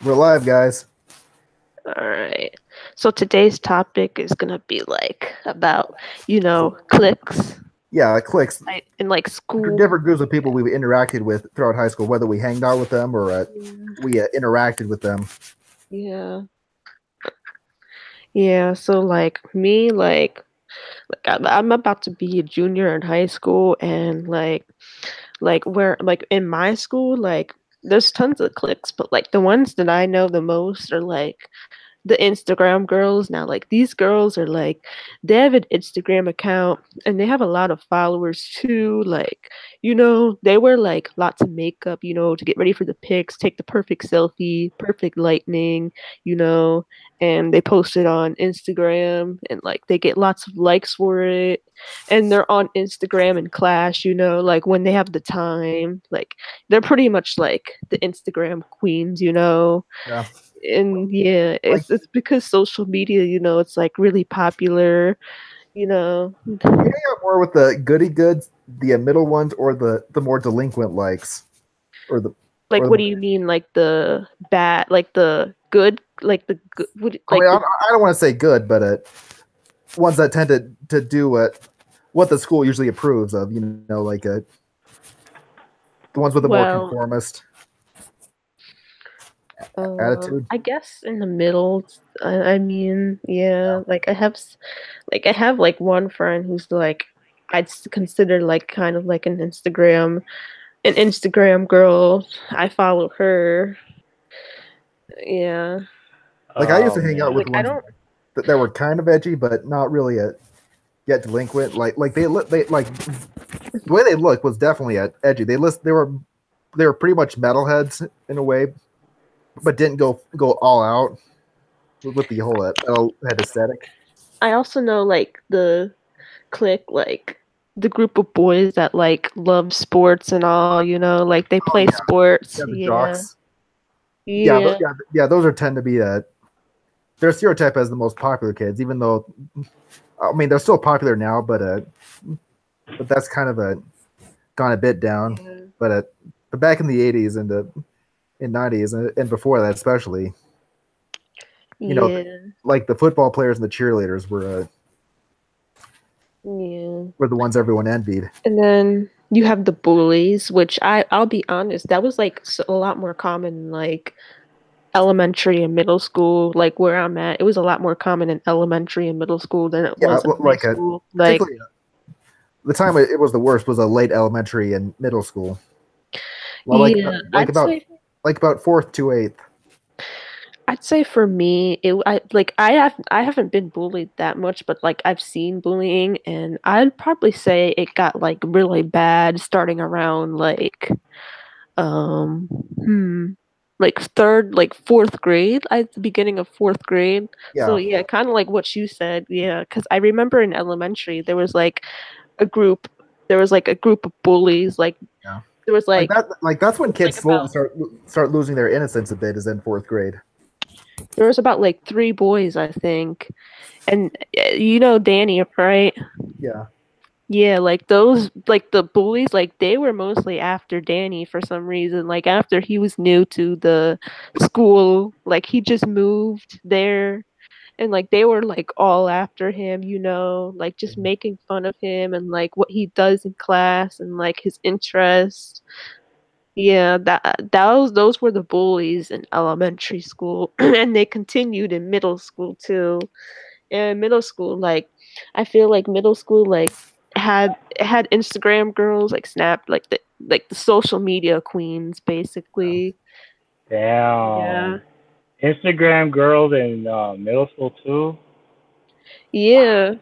We're live, guys. All right. So today's topic is gonna be like about, clicks Yeah, clicks. like in like school. Different groups of people we've interacted with throughout high school, whether we hanged out with them or Yeah. we interacted with them. Yeah. Yeah. So like me, I'm about to be a junior in high school, and where like in my school, like there's tons of cliques, but like the ones that I know the most are like the Instagram girls. Now, like these girls are like they have an Instagram account and they have a lot of followers too. Like, they wear like lots of makeup, to get ready for the pics, take the perfect selfie, perfect lightning, you know, and they post it on Instagram and like they get lots of likes for it. And they're on Instagram and Clash, like when they have the time. Like they're pretty much like the Instagram queens, Yeah, and yeah, like it's because social media, it's like really popular, you know. do you hang out more with the goody goods, the middle ones, or the more delinquent likes, or the Like, or what the. do you mean, like the bad, like the good, like the good, I mean, like the I don't want to say good, but ones that tend to do what the school usually approves of. Like the ones with the more well, conformist attitude. I guess in the middle. I mean, yeah, like I have like one friend who's like consider like kind of like an Instagram girl. I follow her. Yeah. Like I used Oh to hang out with man. Like I ones don't that were kind of edgy, but not really yet delinquent. Like they like the way they looked was definitely edgy. They were pretty much metalheads in a way, but didn't go all out with the whole metalhead aesthetic. I also know like the clique, like the group of boys that like love sports and all, like they Oh play yeah, sports. yeah, the Yeah. jocks. Yeah, Yeah. yeah. Those are tend to be they're stereotyped as the most popular kids, even though I mean they're still popular now, but that's kind of gone a bit down. Yeah. But back in the '80s and the in '90s and before that, especially, you know, Yeah. like the football players and the cheerleaders Yeah. were the ones everyone envied. And then you have the bullies, which I'll be honest, that was like a lot more common in like elementary and middle school, like where I'm at. It was a lot more common in elementary and middle school than it Yeah, was in high like school. Like, particularly the time it was the worst was a late elementary and middle school. Well, yeah, like about fourth to eighth. I'd say for me, I haven't been bullied that much, but like I've seen bullying, and I'd probably say it got like really bad starting around um hmm like fourth grade, at the beginning of fourth grade. So Yeah, yeah, kind of like what you said, yeah, because I remember in elementary a group there was like a group of bullies, like yeah. there was Like like that. Like that's it when was kids like slowly about start losing their innocence a bit. Is in fourth grade. there was about like three boys, I think, and Danny, right? Yeah, Yeah, like those, like the bullies, like they were mostly after Danny for some reason. Like after he was new to the school, like he just moved there, and like they were like all after him, like just making fun of him and like what he does in class and like his interests. Yeah, those were the bullies in elementary school, and they continued in middle school too. And middle school, like I feel like middle school had Instagram girls, like Snap, like the social media queens basically. Yeah. Damn. Instagram girls in middle school too. Yeah.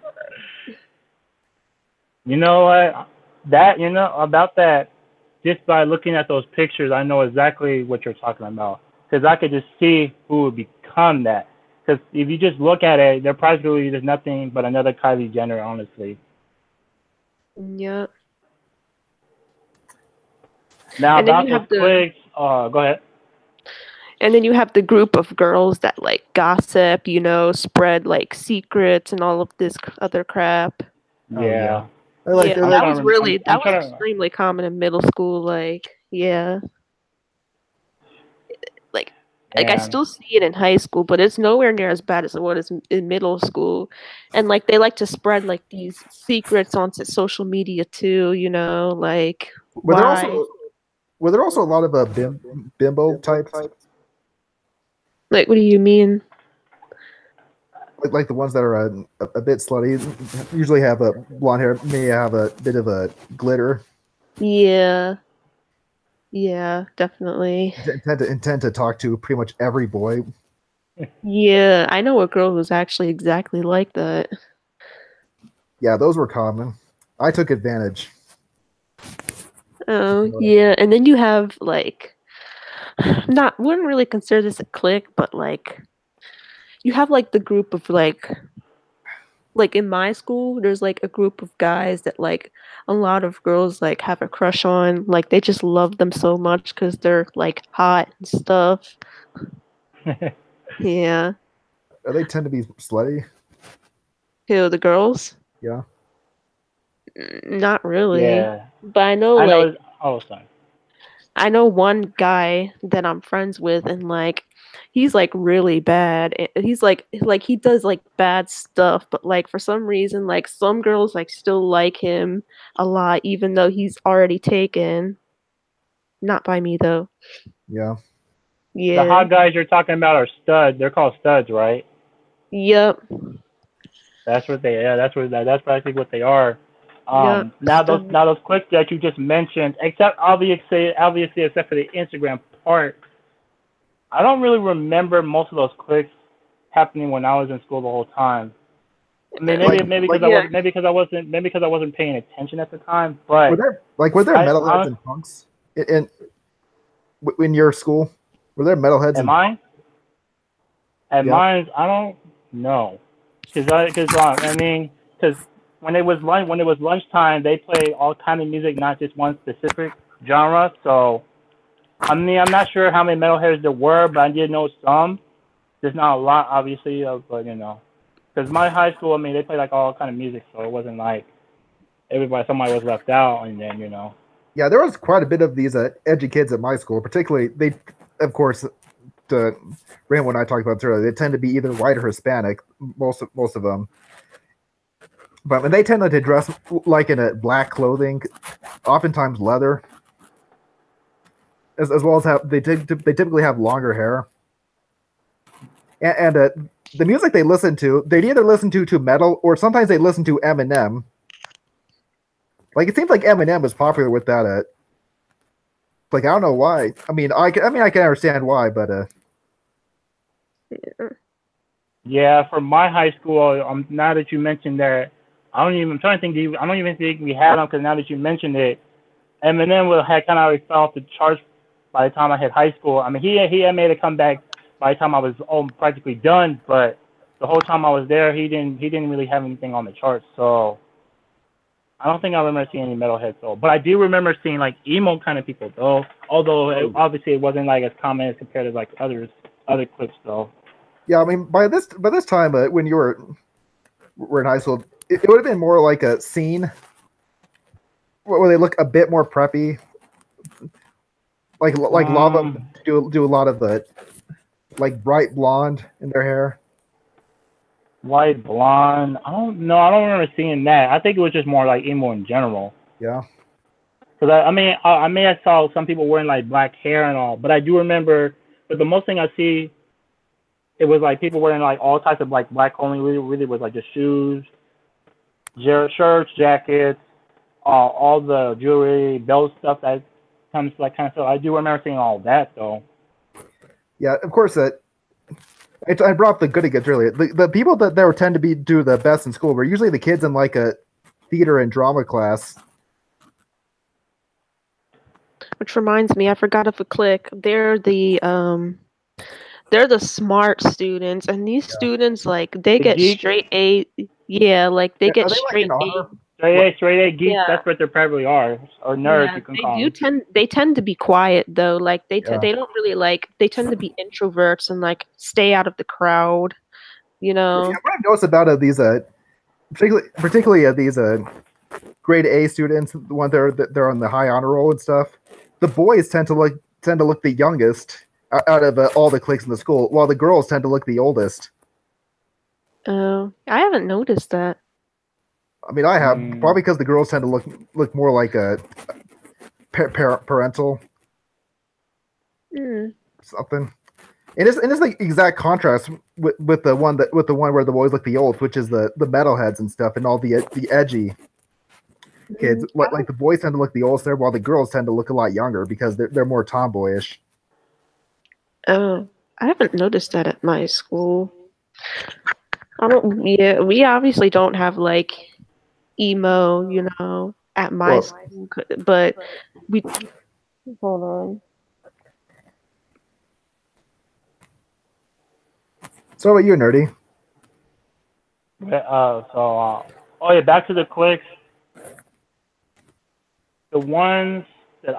You know what? About that. Just by looking at those pictures, I know exactly what you're talking about. Because I could just see who would become that. Because if you just look at it, they're practically just nothing but another Kylie Jenner, honestly. Yeah. Now And then you about those have the clicks, go ahead. and then you have the group of girls that like gossip, spread like secrets and all of this other crap. oh yeah. Yeah, Like Yeah, they're I'm like trying. I'm that was trying to. extremely common in middle school, like yeah. Like like I And still see it in high school, but it's nowhere near as bad as it was in middle school. And like they like to spread like these secrets onto social media too, you know, like Were there why also were there also a lot of bimbo types, like what do you mean? like the ones that are a bit slutty, usually have a blonde hair, may have a bit of a glitter, Yeah. Yeah, definitely. intend to talk to pretty much every boy. Yeah, I know a girl who's actually exactly like that. Yeah, those were common. I took advantage. Oh, yeah, and then you have like not wouldn't really consider this a clique, but like you have like the group of like in my school, there's like a group of guys that like a lot of girls like have a crush on. Like they just love them so much because they're like hot and stuff. Yeah. They tend to be slutty. Who, the girls? Yeah. Not really. yeah, But I know I know. like Oh, sorry. I know one guy that I'm friends with, and like he's like really bad. He's like he does like bad stuff, but like for some reason, like some girls like still like him a lot, even though he's already taken. Not by me though. Yeah. The Yeah. hot guys you're talking about are studs. They're called studs, right? Yep. That's what they. Yeah, that's practically what they are. Yep. Now those clips that you just mentioned, except obviously except for the Instagram part, I don't really remember most of those clips happening when I was in school the whole time. I mean, maybe because yeah. maybe because I wasn't paying attention at the time. But were there I- metalheads I- and punks in your school? Were there metalheads at and mine, at Yeah. mine, I don't know, I mean, because when it was lunchtime, they play all kind of music, not just one specific genre. So I mean, I'm not sure how many metalheads there were, but I did know some. There's not a lot, obviously, but you know, because my high school, I mean, they play like all kind of music, so it wasn't like somebody was left out, and then you know. Yeah, there was quite a bit of these edgy kids at my school. Particularly, they, of course, Rainbow and I talked about this earlier. They tend to be either white or Hispanic. Most of them, but when they tend to dress like in a black clothing, oftentimes leather, as well as they typically have longer hair, and the music they listen to, they'd either listen to metal or sometimes they listen to Eminem. Like it seems like Eminem was popular with that. Like I don't know why. I mean, I can understand why, but Yeah, for my high school, now that you mentioned that, I'm trying to think. I don't even think we had them because now that you mentioned it, Eminem had kind of already fell off the charts by the time I hit high school. I mean, he had made a comeback by the time I was practically done, but the whole time I was there, he didn't really have anything on the charts. So I don't think I remember seeing any metalheads though. But I do remember seeing like emo kind of people though. Although obviously it wasn't like as common as compared to like other clips though. yeah, I mean by this time when you were in high school, it would have been more like a scene where they look a bit more preppy, like Lava do a lot of the like bright blonde in their hair. White blonde. I don't know. I don't remember seeing that. I think it was just more like emo in general. Yeah. Because I mean, I saw some people wearing like black hair and all, but I do remember. But the most thing I see, it was like people wearing like all types of like black clothing. Really was like just shoes, shirts, jackets, all the jewelry, belt stuff that comes like kind of stuff. I do remember seeing all that though. Yeah, of course. I brought up the goody goods earlier. The people that tend to do the best in school were usually the kids in like a theater and drama class. Which reminds me, I forgot of a clique. They're the smart students, and these students like they get geeks? straight A. Yeah, like they get Are they straight like an A. honor? Straight A geeks. Yeah. That's what they probably are, or nerds Yeah, you can call them. they tend to be quiet though. Like they Yeah. they don't really like they tend to be introverts and like stay out of the crowd. You know. Yeah, what I've noticed about these particularly these grade A students, the ones that they're on the high honor roll and stuff, the boys tend to look the youngest out of all the cliques in the school, while the girls tend to look the oldest. Oh, I haven't noticed that. I mean, I have probably because the girls tend to look more like a parental something. And it's like exact contrast with the one where the boys look the old, which is the metalheads and stuff, and all the edgy kids. Like the boys tend to look the oldest there, while the girls tend to look a lot younger because they're more tomboyish. Oh, I haven't noticed that at my school. I don't. Yeah, we obviously don't have like emo, at my school, but we. Hold on. So what about you, Nerdy? Oh yeah, back to the cliques. The ones that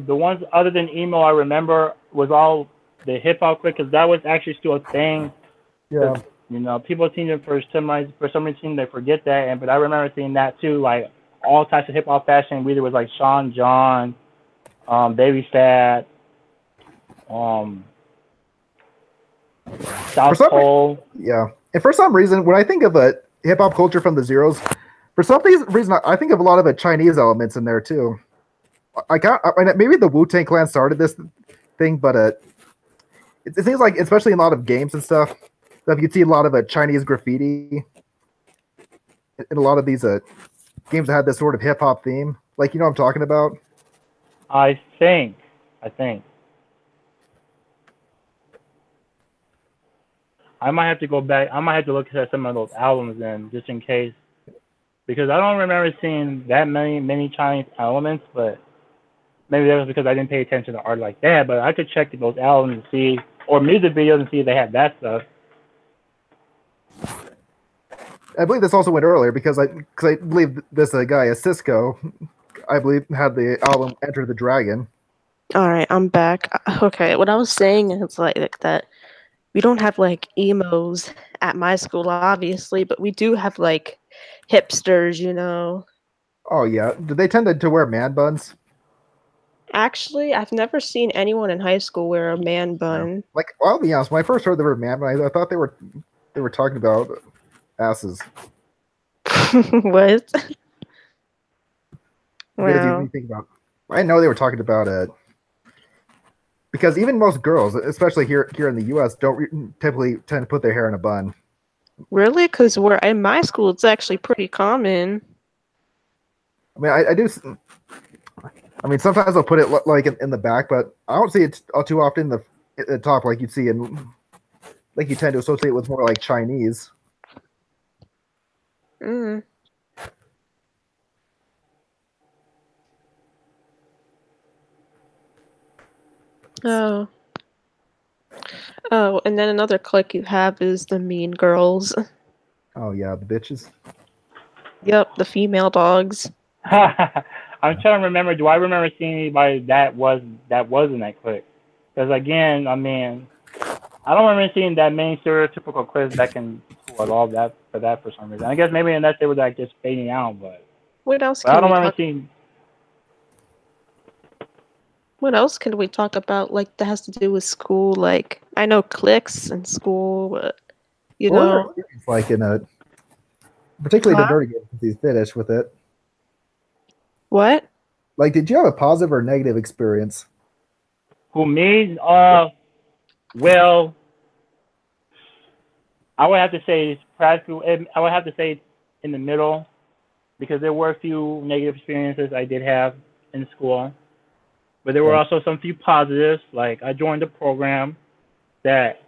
the ones other than emo I remember was all the hip hop clique, because that was actually still a thing. Yeah. People seem to for some reason they forget that, but I remember seeing that too, like all types of hip hop fashion. Whether it was like Sean John, Baby Fat, South Pole. Yeah, and for some reason, when I think of a hip hop culture from the zeros, for some reason I think of a lot of the Chinese elements in there too. Maybe the Wu-Tang Clan started this thing, but it seems like, especially in a lot of games and stuff, that you could see a lot of Chinese graffiti in a lot of these games that had this sort of hip hop theme. Like, you know what I'm talking about? I think. I might have to go back. I might have to look at some of those albums then, just in case, because I don't remember seeing that many Chinese elements. But maybe that was because I didn't pay attention to art like that. But I could check those albums and see, or music videos and see if they had that stuff. I believe this also went earlier because I believe this guy, Cisco, I believe had the album Enter the Dragon. All right, I'm back. Okay, what I was saying is like that we don't have like emos at my school, obviously, but we do have like hipsters, Oh yeah, do they tend to wear man buns? Actually, I've never seen anyone in high school wear a man bun. No. Like, I'll be honest, when I first heard the word man bun, I thought they were talking about asses. What? Wow. You think about, I know they were talking about it because even most girls, especially here in the U.S., don't typically tend to put their hair in a bun. Really? Because we're in my school, it's actually pretty common. I mean, I do. I mean, sometimes I'll put it like in the back, but I don't see it too often at the top, like you'd see like you tend to associate with more like Chinese. Mm. Oh, and then another clique you have is the Mean Girls. Oh yeah, the bitches. Yep, the female dogs. I'm trying to remember. Do I remember seeing anybody that was in that clique? Because again, I mean, I don't remember seeing that many stereotypical cliques back in school at all. For some reason, I guess maybe unless they were like just fading out. But what else? I don't remember seeing. What else can we talk about? Like that has to do with school? Like I know cliques in school, but know, it's like in a particularly the Dirty Game because he's finished with it. What? Like, did you have a positive or negative experience? Who, me? Well, I would have to say practical. I would have to say in the middle, because there were a few negative experiences I did have in school, but there were also some few positives. Like I joined a program that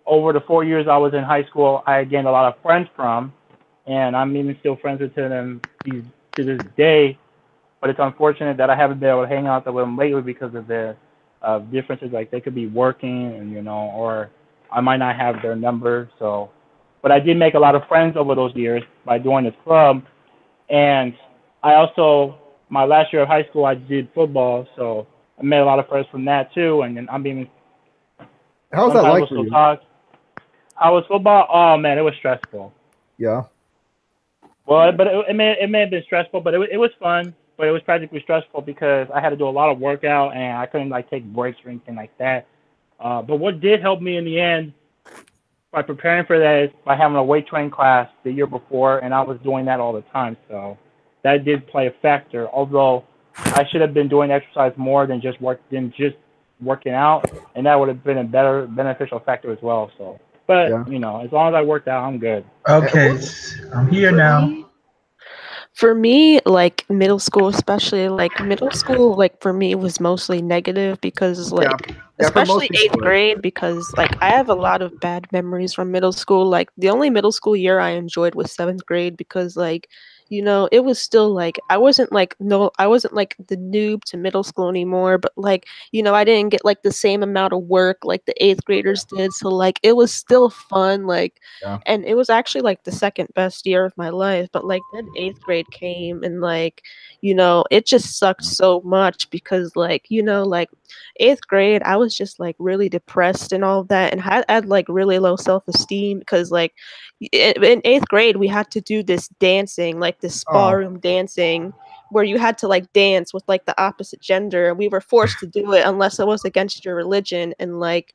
over the 4 years I was in high school, I gained a lot of friends from, and I'm even still friends with them to this day. But it's unfortunate that I haven't been able to hang out with them lately because of the differences. Like they could be working, and or I might not have their number. So, but I did make a lot of friends over those years by joining this club, and I also my last year of high school I did football, so I met a lot of friends from that too. And then I'm being. How's that like for you? How was football? Oh man, it was stressful. Yeah. Well, but it may have been stressful, but it was fun. But it was practically stressful because I had to do a lot of workout and I couldn't like take breaks or anything like that. But what did help me in the end by preparing for that is by having a weight training class the year before, and I was doing that all the time. So that did play a factor. Although I should have been doing exercise more than just working out, and that would have been a better beneficial factor as well. So, but Yeah. you know, as long as I worked out, I'm good. Okay, I'm here now. For me, like middle school, especially like middle school, like for me was mostly negative because like Yeah, for most especially eighth people, grade because like I have a lot of bad memories from middle school. Like the only middle school year I enjoyed was seventh grade because like it was still like I wasn't like the noob to middle school anymore, but like I didn't get like the same amount of work like the eighth graders did. So like it was still fun, like Yeah. and it was actually like the second best year of my life. But like then eighth grade came and like, it just sucked so much because like eighth grade, I was just like really depressed and all of that, and had like really low self esteem because like in eighth grade we had to do this dancing, like this ballroom dancing, where you had to like dance with like the opposite gender, and we were forced to do it unless it was against your religion. And like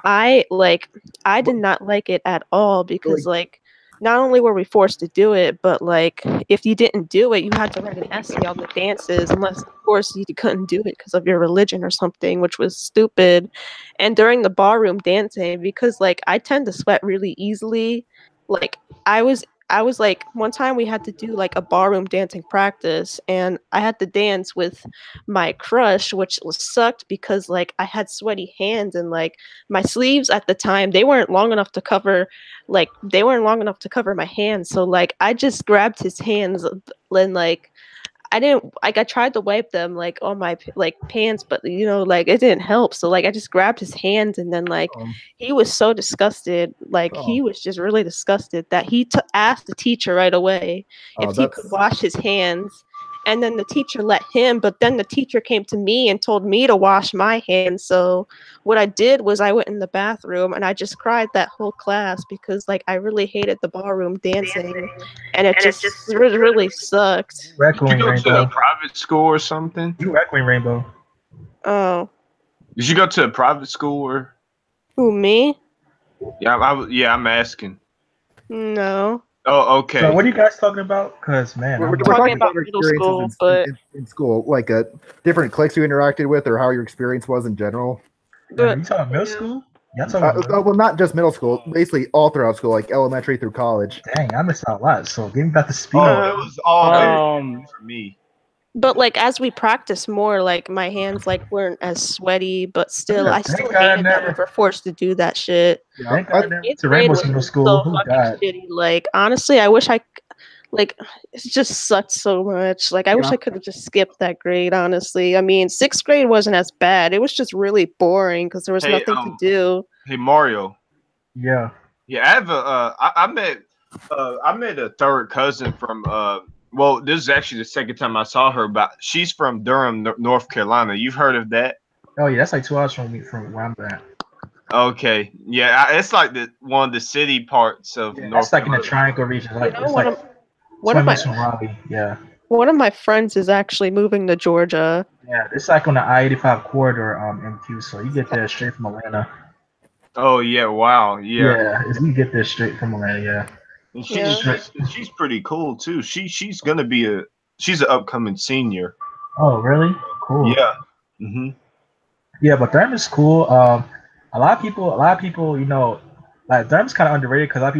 I did not like it at all because like not only were we forced to do it, but like if you didn't do it, you had to write an essay on the dances, unless of course you couldn't do it because of your religion or something, which was stupid. And during the ballroom dancing, because like I tend to sweat really easily, like I was like one time we had to do like a ballroom dancing practice, and I had to dance with my crush, which was sucked because like I had sweaty hands, and like my sleeves at the time they weren't long enough to cover my hands. So like I just grabbed his hands and like I didn't like I tried to wipe them like on my like pants, but like it didn't help. So like I just grabbed his hands, and then like he was so disgusted, like he was just really disgusted that he asked the teacher right away if he could wash his hands. And then the teacher let him, but then the teacher came to me and told me to wash my hands. So what I did was I went in the bathroom and I just cried that whole class because like I really hated the ballroom dancing, and it just really sucked. Red Did you go to a Rainbow. private school or something? You Red Rainbow. Oh, Did you go to a private school or? who, me? Yeah, I'm asking. No. Oh, okay. So what are you guys talking about? Because man, we're I'm talking about about our middle school, experiences but in school, like different cliques you interacted with, or how your experience was in general. you talking middle school? Y'all talking about Well, not just middle school, basically all throughout school, like elementary through college. Dang, I missed out a lot. So give me back the speed. Oh, it was all very for me. But like as we practiced more, like my hands like weren't as sweaty, but still I still God I hated that we never- were forced to do that shit. Thank God I never went Eighth to grade Rainbow was Middle School. so Oh fucking God. shitty. Like honestly, I wish like it just sucked so much. Like I wish I could have just skipped that grade, honestly. I mean, sixth grade wasn't as bad. It was just really boring because there was nothing to do. Hey Mario. Yeah. Yeah, I have I met a third cousin from well, this is actually the second time I saw her, but she's from Durham, North Carolina. You've heard of that? Oh yeah, that's like 2 hours from where I'm at. Okay, yeah, it's like one of the city parts of North. That's like Carolina. in the Triangle region. Like it's one like of my from Raleigh. Yeah. One of my friends is actually moving to Georgia. Yeah, it's like on the I-85 corridor, MQ. So you get there straight from Atlanta. Oh yeah! Wow! Yeah. You get there straight from Atlanta. Yeah. And she's pretty cool too. She's gonna be she's an upcoming senior. Oh really? Cool. Yeah. Mhm. Yeah, but Durham is cool. A lot of people, like Durham's kind of underrated because a lot of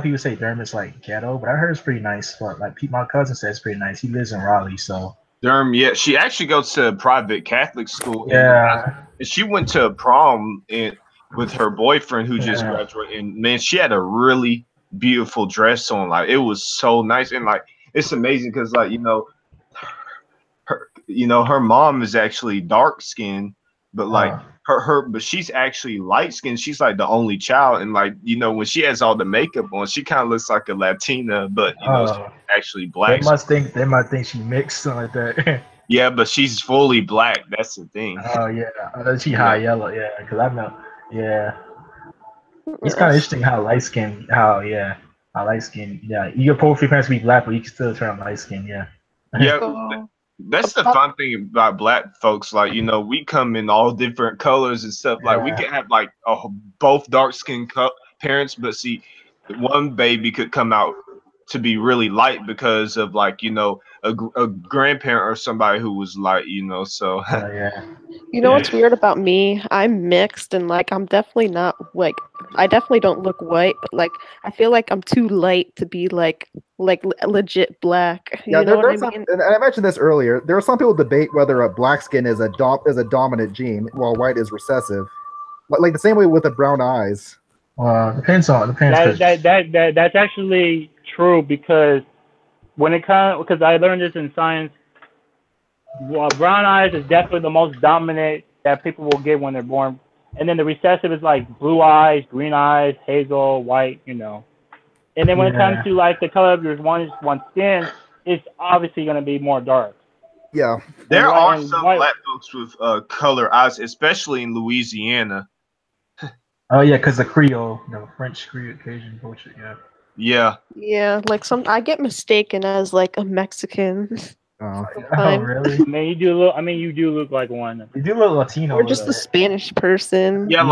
people say Durham is like ghetto, but I heard it's pretty nice. But like my cousin says it's pretty nice. He lives in Raleigh, so. Durham, yeah, she actually goes to a private Catholic school. Yeah. And she went to a prom with her boyfriend who just graduated, and man, she had a really beautiful dress on. Like it was so nice, and like it's amazing because like her mom is actually dark skinned, but like but she's actually light skinned. She's like the only child, and like when she has all the makeup on, she kind of looks like a Latina, but she's actually black. They might think she mixed something like that. Yeah, but she's fully black. That's the thing. Oh yeah, she high yellow. Yeah, because I know. Yeah, it's kind of interesting how light skin. Yeah, your poetry parents be black, but you can still turn light skin. Yeah. Yeah, That's the fun thing about black folks. Like, you know, we come in all different colors and stuff. Like, we can have like both dark skinned parents, but see, one baby could come out to be really light because of like, you know, a grandparent or somebody who was light, you know. So Yeah. You know what's weird about me? I'm mixed and like I'm definitely not like I definitely don't look white, but like I feel like I'm too light to be like legit black. Yeah, You know what I there's some, mean? and I mentioned this earlier. There are some people debate whether a black skin is a dominant gene, while white is recessive. Like the same way with the brown eyes. Depends. That's actually true because when it comes, because I learned this in science. Well, brown eyes is definitely the most dominant that people will get when they're born, and then the recessive is like blue eyes, green eyes, hazel, white, you know. And then when it comes to like the color of your one skin, it's obviously going to be more dark. Yeah, there are some black folks with color eyes, especially in Louisiana. Oh yeah, because the Creole, the French Creole, Cajun bullshit. Yeah. Yeah. Yeah, like I get mistaken as like a Mexican. Oh really? I mean, you do look like one. You do look Latino. Or just a Spanish person. Yeah,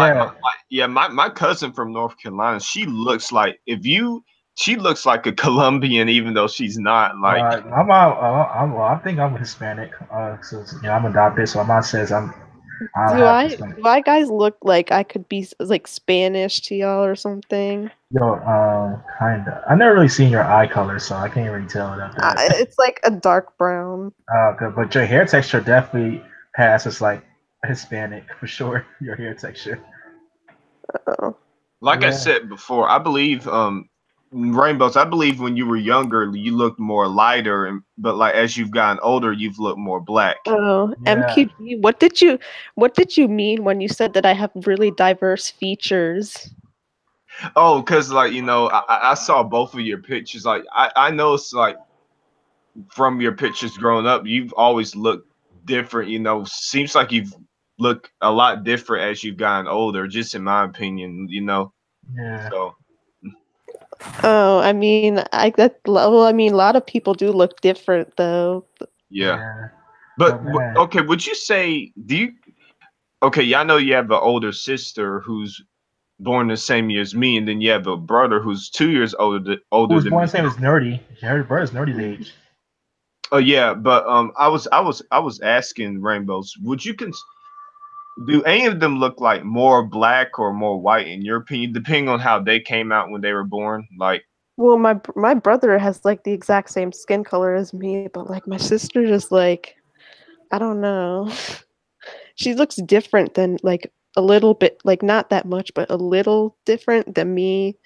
my cousin from North Carolina, she looks like she looks like a Colombian, even though she's not. Like I think I'm Hispanic. So I'm adopted. So my mom says I'm. Do I guys look like I could be like Spanish to y'all or something? Yo, kinda. I've never really seen your eye color, so I can't really tell about that. It's like a dark brown. Good. But your hair texture definitely passes like Hispanic for sure. Your hair texture. Like I said before, I believe Rainbows. I believe when you were younger, you looked more lighter, but like as you've gotten older, you've looked more black. Oh, MQB, what did you mean when you said that I have really diverse features? Oh, because like, you know, I saw both of your pictures. Like I know it's like from your pictures growing up, you've always looked different. You know, seems like you've looked a lot different as you've gotten older. Just in my opinion, you know. Yeah. So. Oh, I mean, a lot of people do look different though. Yeah. But okay, would you say okay, I know you have an older sister who's born the same year as me, and then you have a brother who's 2 years older Who's than born me. the same as Nerdy. Your brother's Nerdy's age. Oh yeah, but I was asking Rainbows, do any of them look like more black or more white in your opinion, depending on how they came out when they were born? Like, well, my brother has like the exact same skin color as me, but like my sister just like, I don't know. She looks different than like a little bit, like not that much, but a little different than me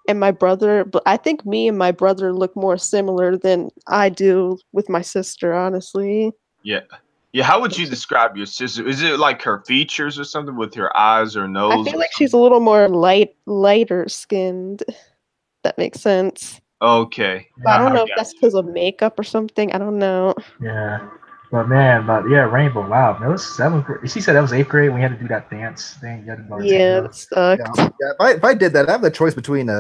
and my brother. But I think me and my brother look more similar than I do with my sister, honestly. Yeah. Yeah, how would you describe your sister? Is it like her features or something with her eyes or nose? I feel like she's a little more lighter skinned. That makes sense. Okay. But I don't know if that's because of makeup or something. I don't know. Yeah. But Rainbow, wow. That was 7th grade. She said that was 8th grade when you had to do that dance thing. You had to go that sucked. Yeah, if I did that, I have the choice between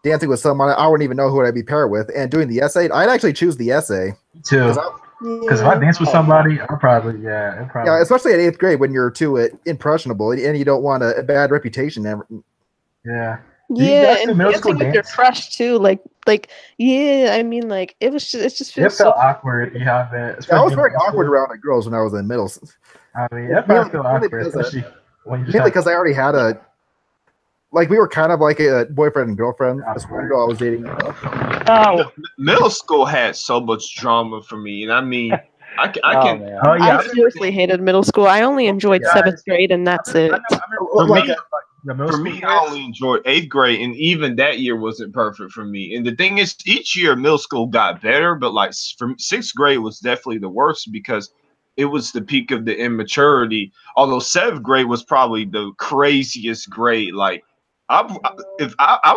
dancing with someone I wouldn't even know who I'd be paired with and doing the essay. I'd actually choose the essay. Too. Because if I dance with somebody, I'll probably. Yeah, especially at 8th grade when you're too impressionable and you don't want a bad reputation. Yeah. Yeah, and dancing with your crush too, like yeah. I mean, like it just feels so awkward. Yeah, I was very awkward around the girls when I was in middle. I mean, that probably feel awkward, especially when you because I already had we were kind of like a boyfriend and girlfriend. This one girl I was dating. Middle school had so much drama for me, and I mean, I seriously hated middle school. I only enjoyed 7th grade, and that's it. For me, I only enjoyed 8th grade, and even that year wasn't perfect for me. And the thing is, each year middle school got better, but like from 6th grade was definitely the worst because it was the peak of the immaturity. Although 7th grade was probably the craziest grade. Like, I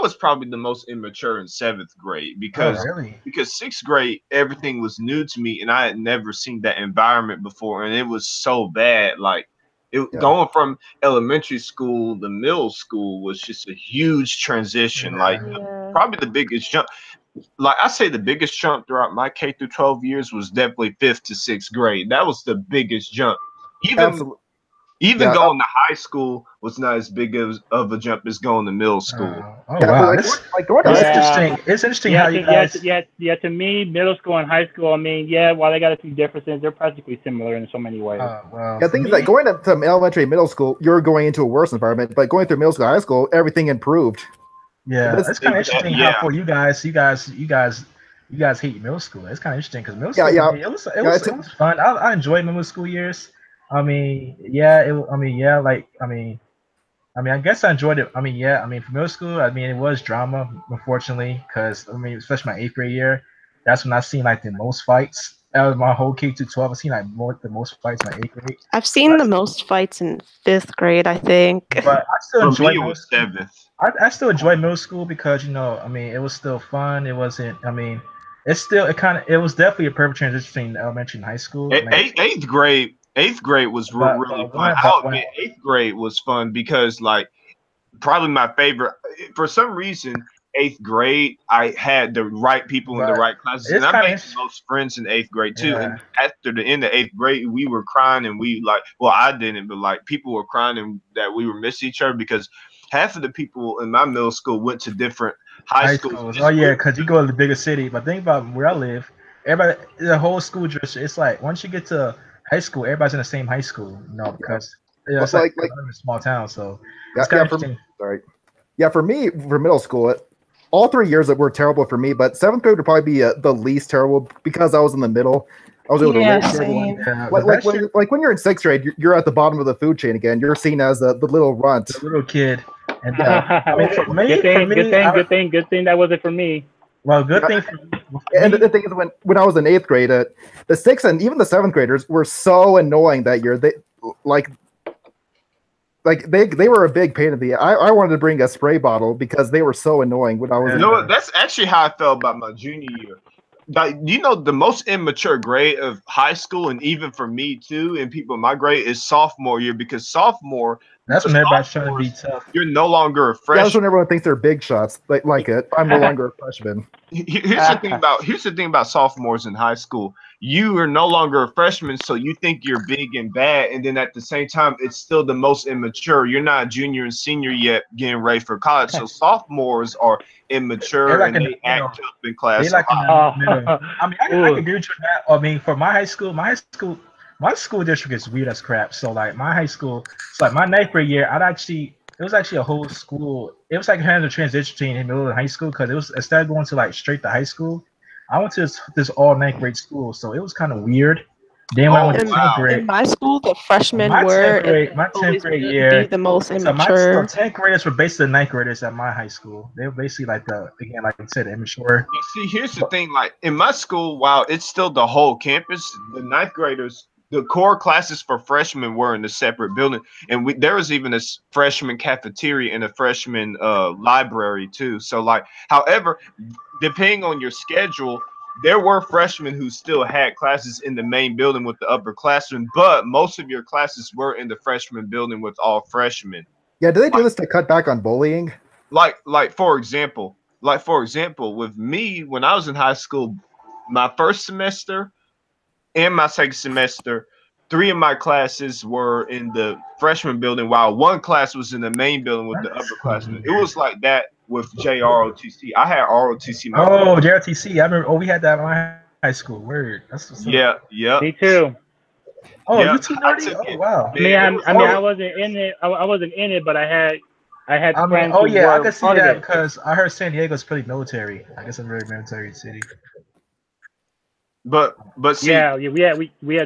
was probably the most immature in 7th grade because 6th grade everything was new to me, and I had never seen that environment before, and it was so bad. Like. Going from elementary school to middle school was just a huge transition. Like probably the biggest jump. like I say, the biggest jump throughout my K through 12 years was definitely 5th to 6th grade. That was the biggest jump. Absolutely. Even Yeah, going to high school was not as big of a jump as going to middle school. Oh Yeah, wow, but like going to that's high school, interesting. It's interesting how you guys. To me, middle school and high school, I mean, yeah, while they got a few differences, they're practically similar in so many ways. Well, yeah, things like going to elementary and middle school, you're going into a worse environment. But going through middle school, high school, everything improved. Yeah, This- it's kind of interesting yeah. how for you guys hate middle school. It's kind of interesting because middle Yeah, school, yeah. I mean, it was fun. I enjoyed middle school years. I mean, I guess I enjoyed it. I mean, for middle school, I mean, it was drama, unfortunately, because I mean, especially my 8th grade year, that's when I seen like the most fights. That was my whole K to 12. I seen like the most fights in my 8th grade. I've seen the most fights in 5th grade, I think. But I still For enjoyed me, it was 7th. I still enjoyed middle school because I mean, it was still fun. It wasn't. I mean, it was definitely a perfect transition between elementary and high school. Eighth grade was really fun. I'll admit, 8th grade was fun because, like, probably my favorite. For some reason, 8th grade, I had the right people in the right classes, and I made the most friends in 8th grade too. Yeah. And after the end of 8th grade, we were crying, and I didn't, but like people were crying and that we were missing each other because half of the people in my middle school went to different high schools. Oh yeah, because you go to the bigger city. But think about where I live. Everybody, the whole school district. It's like once you get to high school, everybody's in the same high school. Because it's like I'm in a small town, so it's kind of interesting. For me, for middle school, all 3 years that were terrible for me, but 7th grade would probably be the least terrible because I was in the middle. I was able to relate to everyone. Like when you're in 6th grade, you're at the bottom of the food chain again. You're seen as the little runt, the little kid. And I mean, good thing that wasn't for me. Well, good thing. And the thing is, when I was in 8th grade, the 6th and even the 7th graders were so annoying that year. They were a big pain in the. I wanted to bring a spray bottle because they were so annoying when I was. You know what? That's actually how I felt about my junior year. Like, the most immature grade of high school, and even for me too, and people in my grade, is sophomore year because sophomore. That's when everybody's trying to be tough. You're no longer a freshman. Yeah, that's when everyone thinks they're big shots. Like it. I'm no longer a freshman. Here's the thing about sophomores in high school. You are no longer a freshman, so you think you're big and bad, and then at the same time, it's still the most immature. You're not a junior and senior yet, getting ready for college. So sophomores are immature and they act up in class. I mean, I can agree with you on that. I mean, for my school district is weird as crap. So like my high school, it's like my 9th grade year, it was actually a whole school. It was like kind of a transition between middle and high school because it was instead of going to like straight to high school, I went to this all 9th grade school. So it was kind of weird. Then when I went to 10th grade, in my school, the freshmen my 10th grade year, the most immature. So my 10th graders were basically the 9th graders at my high school. They were basically like like I said, immature. See, here's the thing. Like in my school, while it's still the whole campus, the 9th graders. The core classes for freshmen were in a separate building, and there was even a freshman cafeteria and a freshman library too. So, like, however, depending on your schedule, there were freshmen who still had classes in the main building with the upperclassmen, but most of your classes were in the freshman building with all freshmen. Yeah, do they do this to cut back on bullying? Like for example, with me when I was in high school, my first semester. In my second semester, 3 of my classes were in the freshman building, while 1 class was in the main building with the upperclassmen. It was like that with JROTC. I had ROTC. JROTC. I remember. We had that in my high school. Word. Yeah. Me too. Oh, you too nerdy? Oh, wow. I wasn't in it. I wasn't in it, but I had. I can see that because I heard San Diego's pretty military. I guess I'm a very military city. But see, we had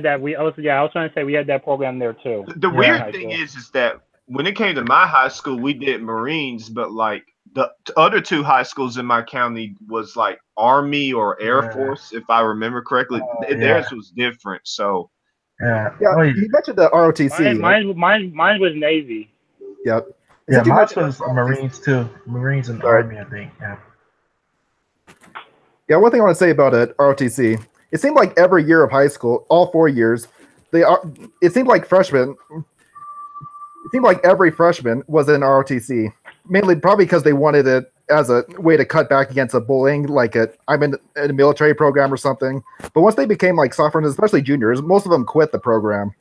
that. I was trying to say we had that program there too. The weird thing is that when it came to my high school, we did Marines, but like the other 2 high schools in my county was like Army or Air Force, if I remember correctly. Theirs was different. So you mentioned the ROTC. Mine was Navy. Yep. Yeah, mine was Marines too. Marines and Army, I think. Yeah. Yeah, one thing I want to say about ROTC. It seemed like every year of high school, all 4 years, it seemed like every freshman was in ROTC. Mainly probably because they wanted it as a way to cut back against a bullying. Like I'm in a military program or something. But once they became like sophomores, especially juniors, most of them quit the program.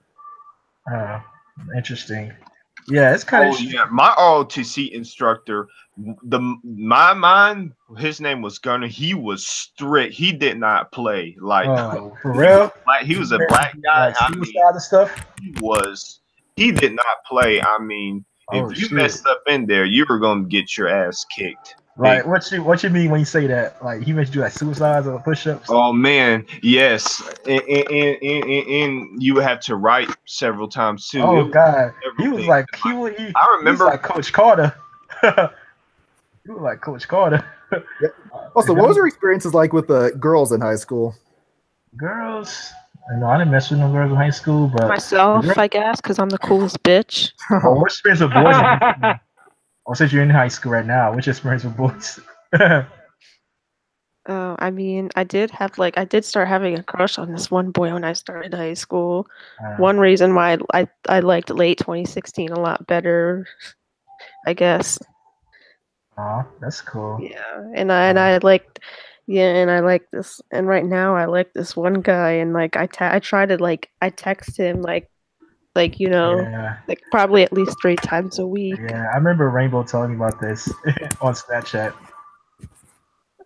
Interesting. Yeah, it's kind of. Yeah, my ROTC instructor, his name was Gunner. He was strict. He did not play like for real. Like he was a black guy. Like, stuff. He did not play. I mean, if you messed up in there, you were gonna get your ass kicked. Like what you mean when you say that? Like he made you do like suicides or push-ups? Oh man, yes, and you would have to write several times too. Oh god, he was like I remember like Coach Carter. You were like Coach Carter. Yep. Also, what was your experiences like with the girls in high school? Girls, I didn't mess with no girls in high school, but myself, I guess, because I'm the coolest bitch. Oh, what experience with boys? Oh, since you're in high school right now, what's your experience with boys? I mean, I did start having a crush on this one boy when I started high school. One reason why I liked late 2016 a lot better, I guess. Oh, that's cool. Yeah, and I liked this, and right now I like this one guy, and like I try to like I text him like you know, like probably at least 3 times a week. Yeah, I remember Rainbow telling me about this on Snapchat.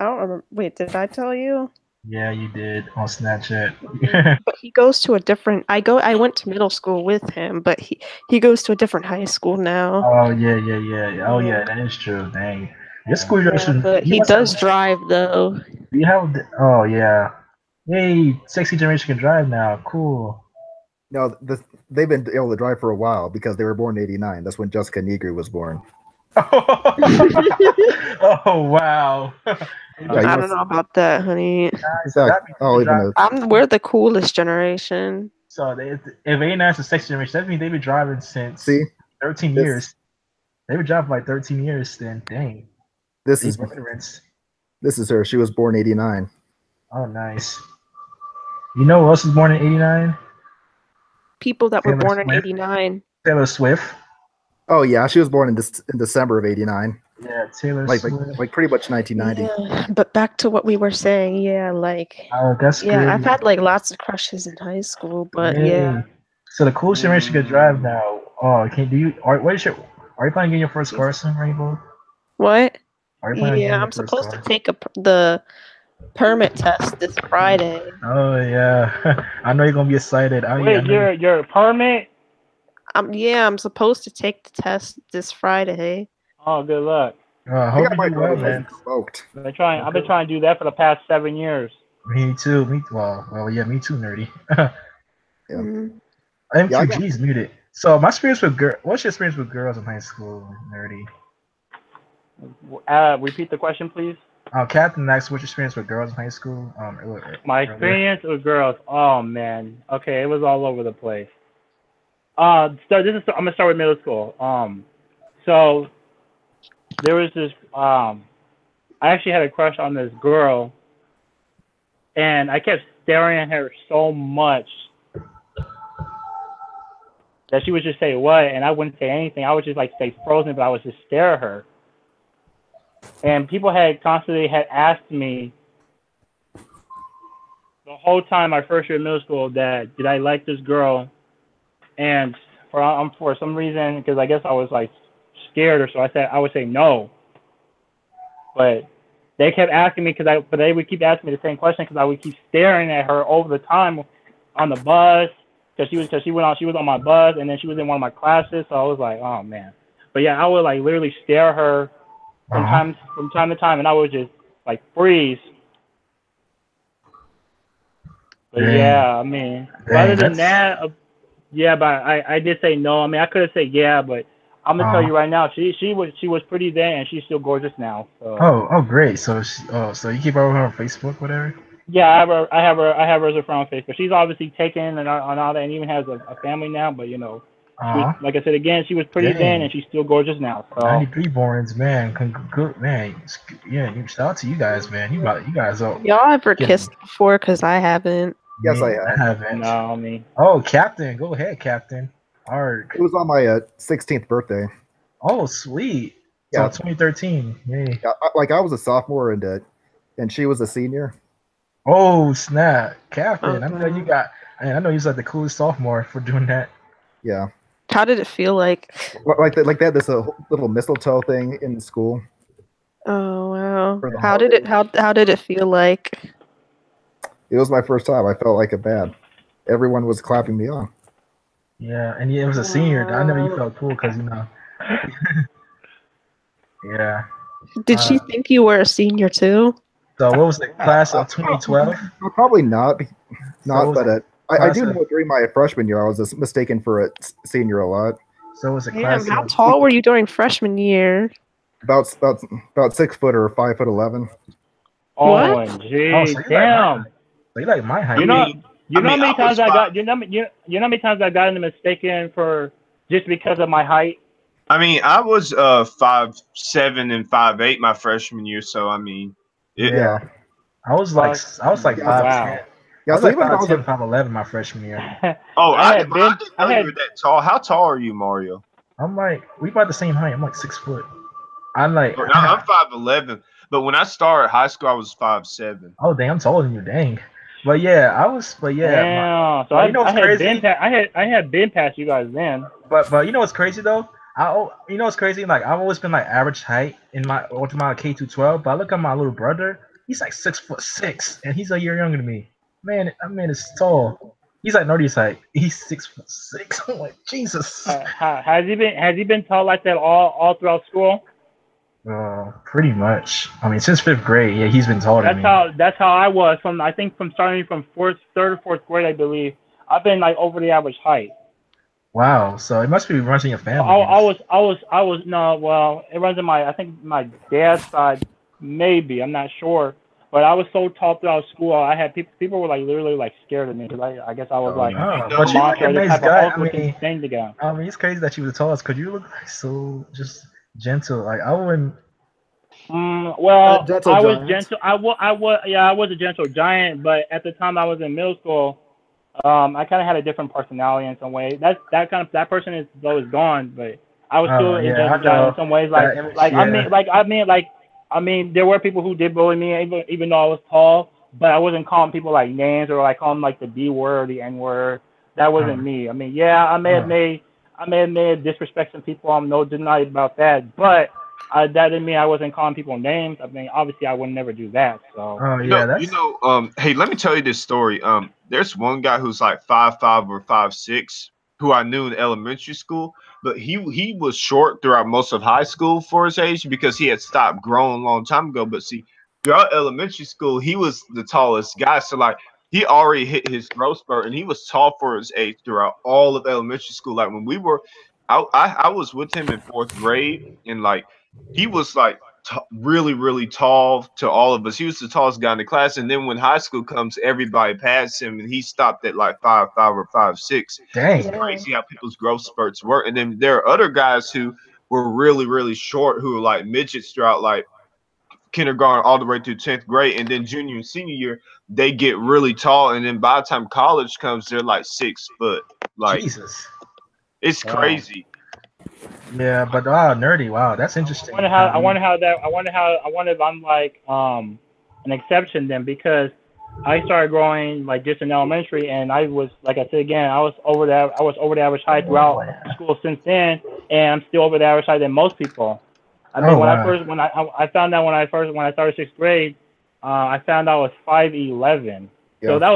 I don't remember. Wait, did I tell you? Yeah, you did on Snapchat. But he goes to a different. I went to middle school with him, but he goes to a different high school now. Oh yeah. Oh yeah, that is true. Dang, your school but he does drive though. You have? Oh yeah. Yay, sexy generation can drive now. Cool. No, they've been able to drive for a while because they were born in '89. That's when Jessica Negri was born. Oh wow. I don't know about that, honey. Exactly. We're the coolest generation. So if 89 is the sexy generation, that means they've been driving since 13 years. They've been driving like 13 years. Then dang. This is her. She was born '89. Oh, nice. You know who else was born in '89? People that were born in '89. Taylor Swift. Oh yeah, she was born in December of '89. Yeah, Taylor Swift. Like pretty much 1990. Yeah, but back to what we were saying, that's good. I've had like lots of crushes in high school, but So the coolest generation could drive now. Oh, are you planning to get your first car soon, Rainbow? What? Yeah, I'm supposed to take the permit test this Friday. Oh yeah, I know you're gonna be excited. Wait, your permit? I'm supposed to take the test this Friday. Oh, good luck. I hope you do well, man. I've been trying to do that for the past 7 years. Me too. Me too, nerdy. MQG's muted. So my experience with what's your experience with girls in high school, nerdy? Repeat the question, please. Captain asked what's your experience with girls in high school. My experience with girls. Oh man. Okay, it was all over the place. I'm gonna start with middle school. So there was this. I actually had a crush on this girl, and I kept staring at her so much that she would just say what, and I wouldn't say anything. I would just like stay frozen, but I would just stare at her. And people had constantly asked me the whole time my first year of middle school that did I like this girl, and for some reason, because I guess I was like scared or so, I would say no. But they kept asking me but they would keep asking me the same question because I would keep staring at her over the time on the bus because she was on my bus and then she was in one of my classes, so I was like, oh man. But yeah, I would like literally stare at her from time to time, and I would just like freeze. But yeah, I mean, other than that, but I did say no. I mean, I could have said yeah, but I'm gonna tell you right now, she was pretty then, and she's still gorgeous now. So. Oh, great. So so you keep up with her on Facebook, whatever. Yeah, I have her as a friend on Facebook. She's obviously taken and on all that, and even has a family now. But you know, like I said again, she was pretty then, and she's still gorgeous now. So. 93 borns, man. Good man. Yeah, shout out to you guys, man. You guys are. Y'all ever kissed before? Because I haven't. Yes, I haven't. No, me. Oh, Captain, go ahead, Captain. Hard. It was on my 16th birthday. Oh, sweet. So Yeah. 2013. Yay. Like I was a sophomore and she was a senior. Oh snap, Captain! I know you Okay. got. I know you was like the coolest sophomore for doing that. Yeah. How did it feel like? Like they had this little mistletoe thing in school Oh wow. for the How did it holidays. how did it feel like? It was my first time. I felt like a bad. Everyone was clapping me on. Yeah, and it was a senior. I know you felt cool because Yeah. Did she Uh, think you were a senior too? so what was the class of 2012? Probably not, So not. what was But the I class do of? know during my freshman year I was mistaken for a senior a lot. So it was a Damn, class how of. tall were you during freshman year? About 6 foot or 5 foot 11. What? Oh, so OMG, you like my damn. height. So you like my height. You know, I you know how mean, many I was times I five. got, you know how many times I got mistaken for just because of my height. I mean, I was 5'7" and 5'8" my freshman year. So I mean, Yeah. Yeah. I was Fuck. like Yeah, so- 5'10". Wow. I Yeah. was So like even if I was 5'10", 5'11" my freshman year. oh, I I had didn't been, know you were that tall. How tall are you, Mario? I'm like we about the same height. I'm like 6 foot. I'm like No, I'm 5'11", but when I started high school, I was 5'7". oh dang, I'm taller than you, dang. But yeah, damn. So but you know I what's had been, crazy? I had been past you guys then. But you know what's crazy though? You know what's crazy? Like I've always been like average height in my K through 12. But I look at my little brother, he's like 6'6", and he's a year younger than me. Man, that man is tall. He's like Nerdy's height. He's 6'6". I'm like Jesus. Has he been tall like that all throughout school? Pretty much. I mean, since 5th grade, yeah, he's been taller than me. That's how I was from I think from starting from third or fourth grade I believe. I've been like over the average height. Wow. So it must be runs in your family. I was no well it runs in I think my dad's side maybe I'm not sure, but I was so tall throughout school I had people were like literally like scared of me because I guess I was like Oh, know, but you look monster a this nice type of guy. Hulk looking thing together. I mean, it's crazy that you were the tallest because you look like so just gentle. Like I wouldn't. Well, Gentle I was giant. gentle. I was a gentle giant, but at the time I was in middle school, I kind of had a different personality in some way. That person is always gone, but I was still a Yeah, gentle I giant know. in some ways. That image, yeah. I mean, there were people who did bully me, even though I was tall, but I wasn't calling people like names or like calling them like the B word or the N word. That wasn't me. I mean, yeah, I may have made disrespect some people. I'm no deny about that, but that didn't mean I wasn't calling people names. I mean, obviously, I would never do that. So. Oh yeah, that's. Hey, let me tell you this story. There's one guy who's like 5'5" or 5'6" who I knew in elementary school, but he was short throughout most of high school for his age because he had stopped growing a long time ago. But see, throughout elementary school, he was the tallest guy. So like he already hit his growth spurt, and he was tall for his age throughout all of elementary school. Like when we were, I was with him in 4th grade, and like he was like really, really tall to all of us. He was the tallest guy in the class. And then when high school comes, everybody passed him, and he stopped at like 5'5" or 5'6". Dang. It's crazy how people's growth spurts work. And then there are other guys who were really, really short, who were like midgets throughout like kindergarten all the way through 10th grade. And then junior and senior year, they get really tall. And then by the time college comes, they're like 6 foot. Like Jesus. it's Wow. crazy. Yeah, but nerdy. Wow, that's interesting. I wonder if I'm like an exception then because I started growing like just in elementary and I was like I said again I was over the average height throughout school since then and I'm still over the average height than most people. I mean when I found out when I started 6th grade, I found out I was 5'11". Yeah. So I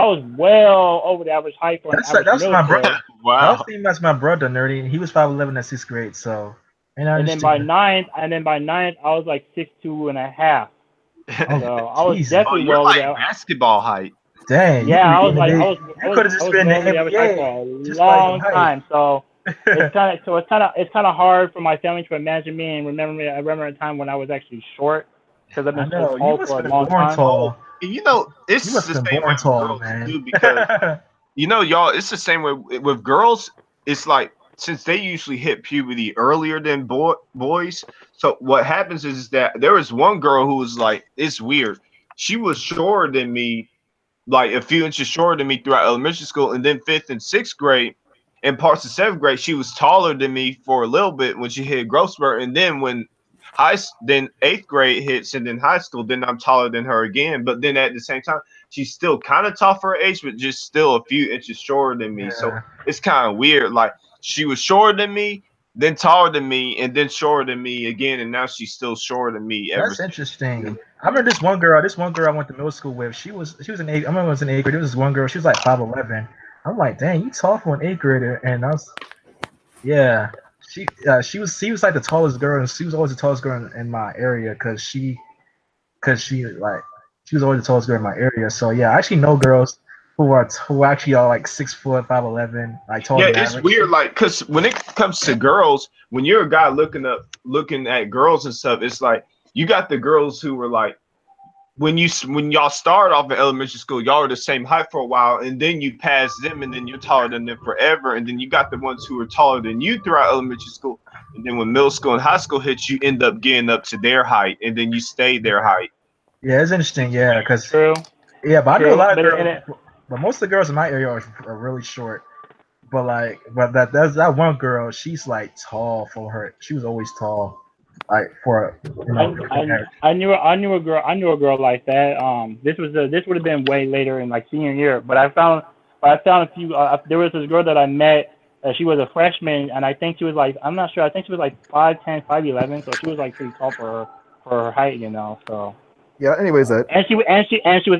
was well over the average height for an average That's my middle brother. grade. Wow. That's my brother, nerdy. He was 5'11" at 6th grade. So. And then by ninth, I was like 6'2" and a half. Oh, So I was Jesus. definitely you're well like over basketball height. Dang. Yeah, I was You could have just been well in the over the average height NBA. for a Just long like time. So it's kind of hard for my family to imagine me and remember me. I remember a time when I was actually short because I've I been know. so You tall must for a have been long born time. tall. You know, it's You the must have same been way born with tall, girls man. too, because you know, y'all, it's the same way with girls. It's like since they usually hit puberty earlier than boys. So what happens is that there was one girl who was like, it's weird. She was shorter than me, like a few inches shorter than me throughout elementary school, and then 5th and 6th grade. in parts of 7th grade, she was taller than me for a little bit when she hit growth spurt, and then when then 8th grade hits, and then high school, then I'm taller than her again. But then at the same time, she's still kind of tall for her age, but just still a few inches shorter than me. So it's kind of weird. Like she was shorter than me, then taller than me, and then shorter than me again, and now she's still shorter than me. That's interesting. I remember this one girl I went to middle school with. She was in 8th. I remember it was in 8th grade. There was this one girl. She was like 5'11". I'm like, dang, you tall for an 8th grader. And I was, yeah, she was like the tallest girl, and she was always the tallest girl in my area because she was always the tallest girl in my area. So yeah, I actually know girls who actually are like 6 foot, 5'11", like taller. Yeah, it's weird, like, cause when it comes to girls, when you're a guy looking at girls and stuff, it's like you got the girls who were like, when y'all start off in elementary school, y'all are the same height for a while, and then you pass them, and then you're taller than them forever, and then you got the ones who are taller than you throughout elementary school, and then when middle school and high school hits, you end up getting up to their height, and then you stay their height. Yeah, it's interesting. Yeah, because True. Yeah, but I know a lot of But girls, but most of the girls in my area are really short. But that one girl, she's like tall for her. She was always tall, like for I knew a girl like that. This would have been way later in like senior year. But I found a few. There was this girl that I met. She was a freshman, and I think she was like, I'm not sure. I think she was like 5'10", 5'11". So she was like pretty tall for her height, you know. So. Yeah. Anyways, and she was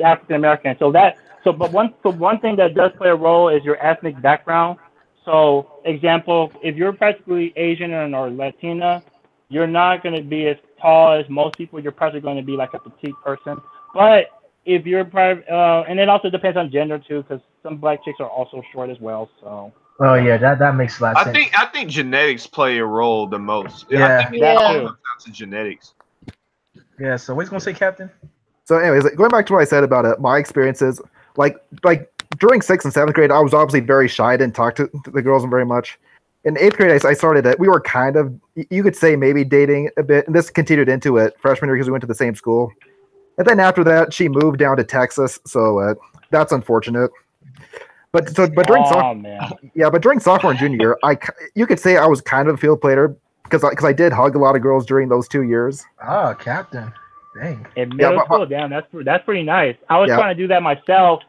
African American. But one thing that does play a role is your ethnic background. So, example, if you're practically Asian or Latina, you're not going to be as tall as most people. You're probably going to be like a petite person. But if you're and it also depends on gender too, because some black chicks are also short as well. So. Oh yeah, that makes a lot of sense. I think genetics play a role the most. Yeah, I think it all comes down to genetics. Yeah. So what's gonna say, Captain? So, anyways, going back to what I said about my experiences, like during 6th and 7th grade, I was obviously very shy. I didn't talk to the girls very much. In 8th grade, I started it. We were kind of, you could say, maybe dating a bit, and this continued into it freshman year because we went to the same school. And then after that, she moved down to Texas, so that's unfortunate. But during sophomore and junior year, you could say I was kind of a field player because I did hug a lot of girls during those 2 years. Oh, Captain. Dang. In middle school, damn, that's pretty nice. I was trying to do that myself.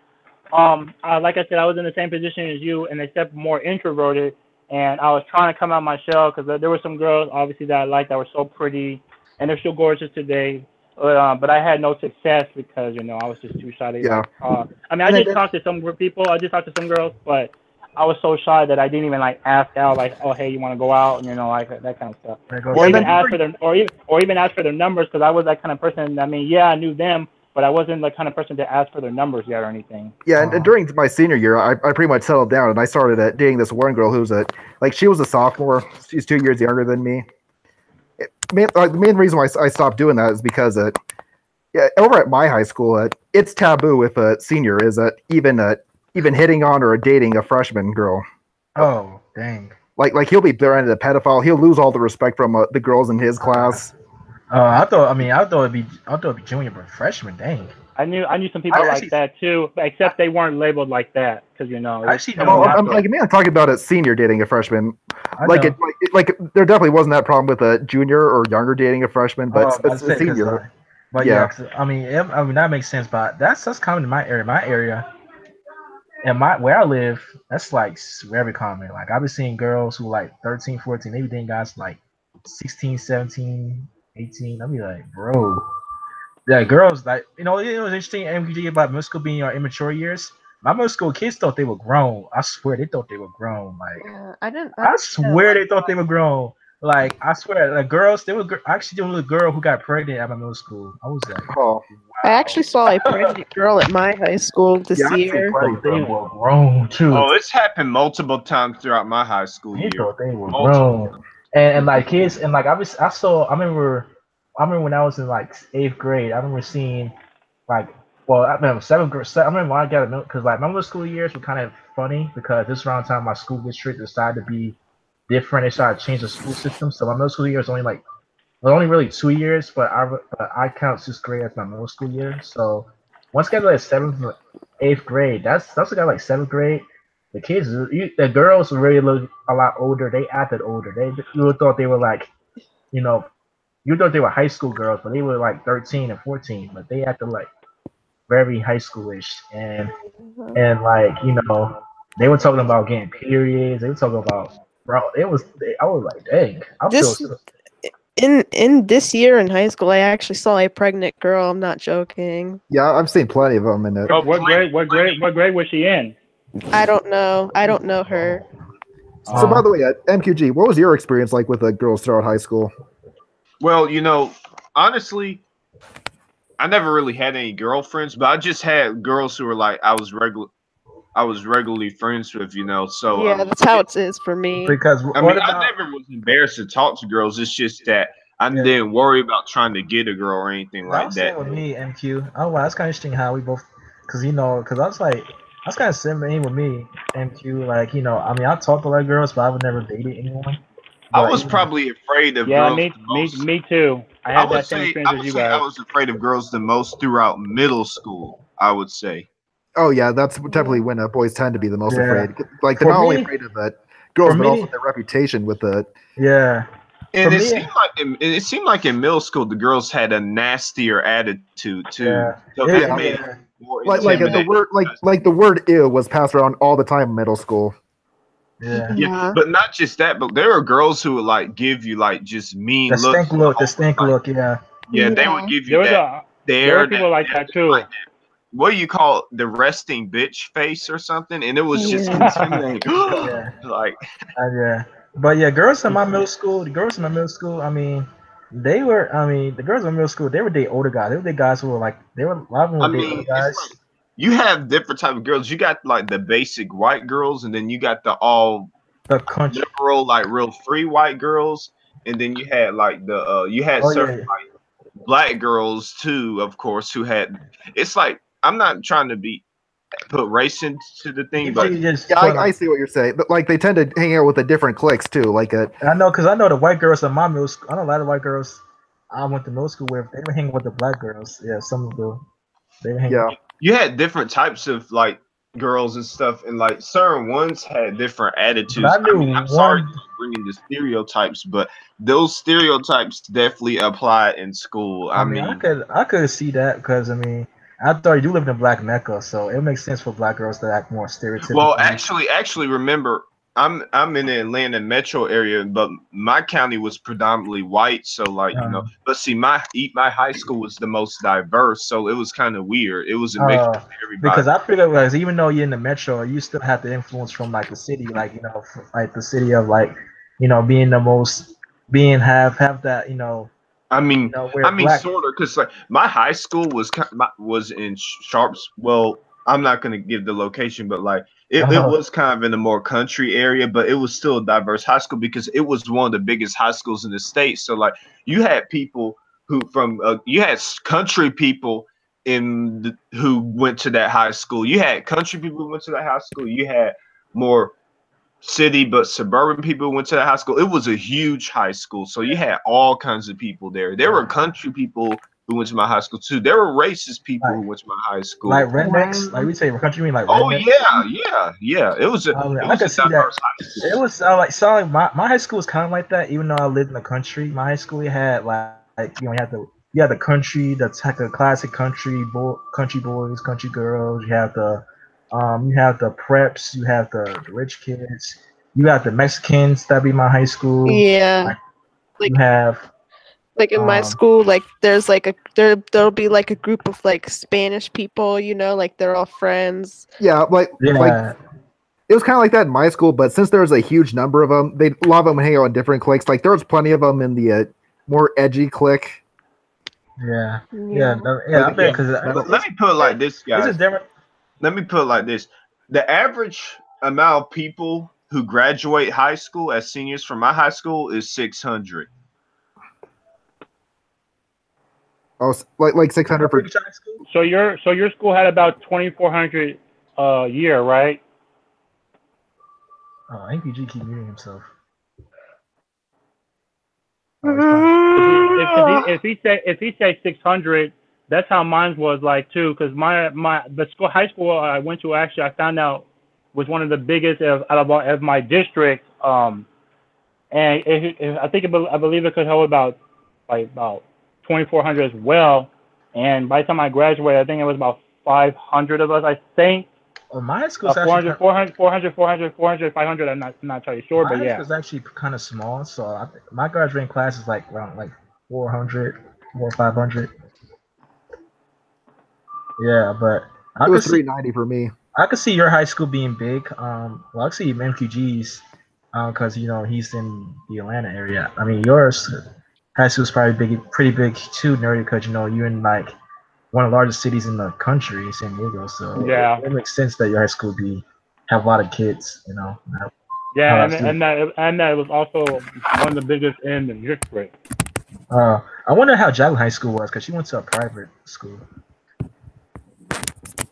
Like I said, I was in the same position as you, and except more introverted. And I was trying to come out my shell because there were some girls, obviously, that I liked that were so pretty, and they're still gorgeous today. But I had no success because I was just too shy to talk. I mean, I did talk to some people. I did talk to some girls, but I was so shy that I didn't even ask out oh, hey, you want to go out, like that kind of stuff, or even ask for their numbers because I was that kind of person. I mean, I knew them, but I wasn't the kind of person to ask for their numbers yet or anything. Yeah, and during my senior year, I pretty much settled down, and I started dating this one girl who's she was a sophomore. She's 2 years younger than me. The main reason why I stopped doing that is because over at my high school, it's taboo if a senior is even hitting on or dating a freshman girl. Oh, dang. Like he'll be branded a pedophile. He'll lose all the respect from the girls in his class. I thought it'd be junior, but freshman. Dang. I knew some people like that too, except they weren't labeled like that because I'm talking about a senior dating a freshman. There definitely wasn't that problem with a junior or younger dating a freshman, but it's a senior. But I mean that makes sense. But that's common in my area. My area. And where I live, that's very common. I've been seeing girls who 13, 14, maybe dating guys 16, 17, 18. I'll be like, bro. Yeah, girls it was interesting MPG about middle school being our immature years. My middle school kids thought they were grown. I swear they thought they were grown. I swear they thought they were grown. I swear, girls, actually there was a girl who got pregnant at my middle school. I was like, oh. I actually saw a pregnant girl at my high school this year. They were grown too. Oh, it's happened multiple times throughout my high school year. They thought they were grown. And kids, and I remember when I was in 8th grade, I remember seeing I remember 7th grade. I remember when I got a because my middle school years were kind of funny because this around the time my school district decided to be different. They started to change the school system. So my middle school year is only really 2 years, but I count 6th grade as my middle school year. So once I got to 7th or 8th grade, that's also got 7th grade. the kids, the girls really look a lot older. They acted older. You thought they were like, you know, you thought they were high school girls, but they were like 13 and 14. But they acted like very high schoolish, and like they were talking about getting periods. They were talking about bro. I was like, dang, I feel This in this year in high school, I actually saw a pregnant girl. I'm not joking. Yeah, I've seen plenty of them in it. What grade was she in? I don't know. I don't know her. So, by the way, MQG, what was your experience like with girls throughout high school? Well, honestly, I never really had any girlfriends, but I just had girls who were like I was regularly friends with, So Yeah, that's how it is for me. because I never was embarrassed to talk to girls. It's just that I didn't worry about trying to get a girl or anything like that. With me, MQ. Oh, wow, that's kind of interesting how we both, because I was like, that's kind of similar with me, MQ. Like, I talked to a lot of girls, but I would never dated anyone. I was probably afraid of girls. Me too. I had that same experience as you guys. I was afraid of girls the most throughout middle school, I would say. Oh yeah, that's definitely when boys tend to be the most afraid. Like they're not only afraid of girls, but also their reputation with it. Yeah. And it seemed like in middle school the girls had a nastier attitude too. Yeah. So that made it more the word "ew" was passed around all the time in middle school. Yeah. But not just that, but there are girls who would like give you like just mean the stink look, yeah. Yeah, they would give you there were people like that too. What do you call it? The resting bitch face or something? And it was just intimidating. But yeah, girls in my middle school, the girls in my middle school, the girls in my middle school, they were the older guys. They were the guys who were like, a lot of them were the older guys. You have different type of girls. You got like the basic white girls, and then you got the country liberal, like real free white girls, and then you had like certain like black girls too, of course, who had. It's like I'm not trying to put race into the thing, but I see what you're saying. But like they tend to hang out with the different cliques too. I know because I know the white girls in my middle school. I know a lot of white girls I went to middle school with. They were hanging with the black girls. Yeah, some of them. They were hanging. Yeah. You had different types of like girls and stuff, and like certain ones had different attitudes. I'm sorry for bringing the stereotypes, but those stereotypes definitely apply in school. I mean, I could see that because I thought you lived in Black Mecca, so it makes sense for black girls to act more stereotypical. Well, actually, remember, I'm in the Atlanta metro area, but my county was predominantly white. So but see, my high school was the most diverse, so it was kind of weird. It was a mix of everybody. Because I figured like even though you're in the metro, you still have the influence from like the city, like like the city of like being the most have that sort of, because like my high school was in Sharps. Well, I'm not gonna give the location, but like it was kind of in a more country area, but it was still a diverse high school because it was one of the biggest high schools in the state. So like you had people who you had country people who went to that high school. You had country people who went to that high school. You had more city but suburban people who went to that high school. It was a huge high school, so you had all kinds of people there. There were country people who went to my high school too. There were racist people who went to my high school. Like rednecks, like we say country, you mean like rednecks? Yeah. It was I could see that. It was like my high school was kind of like that. Even though I lived in the country, my high school had you had the country, that's like the classic country boys, country girls. You have the preps, you have the rich kids, you have the Mexicans that be my high school. Yeah, you have. Like in my school, like there's like there'll be like a group of like Spanish people, like they're all friends. Yeah, like it was kind of like that in my school, but since there was a huge number of them, a lot of them hang out in different cliques. Like there was plenty of them in the more edgy clique. Yeah. I bet because let me put it like this, guys. This is different. Let me put it like this: the average amount of people who graduate high school as seniors from my high school is 600. Oh, like 600 for. So your school had about 2,400 a year, right? Oh, MPG keep muting himself. If he say 600, that's how mine was like too. Because the high school I went to, actually I found out was one of the biggest out of my district. And I believe it could hold about 2,400 as well. And by the time I graduated, I think it was about 500 of us. I think. Well, my school's 400, 500. I'm not entirely sure, but my yeah. school's actually kind of small, so my graduating class is like around like 400 or 500. Yeah, but It was 390 for me. I could see your high school being big. Well, I could see MQG's, because he's in the Atlanta area. I mean, yours high school is probably pretty big too, nerdy, because you're in like one of the largest cities in the country, San Diego. So yeah, it makes sense that your high school have a lot of kids. Yeah, and that was also one of the biggest in the district. I wonder how Jacqueline High School was, because she went to a private school.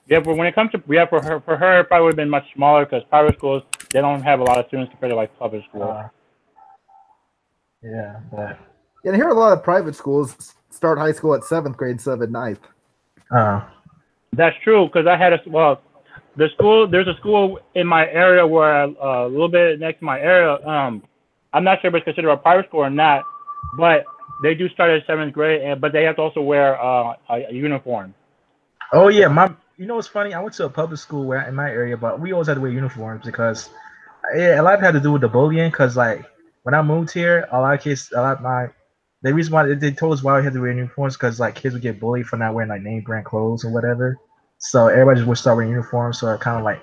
Yeah, but when it comes to for her it probably would have been much smaller, because private schools, they don't have a lot of students compared to like public schools. Yeah, but and here a lot of private schools start high school at 7th grade, 7th, 9th. That's true, because I had there's a school in my area where a little bit next to my area. I'm not sure if it's considered a private school or not, but they do start at 7th grade, but they have to also wear a uniform. Oh yeah, what's funny? I went to a public school in my area, but we always had to wear uniforms because a lot of it had to do with the bullying. Because like when I moved here, the reason why they told us why we had to wear uniforms, because like kids would get bullied for not wearing like name brand clothes or whatever. So everybody just would start wearing uniforms. So it kind of like,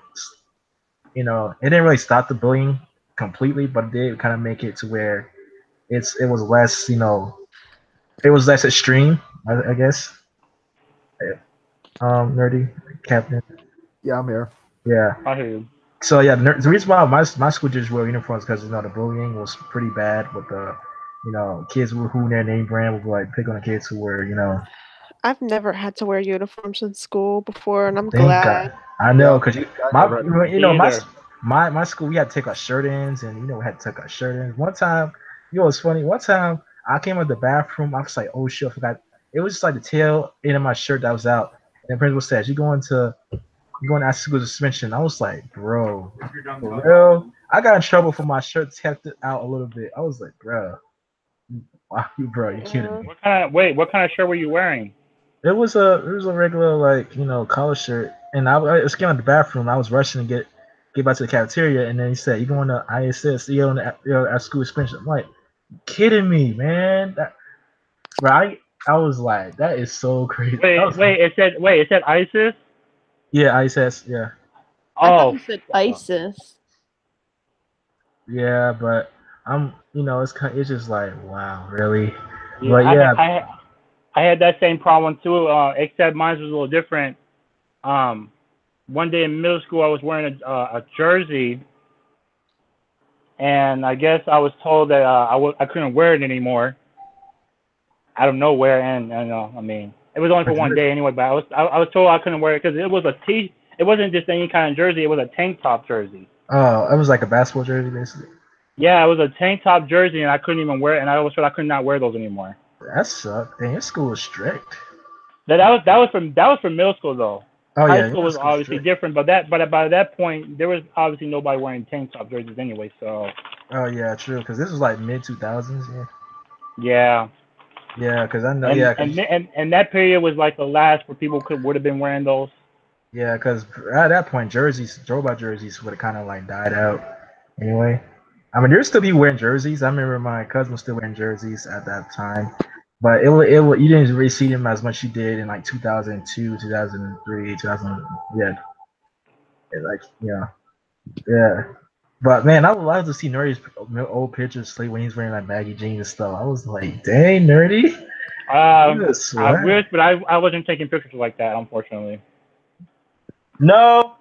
it didn't really stop the bullying completely, but it did kind of make it to where it was less, it was less extreme, I guess. Nerdy Captain. Yeah, I'm here. Yeah. I hear you. So yeah, the reason why my school just wore uniforms because the bullying was pretty bad with the kids who their name brand would like pick on the kids who were I've never had to wear uniforms in school before, and I'm Thank glad. God. I know, because My my school, we had to take our shirt-ins, and we had to take our shirt-ins. One time, it's funny. One time, I came out the bathroom. I was like, "Oh shit, I forgot." It was just like the tail end of my shirt that was out. And the principal said, "You're going to ask school suspension." I was like, "Bro, for real?" I got in trouble for my shirt tucked out a little bit. I was like, "Bro, wow, bro, you kidding me?" What kind of shirt were you wearing? It was a regular collar shirt, and I was getting out the bathroom. I was rushing to get back to the cafeteria, and then he said, "You going to ISS? You on at school suspension?" I'm like, "Kidding me, man?" I was like, "That is so crazy." It said ISIS. Yeah, ISS. Yeah. I thought you said ISIS. Yeah, but it's just like, wow, really. Yeah, but yeah. I had that same problem too, except mine was a little different. One day in middle school, I was wearing a jersey, and I guess I was told that I couldn't wear it anymore out of nowhere. And I mean, it was only for one day anyway. But I was told I couldn't wear it because it was it wasn't just any kind of jersey. It was a tank top jersey. Oh, it was like a basketball jersey, basically. Yeah, it was a tank top jersey, and I couldn't even wear it. And I was told I could not wear those anymore. That sucked. Dang, your school was strict. That was from middle school though. Oh, High school was obviously different, but by that point there was obviously nobody wearing tank top jerseys anyway. So. Oh yeah, true. Because this was like mid 2000s. Yeah. Yeah, because I know. And that period was like the last where people would have been wearing those. Yeah, because at that point throwback jerseys would have kind of like died out. Anyway. I mean, there's still people wearing jerseys. I remember my cousin was still wearing jerseys at that time, but you didn't really see them as much as you did in like 2002, 2003, 2000. Yeah, yeah. But man, I would love to see Nerdy's old pictures when he's wearing like baggy jeans and stuff. I was like, dang, Nerdy. I wish, but I wasn't taking pictures like that, unfortunately. No.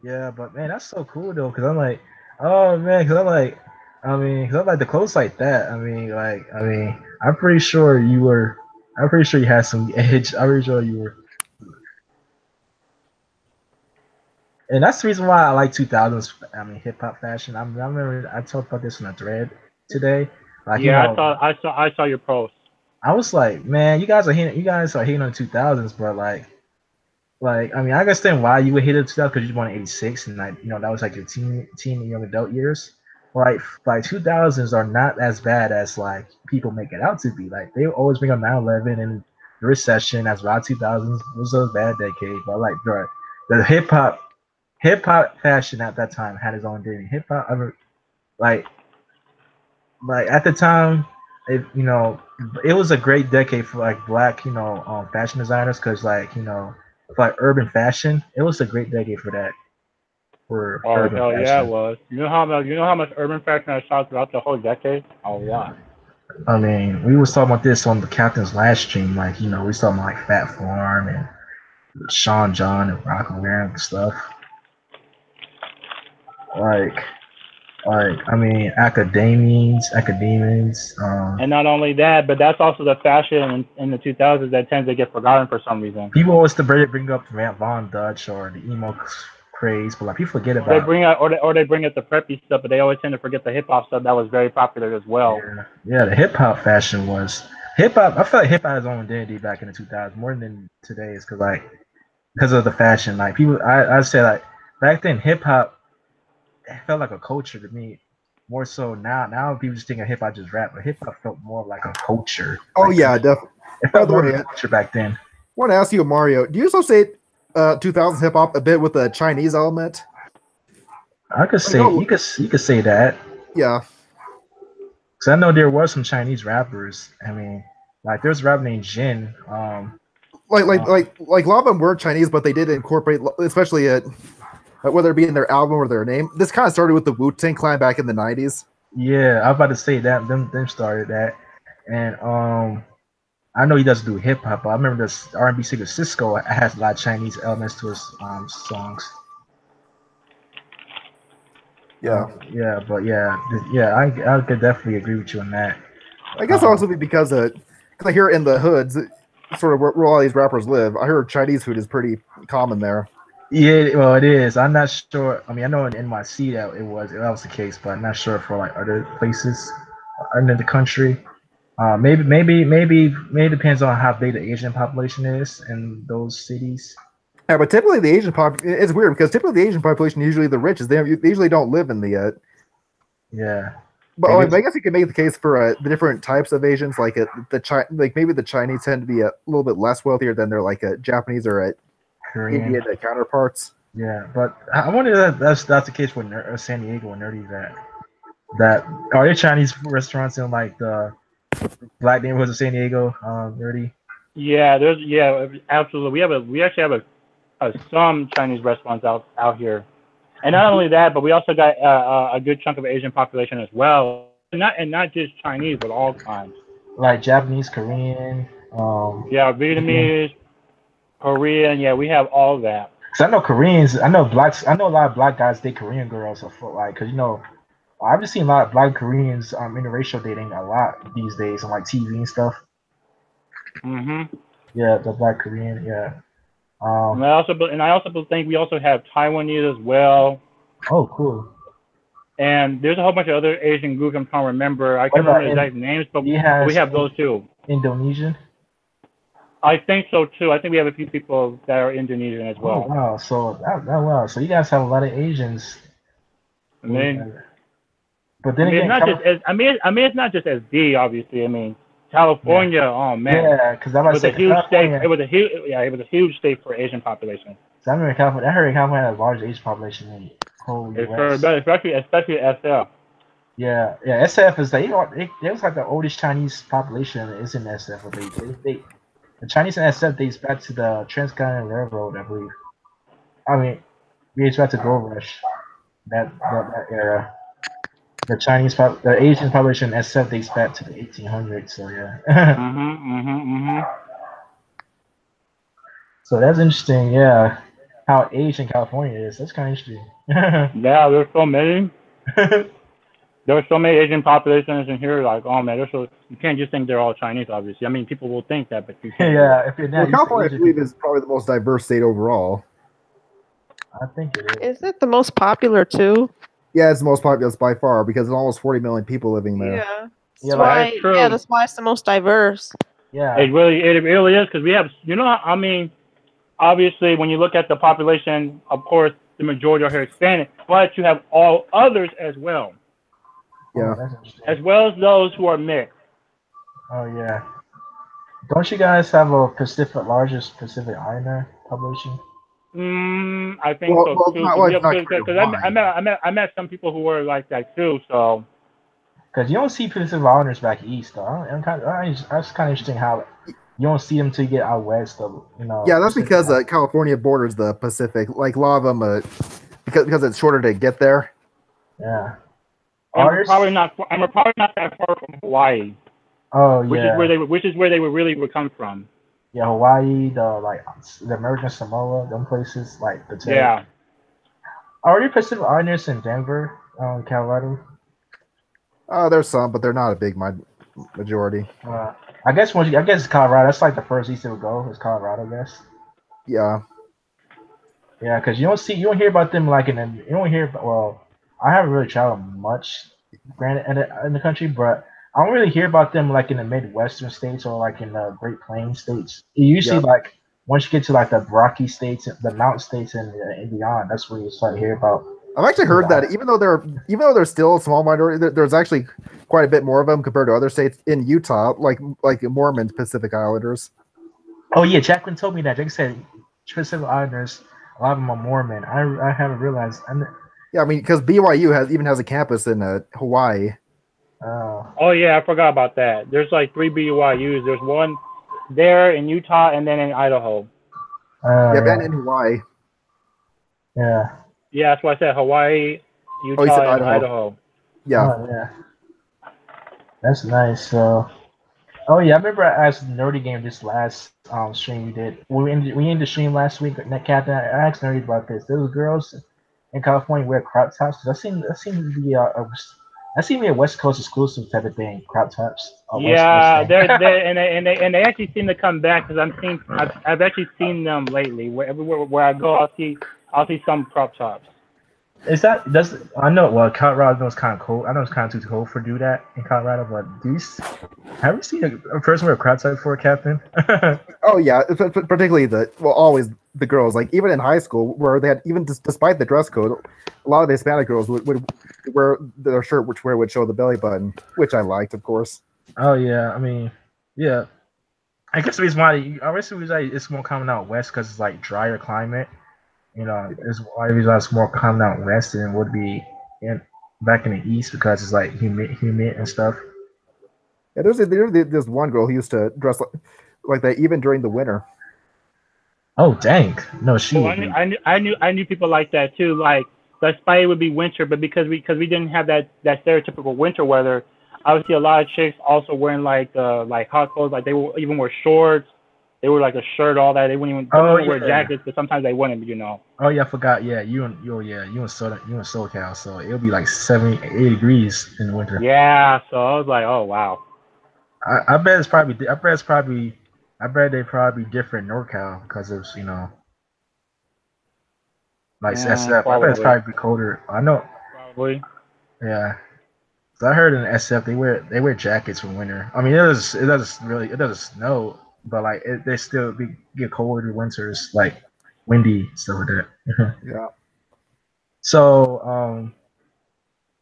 Yeah, but man, that's so cool though, because I'm like, oh man, because I like the clothes like that. I'm pretty sure you had some edge. I'm pretty sure you were. And that's the reason why I like 2000s. Hip hop fashion. I remember I talked about this in a thread today. Like, yeah, I saw your post. I was like, man, you guys are hating on the 2000s, but like, like I mean I understand why you would hate it stuff because you born in '86 and like that was like your teen and young adult years. Like 2000s are not as bad as like people make it out to be. Like they always bring up 9/11 and the recession as well. 2000s was a bad decade, but like the hip hop fashion at that time had its own thing. Hip hop, like at the time, it was a great decade for like black, fashion designers because for, like urban fashion, it was a great decade for that for Oh urban hell yeah, it fashion. was. You know how much urban fashion I saw throughout the whole decade? A lot. I mean, we was talking about this on the Captain's last stream, like we was talking about like Fat Farm and Sean John and Rock and stuff. Like I mean, academians. And not only that, but that's also the fashion in the 2000s that tends to get forgotten for some reason. People always bring up Von Dutch or the emo craze, but like people forget about. They bring out or they bring up the preppy stuff, but they always tend to forget the hip hop stuff that was very popular as well. Yeah, the hip hop fashion was hip hop. I feel like hip hop has its own identity back in the 2000s more than today's because of the fashion. Like people, I say like back then hip hop it felt like a culture to me. More so now people just think of hip hop just rap, but hip hop felt more like a culture. Oh like, yeah, definitely. It felt more like a culture back then. I want to ask you, Mario, do you associate 2000s hip hop a bit with the Chinese element? I could say you could say that. Yeah. Because I know there was some Chinese rappers. I mean, like there's a rapper named Jin. Like a lot of them were Chinese, but they did incorporate, especially whether it be in their album or their name. This kind of started with the Wu-Tang Clan back in the 90s. Yeah, I was about to say that them started that, and I know he doesn't do hip hop, but I remember this R&B singer Cisco has a lot of Chinese elements to his songs. Yeah. I could definitely agree with you on that. I guess also because I hear in the hoods, sort of where all these rappers live, I heard Chinese food is pretty common there. Yeah, well, it is. I'm not sure. I mean, I know in NYC that that was the case, but I'm not sure for like other places in the country. Maybe it depends on how big the Asian population is in those cities. Yeah, but typically the Asian it's weird because typically the Asian population usually the richest. They usually don't live in the yeah. But I guess you can make the case for the different types of Asians, like maybe the Chinese tend to be a little bit less wealthier than their like Japanese or Korean Indian counterparts. Yeah, but I wonder if that's the case with San Diego and Nerdy that are there Chinese restaurants in like the black neighborhoods of San Diego, Nerdy? Yeah, absolutely. We actually have some Chinese restaurants out here, and not only that, but we also got a good chunk of Asian population as well. Not just Chinese, but all kinds. Like Japanese, Korean. Vietnamese, Korean. Yeah, we have all that. Cause I know Koreans. I know a lot of black guys date Korean girls. Cause I've just seen a lot of black Koreans interracial dating a lot these days on like TV and stuff. Mhm. Yeah, the black Korean. Yeah. And I also think we also have Taiwanese as well. Oh, cool. And there's a whole bunch of other Asian groups I'm trying to remember. I can't remember exact names, but we have those too. Indonesian? I think so too. I think we have a few people that are Indonesian as well. Oh, wow. So you guys have a lot of Asians. I mean, but then again, it's not just SD, obviously. I mean, California. Yeah. Oh man. Yeah, because it was a huge state for Asian population. So I remember California. I heard California has the largest Asian population in the whole US. Especially SF. Yeah. SF is like it was like the oldest Chinese population is in SF. The Chinese in SF dates back to the Transcontinental Railroad, I believe. I mean, we dates back to Gold Rush, that era. The Asian population in SF dates back to the 1800s. So yeah. So that's interesting. Yeah, how Asian California is. That's kind of interesting. Yeah, there's so many. There's so many Asian populations in here. Like, oh man, you can't just think they're all Chinese. Obviously, I mean, people will think that, but you can't. Yeah, if you're not. California, I believe, is probably the most diverse state overall. I think it is. Is it the most popular too? Yeah, it's the most populous by far because there's almost 40 million people living there. Yeah. Yeah, that's why it's the most diverse. Yeah. It really is because we have, I mean, obviously, when you look at the population, of course, the majority are here Hispanic, but you have all others as well, Yeah. That's interesting. as well as those who are mixed. Oh yeah. Don't you guys have a largest Pacific Islander population? I think Well, so well, too. not, Because well, it's not clear I met some people who were like that too. So Because you don't see Pacific Islanders back east, though. That's kind of interesting how you don't see them till you get out west, though. You know. Yeah, that's Pacific because California borders the Pacific. Like a lot of them, because it's shorter to get there. Yeah. and we're Ours? probably not. And we're probably not that far from Hawaii, Oh which yeah. is where they would really would come from. Yeah, Hawaii, the American Samoa, them places like the Yeah. Are there Pacific Islanders in Denver, Colorado? There's some, but they're not a big majority. I guess Colorado. That's like the first east it would go is Colorado, I guess. Yeah. Yeah, because you don't hear about them like you don't hear. Well, I haven't really traveled much, granted, in the country, but I don't really hear about them like in the Midwestern states or like in the Great Plains states. Usually, Yep. like once you get to like the Rocky states, the mountain states, and beyond, that's where you start to hear about. I've actually heard that even though they're still a small minority, there's actually quite a bit more of them compared to other states in Utah, like Mormon Pacific Islanders. Oh yeah, Jacqueline told me that. Jacqueline said Pacific Islanders, a lot of them are Mormon. I haven't realized. Yeah, I mean, because BYU has a campus in Hawaii. Oh yeah, I forgot about that. There's like 3 BYUs. There's one there in Utah and then in Idaho. And in Hawaii. Yeah. Yeah, that's why I said Hawaii, Utah, you said and Idaho. Idaho. Yeah. Oh, yeah. That's nice. So, oh yeah, I remember I asked Nerdy Game this last stream we did. We ended the stream last week. Captain, I asked Nerdy about this. There was girls in California wear crop tops. That seemed to be a West Coast exclusive type of thing. Crop tops. Yeah, they actually seem to come back because I've actually seen them lately. Everywhere where I go, I'll see some crop tops. I know? Well, Colorado is kind of cold. I know it's kind of too cold for do that in Colorado, but have you seen a person wear a crop top for a captain? Oh yeah, particularly always the girls. Like even in high school, where they had despite the dress code, a lot of the Hispanic girls would wear their shirt where it would show the belly button, which I liked, of course. Oh yeah, I mean, yeah. I guess the reason why it's more common out west because it's like drier climate. You know, it's why it's more common out west than it would be back in the east because it's like humid and stuff. Yeah, there's this one girl who used to dress like that even during the winter. Oh dang! No, I knew people like that too. Like despite it would be winter, but because we didn't have that stereotypical winter weather, I would see a lot of chicks also wearing like hot clothes. Like they will even wear shorts. They were like a shirt, all that. They wouldn't even wear jackets, but sometimes they wouldn't, you know. Oh yeah, I forgot. Yeah, you in SoCal, so it'll be like 70, 80 degrees in the winter. Yeah, so I was like, oh wow. I bet they probably different in NorCal because of like SF. Probably. I bet it's probably colder. I know. Probably. Yeah. So I heard in SF they wear jackets for winter. I mean, it doesn't snow. But like they still get colder winters, like windy stuff like that. Yeah. So,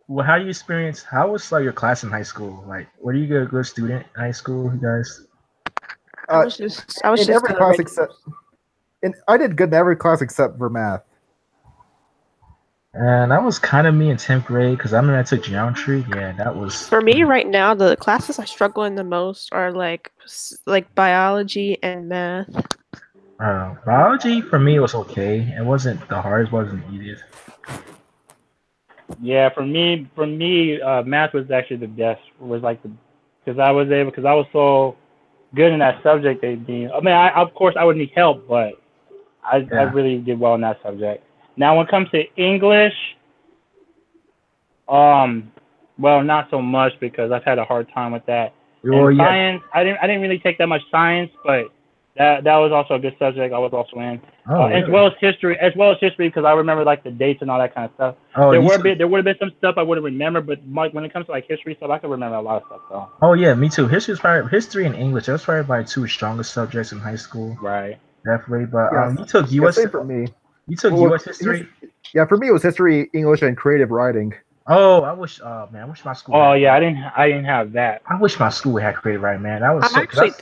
how was like your class in high school? Like, were you a good student in high school, you guys? I was just every class I did good in every class except for math. And that was kind of me in 10th grade because I remember I took geometry. Yeah, that was for me right now. The classes I struggle in the most are like biology and math. Biology for me was okay. It wasn't the hardest, wasn't the easiest. Yeah, for me, math was actually the best. Because I was so good in that subject. I mean, of course I would need help, but I really did well in that subject. Now, when it comes to English, well, not so much because I've had a hard time with that. Science, I didn't really take that much science, but that was also a good subject I was also in. As well as history because I remember like the dates and all that kind of stuff. There would have been some stuff I wouldn't remember, but when it comes to like history stuff, I can remember a lot of stuff though. Oh yeah, me too. History and English. Those were probably my two strongest subjects in high school. Right. definitely. But Yes. you took Yeah, U.S. same for me. You took Well, U.S. history. Yeah, for me it was history, English, and creative writing. Oh, I wish. Oh man, I wish my school. Oh had yeah, I didn't have that. I wish my school had creative writing, man. That was I'm so. actually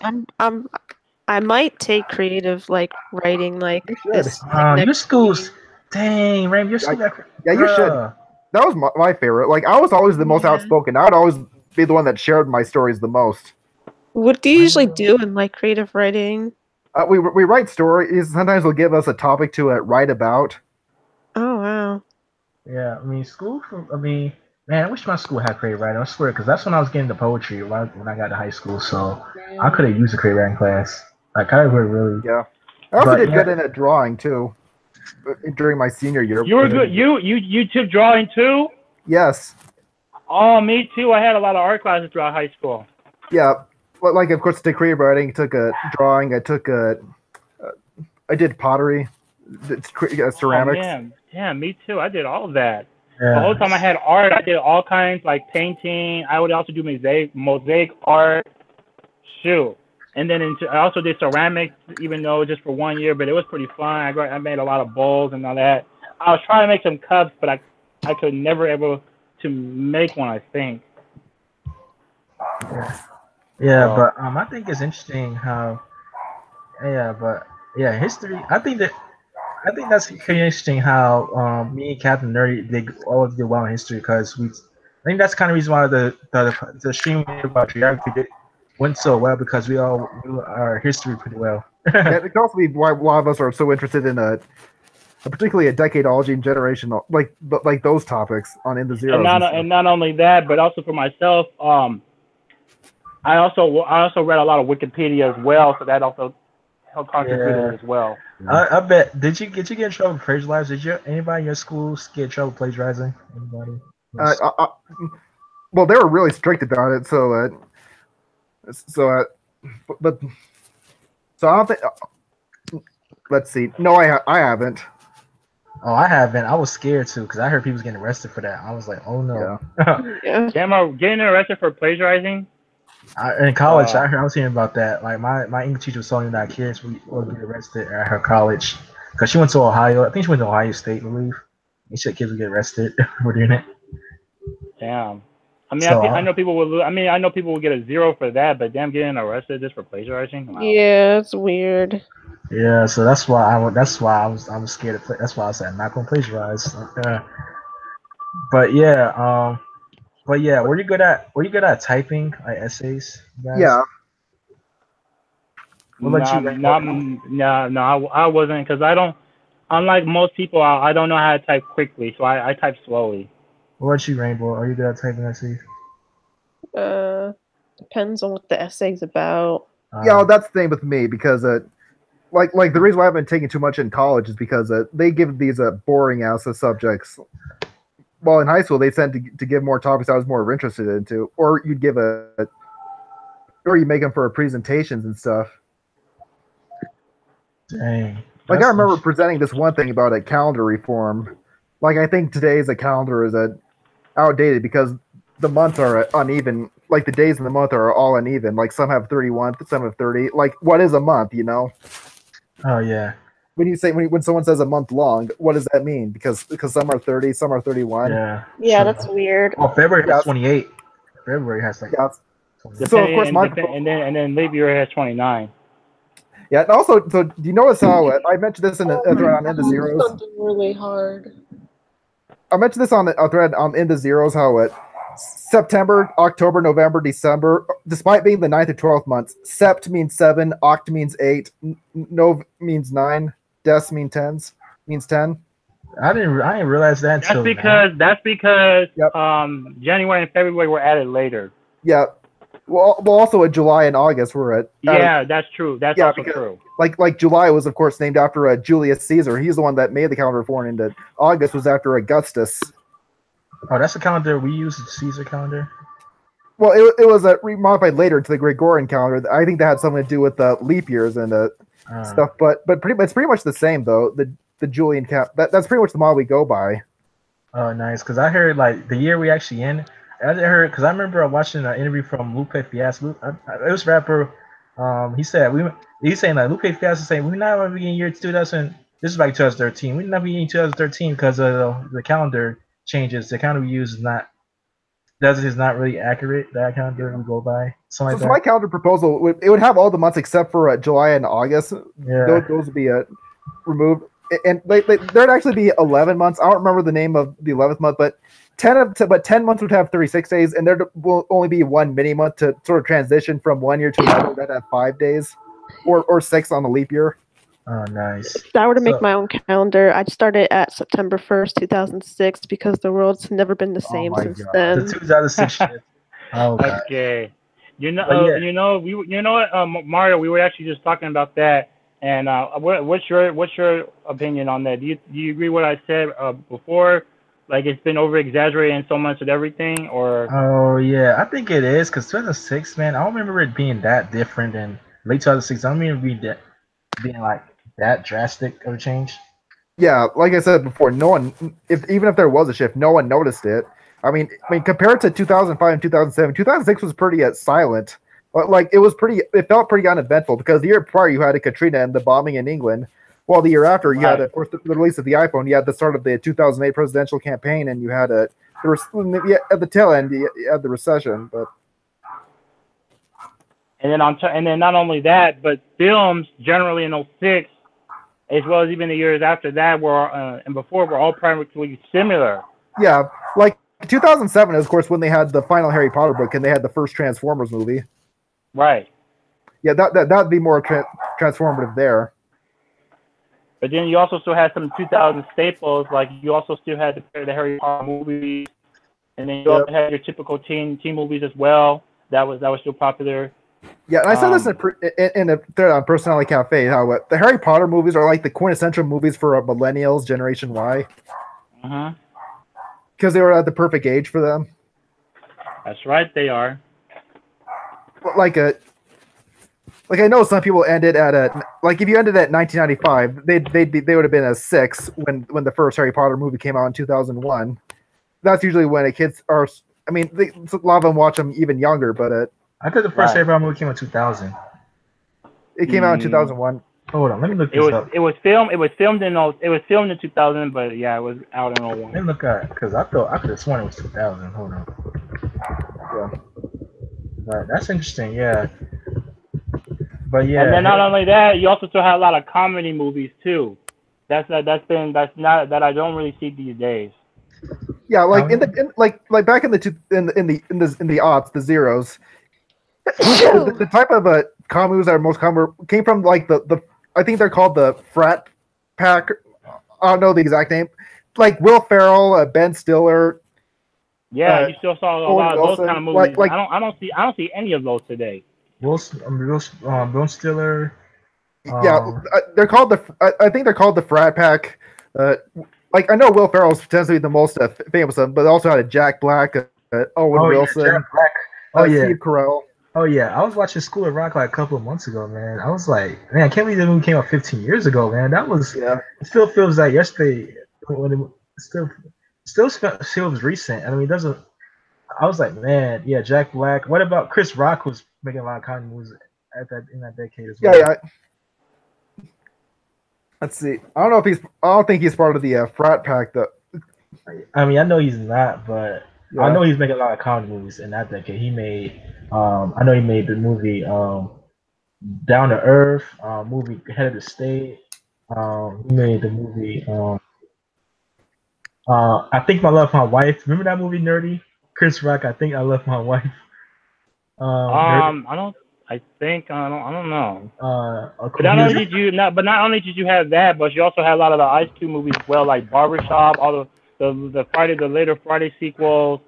I might take creative like writing like You should. this like Your next school's. year. Dang, Ram, your school. Yeah, you should. Bruh. That was my favorite. Like I was always the most Yeah. outspoken. I'd always be the one that shared my stories the most. What do you usually do in like creative writing? We write stories. Sometimes they'll give us a topic to write about. Oh wow. Yeah, I mean, man, I wish my school had creative writing. I swear, because that's when I was getting the poetry when I got to high school. So I could have used a creative writing class. Like I would really. Yeah, I also But, did yeah. good in a drawing too during my senior year. You were good. You took drawing too? Yes. Oh, me too. I had a lot of art classes throughout high school. Yeah, but like of course, I did creative writing. Took a drawing. I did pottery. It's ceramics. Oh, man. Yeah, me too. I did all of that. Yeah. The whole time I had art, I did all kinds like painting. I would also do mosaic art. Shoot. And then I also did ceramics, even though just for 1 year, but it was pretty fun. I made a lot of bowls and all that. I was trying to make some cups, but I could never able to make one, I think. Yeah, So- but I think it's interesting how. History. I think that's pretty interesting how me and Captain Nerdy they always did well in history because I think that's kind of reason why the stream about geography went so well because we all knew our history pretty well. Yeah, it can also be why a lot of us are so interested in particularly a decadology and generational, like those topics on In the Zeros. And not only that, but also for myself, I also read a lot of Wikipedia as well, so that also helped contribute as well. I bet. Did you get in trouble with plagiarizing? Anybody in your school get in trouble with plagiarizing? Anybody? Well, they were really strict about it, but I don't think. Let's see. No, I haven't. Oh, I haven't. I was scared too because I heard people getting arrested for that. I was like, oh no. Yeah. Damn, getting arrested for plagiarizing? In college, I was hearing about that. Like my English teacher was telling me that kids would get arrested at her college because she went to Ohio. I think she went to Ohio State, I believe. And she said kids would get arrested for doing it. Damn. I mean, So, I know people will. I know people will get a 0 for that, but damn, getting arrested just for plagiarizing. Wow. Yeah, it's weird. Yeah, so that's why I was scared to play. That's why I said I'm not gonna plagiarize. But yeah, were you good at typing like essays? Guys? Yeah. What about you, No, I wasn't because I don't. Unlike most people, I don't know how to type quickly, so I type slowly. What about you, Rainbow? Are you good at typing essays? Depends on what the essay's about. Yeah, that's the thing with me because like the reason why I've been taking too much in college is because they give these boring ass subjects. Well, in high school they tend to give more topics I was more interested into, or you'd give or you make them for presentations and stuff. Dang. Like I remember presenting this one thing about a calendar reform. Like I think today's calendar is outdated because the months are uneven. Like the days in the month are all uneven. Like some have 31, some have 30. Like what is a month? You know? Oh yeah. When someone says a month long, what does that mean? Because some are 30, some are 31. Yeah. Yeah, Sure. that's weird. Oh, February has 28. February has like. Yeah. 28. So of course, and then leap year has 29. Yeah. And also, so do you notice how I mentioned this in a thread on In the Zeros? Something really hard. I mentioned this on a thread on In the Zeros. How September, October, November, December, despite being the 9th or 12th months, Sept means 7, Oct means 8, Nov means 9, Des means 10. I didn't realize that. That's because Yep. January and February were added later. Yeah. Well, also in July and August we're at. Yeah, that's true. That's yeah, also because- true. Like July was of course named after Julius Caesar. He's the one that made the calendar reform, and August was after Augustus. Oh, that's the calendar we use, the Caesar calendar. Well, it was modified later to the Gregorian calendar. I think that had something to do with leap years and stuff. But it's pretty much the same though. The Julian that's pretty much the model we go by. Oh, nice. Because I heard like the year we actually in. I heard because I remember watching an interview from Lupe Fiasco. It was rapper. He said he's saying like Lupe Fiasco saying we're not gonna be in year 2000. This is like 2013. We're not be in 2013 because the calendar changes. The calendar we use is not really accurate. That calendar we go by something So like my counter proposal would have all the months except for July and August. that. Yeah. Those would be removed, and there'd actually be 11 months. I don't remember the name of the 11th month, but 10 months would have 36 days, and there will only be one mini month to sort of transition from one year to another that have 5 days, or 6 on the leap year. Oh, nice. If I were to make So- my own calendar, I'd start it at September 1st, 2006, because the world's never been the same my since God. then. The 2006 shit. Oh god. Okay. You know, But yeah. you know what, Mario? We were actually just talking about that. And what's your opinion on that? Do you agree with what I said before? Like it's been over exaggerated in so much of everything, or Oh yeah, I think it is because 2006, man. I don't remember it being that different than late 2006. I don't remember being like that drastic of a change. Yeah, like I said before, no one, even if there was a shift, no one noticed it. I mean, compared to 2005 and 2007, 2006 was pretty silent. Like it felt pretty uneventful because the year prior you had a Katrina and the bombing in England, while the year after you had, of course, the release of the iPhone. You had the start of the 2008 presidential campaign, and you had at the tail end you had the recession. But and then not only that, but films generally in 06, as well as even the years after that were and before were all primarily similar. yeah, like 2007 is of course when they had the final Harry Potter book and they had the first Transformers movie. Right. Yeah, that'd be more transformative there. But then you also still had some 2000 staples, like you also still had the Harry Potter movies, and then you also had your typical teen movies as well. That was still popular. Yeah, and I said this in a thread on Personality Cafe, how the Harry Potter movies are like the quintessential movies for millennials, Generation Y. Because they were at the perfect age for them. That's right, they are. Like I know some people ended at like if you ended at 1995, they would have been a 6 when the first Harry Potter movie came out in 2001. That's usually when kids are. I mean, a lot of them watch them even younger, but I thought the first Harry Potter movie came out in 2000. It came out in 2001. Hold on, let me look this up. It was filmed in 2000, but yeah, it was out in 01. Let me look at it because I could have sworn it was 2000. Hold on. Yeah. Right, that's interesting. Yeah. But yeah. And then not only that, you also still have a lot of comedy movies too. That's not that I don't really see these days. Yeah, like like back in the aughts, the zeros, the type of comedy movies that are most common came from like the I think they're called the frat pack. I don't know the exact name. Like Will Ferrell, Ben Stiller. Yeah, you still saw a lot of those kind of movies. I don't see any of those today. Bill Stiller. Yeah, they're called I think they're called the frat pack. Like I know Will Ferrell tends to be the most famous of them, but they also had a Jack Black, Owen Wilson, Jack Black. Steve Carell. Oh yeah, I was watching School of Rock like a couple of months ago, man. I was like, man, I can't believe the movie came out 15 years ago, man. That was It still feels like yesterday. When it still feels recent. I mean, it doesn't. I was like, man, yeah, Jack Black. What about Chris Rock was making a lot of comedy movies in that decade as well. Yeah. Let's see. I don't think he's part of the frat pack though. I mean, I know he's not, but I know he's making a lot of comedy movies in that decade. He made, I know he made the movie Down to Earth, movie Head of the State. He made the movie I Think I Love My Wife. Remember that movie, Nerdy? Chris Rock, I Think I Love My Wife. I don't know. But not only did you have that, but you also had a lot of the Ice Cube movies as well, like Barbershop, all the later Friday sequels,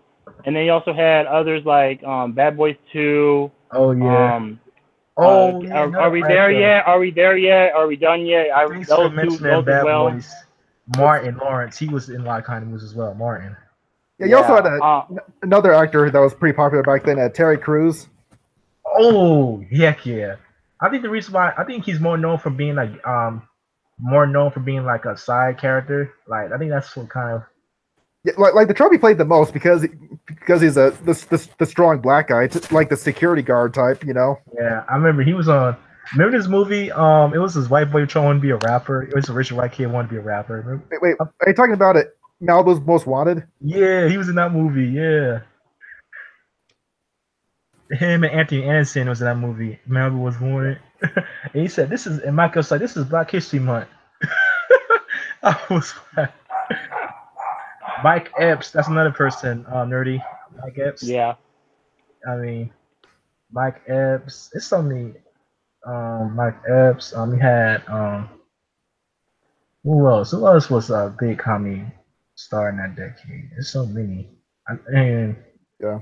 and then you also had others like Bad Boys 2. Oh yeah. Are we there yet? Are we there yet? Are we done yet? Those as well. Boys. Martin Lawrence, he was in a lot of kind of movies as well. Martin. Yeah, you also had another actor that was pretty popular back then, Terry Crews. Oh, heck yeah! I think the reason why he's more known for being like a side character. Like I think that's what kind of. Yeah, like the trope he played the most because he's the strong black guy, like the security guard type, you know. Yeah, I remember he was on. Remember this movie? It was this white boy trying to be a rapper. It was a rich white kid wanted to be a rapper. Remember? Wait, are you talking about it? Malibu's Most Wanted? Yeah, he was in that movie. Yeah, him and Anthony Anderson was in that movie. Malibu was wanted. And he said, "This is," and Michael was like, "This is Black History Month." I was like, Mike Epps. That's another person, nerdy. Mike Epps. Yeah. I mean, Mike Epps. It's so many. Mike Epps. He had who else? Who else was a big comedy star in that decade? There's so many. And Yeah.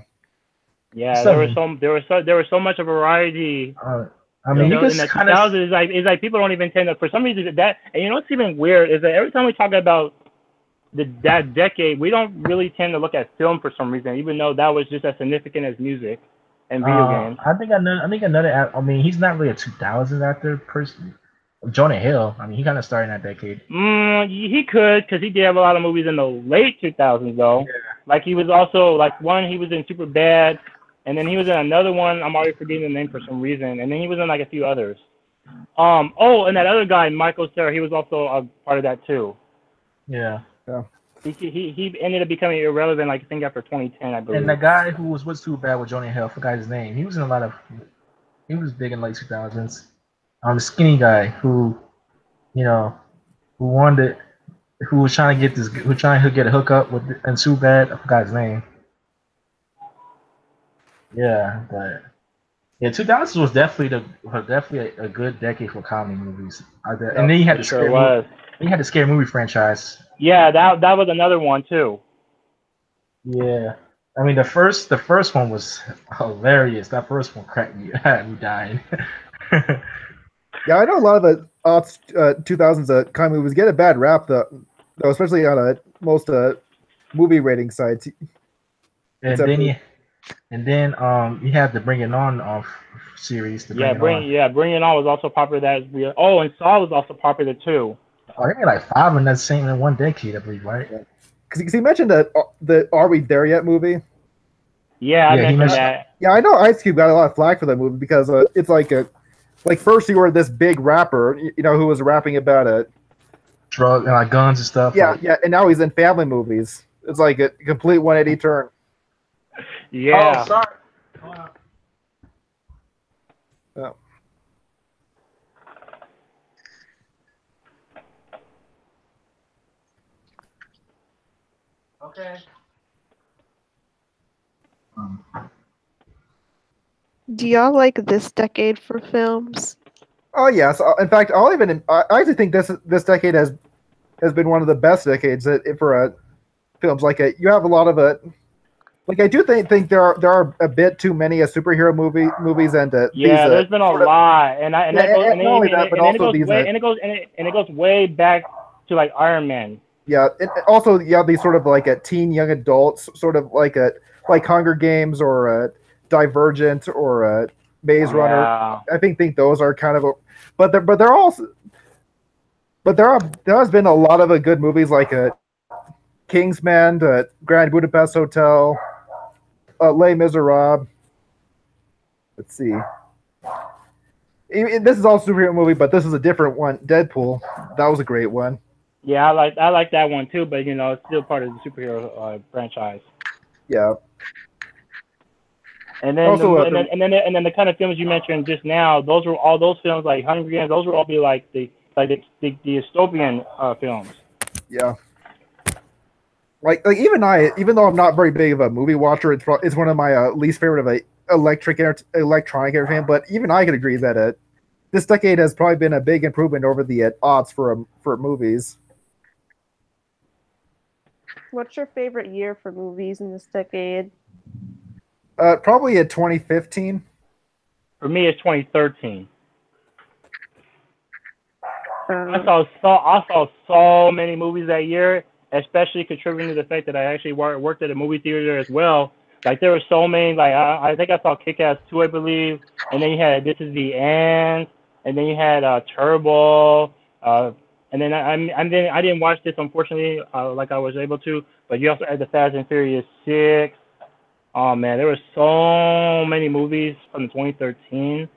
Yeah, there was so much of variety. I mean, you in the just kind of 2000s, it's like people don't even tend to, for some reason, that, and you know what's even weird is that every time we talk about that decade, we don't really tend to look at film for some reason, even though that was just as significant as music and video games. I think another. I mean, he's not really a 2000s actor person. Jonah Hill. I mean, he kind of started in that decade. He could, because he did have a lot of movies in the late 2000s, though. Yeah. Like he was also like he was in Superbad, and then he was in another one. I'm already forgetting the name for some reason, and then he was in like a few others. And that other guy, Michael Cera, he was also a part of that too. Yeah. Yeah. He ended up becoming irrelevant, like I think after 2010, I believe. And the guy who was Superbad with Jonah Hill, I forgot his name. He was in a lot of. He was big in late 2000s. The skinny guy who, who was trying to get a hookup with and Superbad. I forgot his name. Yeah, but 2000s was definitely a good decade for comedy movies. And then you had the scary movie franchise. Yeah, that was another one too. Yeah, I mean the first one was hilarious. That first one cracked me, had me dying. Yeah, I know a lot of the 2000s comedy movies get a bad rap though, especially on most movie rating sites. And then you have the Bring It On series. Bring It On was also popular. And Saw was also popular too. Oh, they made like 5 in one decade, I believe, right? Because he mentioned the Are We There Yet movie. Yeah, I mentioned that. Yeah, I know Ice Cube got a lot of flack for that movie because it's like first you were this big rapper, who was rapping about drug and like guns and stuff. Yeah, yeah, and now he's in family movies. It's like a complete 180 turn. Yeah. Oh, sorry. Oh. Okay. Do y'all like this decade for films? Oh yes. In fact, I actually think this decade has been one of the best decades for films. Like you have a lot of like I do think there are a bit too many superhero movies and there's been a lot, and it goes way back to like Iron Man. Yeah, also you have these sort of like teen young adults, sort of like Hunger Games or Divergent or Maze Runner. I think those are kind of but there has been a lot of good movies like Kingsman, Grand Budapest Hotel, Les Miserables. Let's see. This is all superhero movie, but this is a different one. Deadpool. That was a great one. Yeah, I like that one too, but it's still part of the superhero franchise. Yeah. And then and then the kind of films you mentioned just now, those were all those films like Hunger Games. Those will all be like the dystopian films. Yeah. Like even though I'm not very big of a movie watcher, it's one of my least favorite of electronic entertainment. But even I could agree that this decade has probably been a big improvement over the odds for movies. What's your favorite year for movies in this decade? Probably 2015. For me, it's 2013. I saw so many movies that year, especially contributing to the fact that I actually worked at a movie theater as well. Like there were so many. Like I think I saw Kick-Ass 2, I believe, and then you had This Is the End, and then you had Turbo, And then I didn't watch this unfortunately, like I was able to. But you also had the Fast and Furious 6. Oh man, there were so many movies from 2013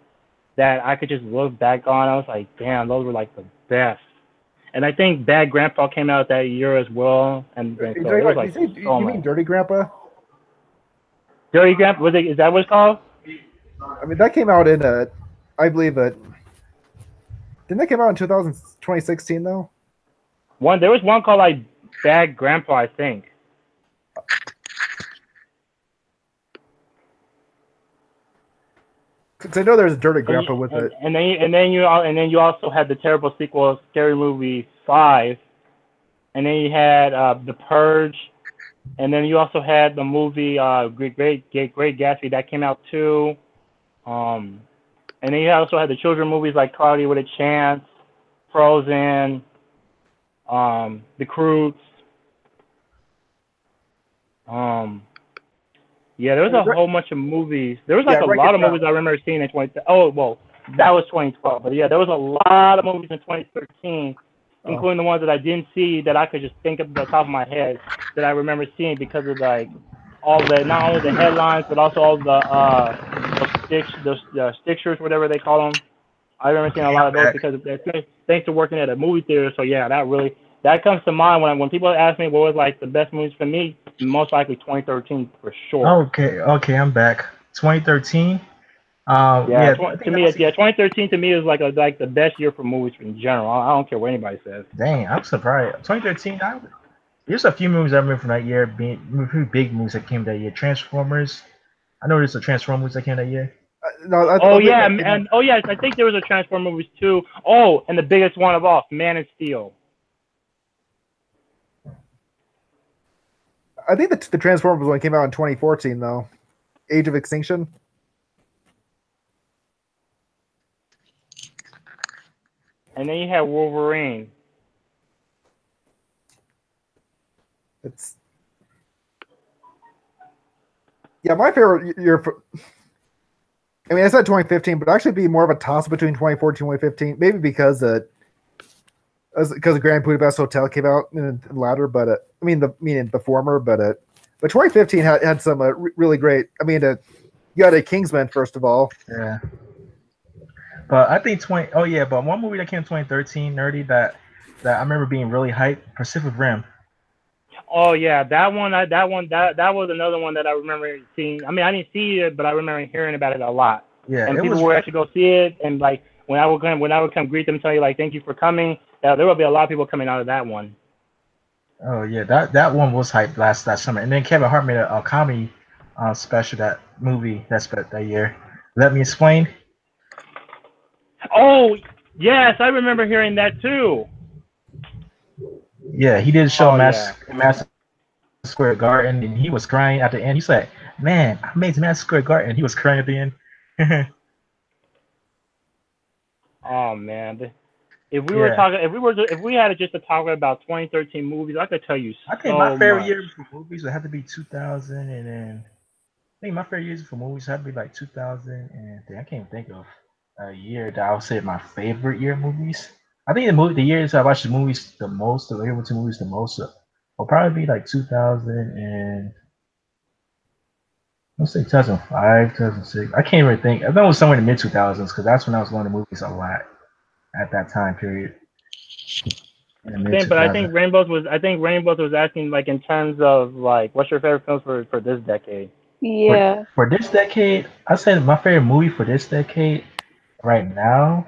that I could just look back on. I was like, damn, those were like the best. And I think Bad Grandpa came out that year as well. And so there was like you mean Dirty Grandpa? Dirty Grandpa, is that what it's called? I mean, that came out in I believe that. Didn't that come out in 2016 though? There was one called like Bad Grandpa, I think. Because I know there's a Dirty Grandpa with it. And then you also had the terrible sequel, Scary Movie 5. And then you had The Purge. And then you also had the movie Great Gatsby that came out too. And then you also had the children movies like Cloudy with a Chance, Frozen, The Croods. Yeah, there was a whole bunch of movies. There was like a lot of movies I remember seeing in 20. Oh, well, that was 2012. But yeah, there was a lot of movies in 2013, including the ones that I didn't see that I could just think of the top of my head that I remember seeing because of like all the, not only the headlines but also all the stickers, whatever they call them. I remember seeing a lot of those because of thanks to working at a movie theater. So yeah, that comes to mind when people ask me what was like the best movies for me. Most likely 2013 for sure. Okay, I'm back. 2013. Yeah, 2013 to me is like the best year for movies in general. I don't care what anybody says. Dang, I'm surprised. 2013. There's a few movies I remember from that year. Big movies that came that year. Transformers. I know there's a Transformers that came that year. I think there was a Transformers movies too. Oh, and the biggest one of all, Man of Steel. I think the Transformers one came out in 2014 though. Age of Extinction. And then you had Wolverine. My favorite year for. I mean, I said 2015, but actually be more of a toss between 2014 and 2015, maybe because of Grand Budapest Hotel came out in the latter, but the former, but 2015 had some really great. I mean, you had a Kingsman first of all. Yeah. But I think but one movie that came in 2013, nerdy that I remember being really hyped, Pacific Rim. Oh yeah, that was another one that I remember seeing. I mean, I didn't see it, but I remember hearing about it a lot. Yeah, and people would actually go see it, and like when I would come greet them, tell you like thank you for coming. There will be a lot of people coming out of that one. Oh yeah, that one was hyped last summer, and then Kevin Hart made a comedy special that year. Let me explain. Oh yes, I remember hearing that too. Yeah, he did a show Madison Square Garden, and he was crying at the end. He said, "Man, I made Madison Square Garden." He was crying at the end. Oh man, if we had just to talk about 2013 movies, I could tell you. I think my favorite year for movies would have to be 2000, and then I think my favorite years for movies have to be like 2000, and I can't think of a year that I would say my favorite year movies. I think the years I watched the movies the most, the favorite movies the most, will probably be like 2000 and let's say 2005, 2006. I can't really think. I know it was somewhere in the mid 2000s because that's when I was going to movies a lot at that time period. But I think Rainbows was asking like in terms of like what's your favorite films for this decade? Yeah. For this decade, I said my favorite movie for this decade right now.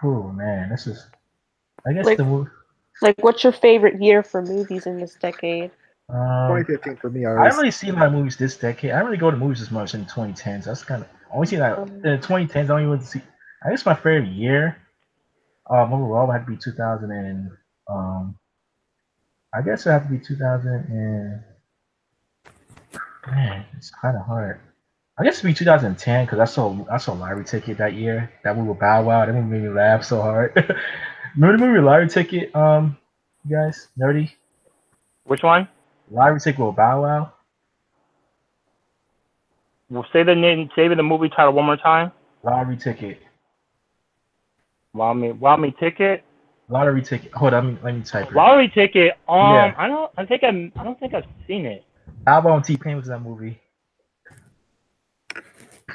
Oh man, this is. I guess like, the movie. Like, what's your favorite year for movies in this decade? 2015 for me. I don't really see my movies this decade. I don't really go to movies as much in the 2010s. That's kind of only see that in the 2010s. I don't even see. I guess my favorite year, overall, would have to be 2000 and I guess it have to be 2000 and man, it's kind of hard. I guess it'd be 2010 because I saw Lottery Ticket that year. That movie with Bow Wow. That movie made me laugh so hard. Remember the movie Lottery Ticket? You guys, nerdy. Which one? Lottery Ticket with Bow Wow. Well, say the movie title one more time. Lottery Ticket. Wow me ticket. Lottery Ticket. Hold on, let me type it. Lottery Ticket. Yeah. I don't think I've seen it. Bow Wow and T-Pain was in that movie.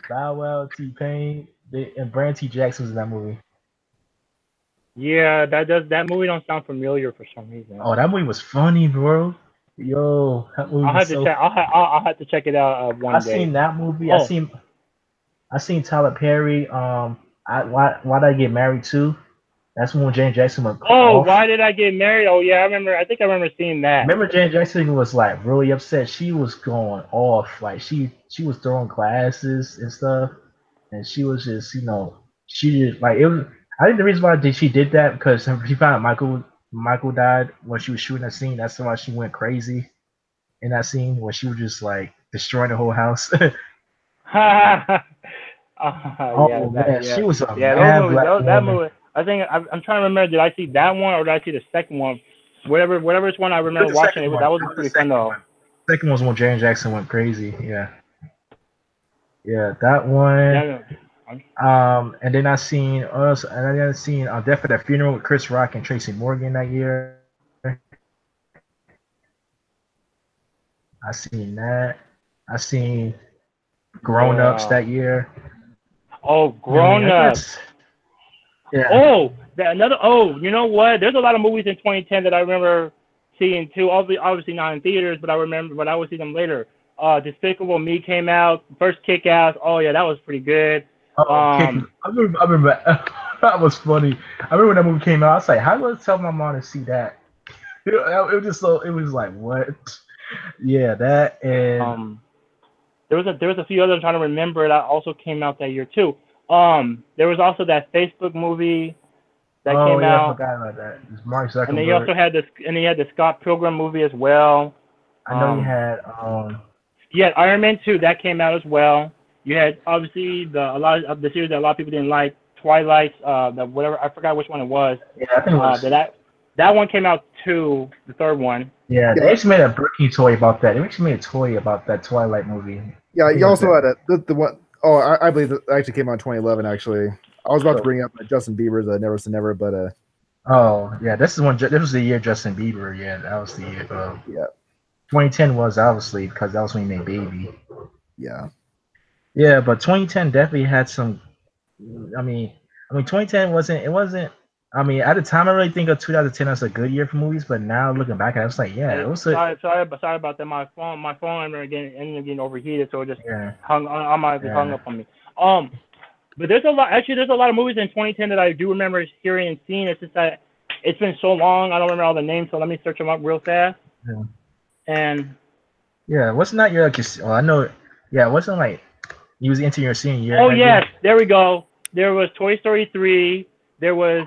Bow Wow, T-Pain, and Brand T. Jackson was in that movie. Yeah, that movie don't sound familiar for some reason. Oh, that movie was funny, bro. Yo, that movie I'll was have to so. check. I'll have to check it out one day. I seen that movie. Oh. I seen Tyler Perry. Why Did I Get Married Too? That's when Janet Jackson went off. Why Did I Get Married? Oh yeah, I think I remember seeing that. Remember Janet Jackson was like really upset. She was going off. Like she was throwing glasses and stuff, and she was just she just like it was. I think the reason why she did that because she found out Michael died when she was shooting that scene. That's why she went crazy in that scene where she was just like destroying the whole house. Yeah, man, she was a that movie. I think I'm trying to remember. Did I see that one or did I see the second one? Whatever one I remember watching. That was pretty fun though. Second one was when Janet Jackson went crazy. Yeah, that one. And then I seen Death at the Funeral with Chris Rock and Tracy Morgan that year. I seen that. I seen Grown Ups that year. Oh, Grown Ups. Yeah. Oh, you know what? There's a lot of movies in 2010 that I remember seeing too. Obviously not in theaters, but I would see them later. Despicable Me came out. First Kick-Ass. Oh yeah, that was pretty good. I remember that was funny. I remember when that movie came out. I was like, how do I tell my mom to see that? It was just so. It was like what? Yeah, that and there was a few others I'm trying to remember that also came out that year too. There was also that Facebook movie that came out. I forgot about that. It's Mark Zuckerberg. And then you also had the Scott Pilgrim movie as well. I know you had You had Iron Man 2 that came out as well. You had obviously a lot of the series that a lot of people didn't like. Twilight, whatever, I forgot which one it was. Yeah, I think it was. That one came out too, the third one. Yeah, they actually made a Britney toy about that. They actually made a toy about that Twilight movie. Yeah, you also had the one. Oh, I believe it actually came out in 2011. Actually, I was about to bring up Justin Bieber's "Never Say Never," but Oh yeah, this was the year Justin Bieber. Yeah, that was the year. Yeah. 2010 was obviously because that was when he made Baby. Yeah. Yeah, but 2010 definitely had some. I mean, 2010 wasn't. It wasn't. I mean, at the time, I really think of 2010 as a good year for movies. But now looking back, I was like, yeah, it was. Sorry about that. My phone ended up getting overheated, so it just hung up on me. But there's a lot of movies in 2010 that I do remember hearing and seeing. It's just that it's been so long, I don't remember all the names. So let me search them up real fast. Yeah. And wasn't that your I know. Yeah, wasn't like you was into your senior year. Oh yes, there we go. There was Toy Story 3. There was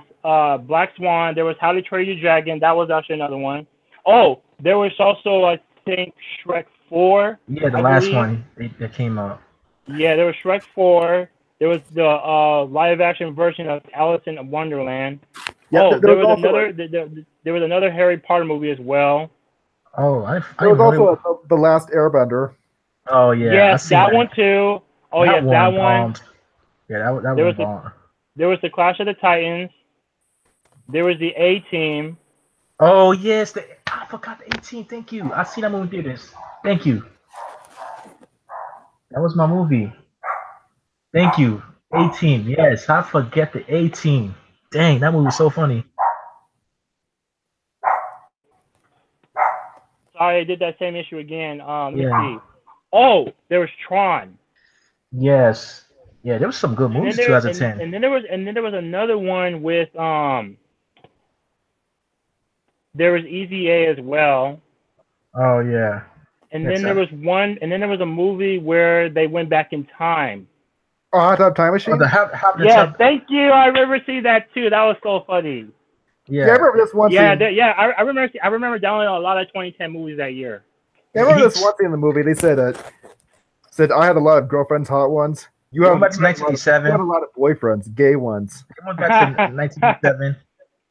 Black Swan. There was How to Train Your Dragon. That was actually another one. Oh, there was also I think Shrek 4. Yeah, the last one that came out. Yeah, there was Shrek 4. There was the live action version of Alice in Wonderland. Yeah, there was another Harry Potter movie as well. Oh, there was also the Last Airbender. Oh yeah. Yes, that one too. Oh yes, that one. Yeah, that was there was the Clash of the Titans. There was the A-Team. Oh yes, I forgot the A-Team. Thank you. I seen that movie in theaters. Thank you. That was my movie. Thank you. A-Team. Yes, I forget the A-Team. Dang, that movie was so funny. Sorry, I did that same issue again. Let me see. Oh, there was Tron. Yes. Yeah, there was some good movies in 2010. And then there was another one with there was EVA as well. Oh yeah. And then there was a movie where they went back in time. Oh, Hot Tub Time Machine? Thank you. I remember seeing that too. That was so funny. Yeah, I remember this one scene. I remember downloading a lot of 2010 movies that year. Yeah, I remember this one scene in the movie. They said I had a lot of girlfriends, hot ones. You have 1987. You had a lot of boyfriends, gay ones. They went back to 1987.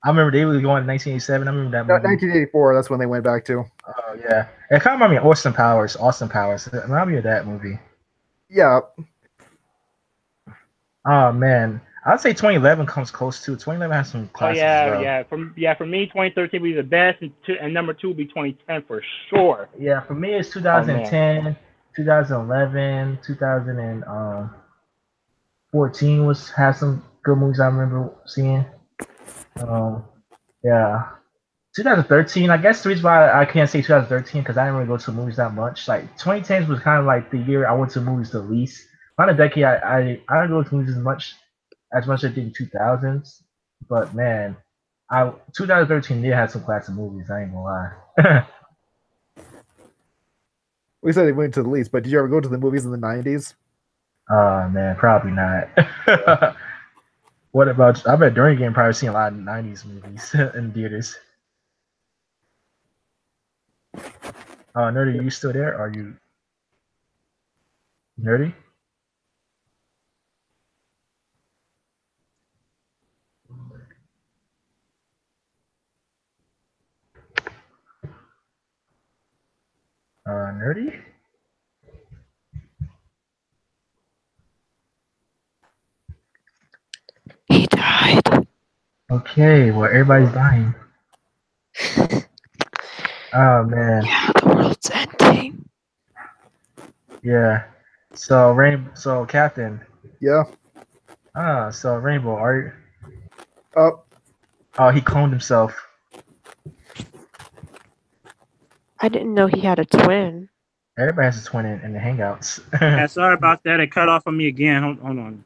I remember they were going to 1987. I remember that movie. 1984. That's when they went back to. Oh yeah, it kind of reminded me of Austin Powers. It reminded me of that movie. Yeah. Oh man, I'd say 2011 comes close too. 2011 has some Oh classics yeah, as well. For me, 2013 would be the best, and number two would be 2010 for sure. Yeah, for me it's Oh man. 2010, 2011, 2014 was had some good movies I remember seeing. Yeah. 2013, I guess the reason why I can't say 2013 because I didn't really go to movies that much. Like 2010 was kind of like the year I went to movies the least. Not a decade, I didn't go to movies as much as I did in 2000s. But man, 2013 did have some classic movies. I ain't gonna lie. We said they went to the least, but did you ever go to the movies in the 90s? Man, probably not. What about? I bet during game probably seen a lot of 90s movies in theaters. Nerdy, you still there? Are you Nerdy? Nerdy? He died. Okay, well everybody's dying. Oh man. Yeah, the world's ending. Yeah. So Captain. Yeah. So Rainbow, are you? Oh, he cloned himself. I didn't know he had a twin. Everybody has a twin in the Hangouts. Yeah, sorry about that. It cut off on me again. Hold on.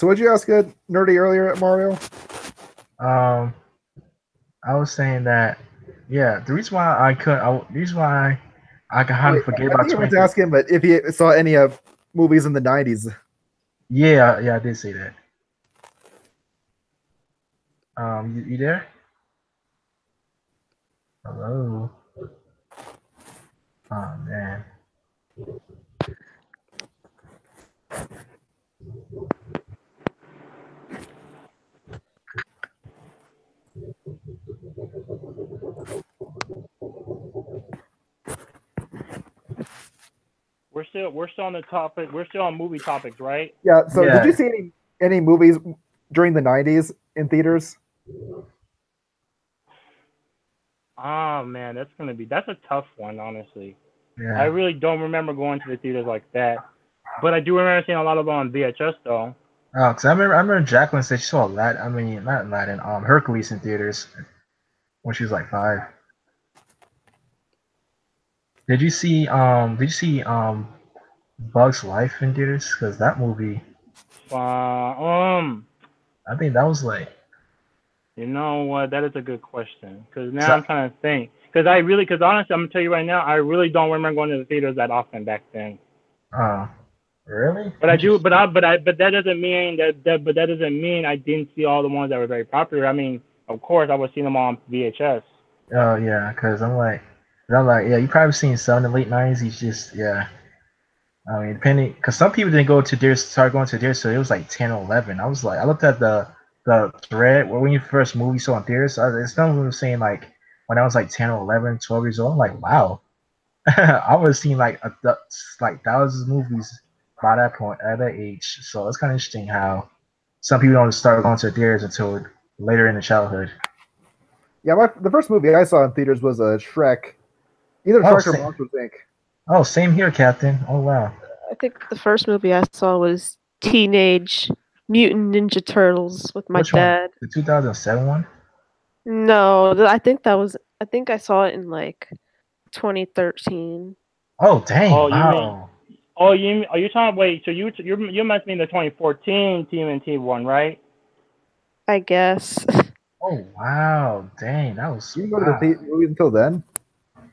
so what'd you ask Nerdy earlier at Mario? I was saying that, yeah, the reason why I kind of forget about I meant to ask him, but if he saw any movies in the 90s. Yeah, I did say that. You there? Hello. Oh man. We're still on the topic. We're still on movie topics, right? Yeah. So Yeah. did you see any movies during the 90s in theaters? Oh man, that's a tough one, honestly. Yeah. I really don't remember going to the theaters like that, but I do remember seeing a lot of them on VHS though. Oh, because I remember Jacqueline said she saw Aladdin. I mean, not Aladdin. Hercules in theaters when she was like 5. Did you see Bugs Life in theaters? Because that movie, I think that was like. You know what? That is a good question. Because now I'm trying to think. Because honestly, I'm gonna tell you right now, I really don't remember going to the theaters that often back then. Oh, really? But I do. But that doesn't mean But that doesn't mean I didn't see all the ones that were very popular. I mean, of course, I was seeing them on VHS. Oh yeah, because I'm like, yeah, you probably seen some in the late '90s. He's just, yeah. I mean, depending, because some people didn't go to theaters, start going to theaters, so it was like 10 or 11. I was like, I looked at the thread where when you first movie saw in theaters, some of them were saying like when I was like 10 or 11, 12 years old. I'm like, wow, I was seeing like thousands of movies by that point at that age. So it's kind of interesting how some people don't start going to theaters until later in the childhood. Yeah, the first movie I saw in theaters was Shrek. Either Shrek or Monsters Inc. Oh, same here, Captain. Oh, wow. I think the first movie I saw was Teenage Mutant Ninja Turtles with my Which dad. One? The 2007 one? No, I think I saw it in like 2013. Oh, dang. Oh, wow. Are you talking? Wait, so you must mean the 2014 TMNT one, right? I guess. Oh wow, dang, that was. You didn't go to the movies until then?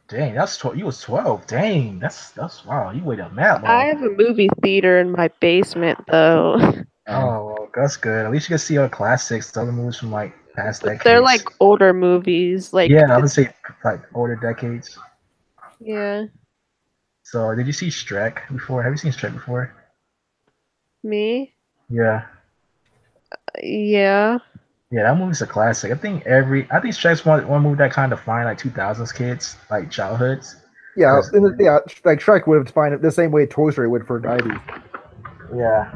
Dang, you was 12. Dang, that's wow. You waited that long. I have a movie theater in my basement though. Oh, well, that's good. At least you can see our classics, the other movies from like past decades. They're like older movies, like yeah, I would say like older decades. Yeah. So, did you see Shrek before? Have you seen Shrek before? Me? Yeah. Yeah. Yeah, that movie's a classic. I think Shrek's one movie that kind of defined like 2000s kids like childhoods. Yeah, 'Cause- yeah, like Shrek would have defined it the same way Toy Story would for 90s. Yeah,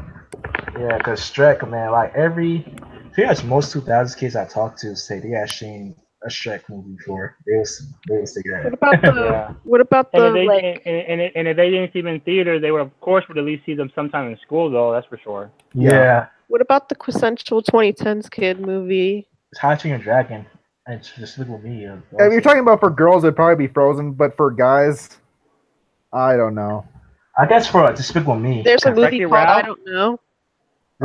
yeah, because Shrek, man, like pretty much most 2000s kids I talked to say they had seen a Shrek movie before. They would say What that. about the Yeah. what about And the if they like and if they didn't see them in theater, they would of course would at least see them sometime in school though. That's for sure. Yeah, what about the quintessential 2010s kid movie? it's How to Train Your Dragon and Just Look With Me. If you're talking about for girls, it'd probably be Frozen, but for guys, I don't know. I guess for Despicable Me. There's a movie Wreck-It called I Ralph? don't know.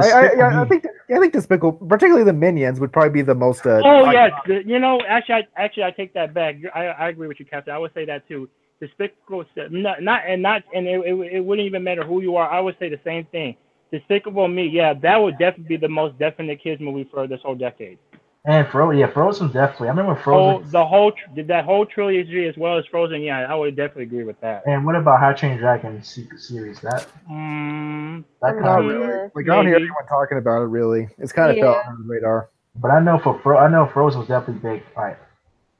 I think Despicable, particularly the Minions, would probably be the most. Oh yes, you know, actually, I take that back. I agree with you, Captain. I would say that too. Despicable, not, and it wouldn't even matter who you are. I would say the same thing. Despicable Me, yeah, that would definitely be the most definite kids movie for this whole decade. And Frozen definitely. I remember Frozen. That whole trilogy as well as Frozen, yeah, I would definitely agree with that. And what about How to Train Your Dragon series? That I'm kind Not of. really. Like I don't hear Maybe. anyone talking about it. Really, it's kind of fell under the radar. But I know Frozen was definitely big.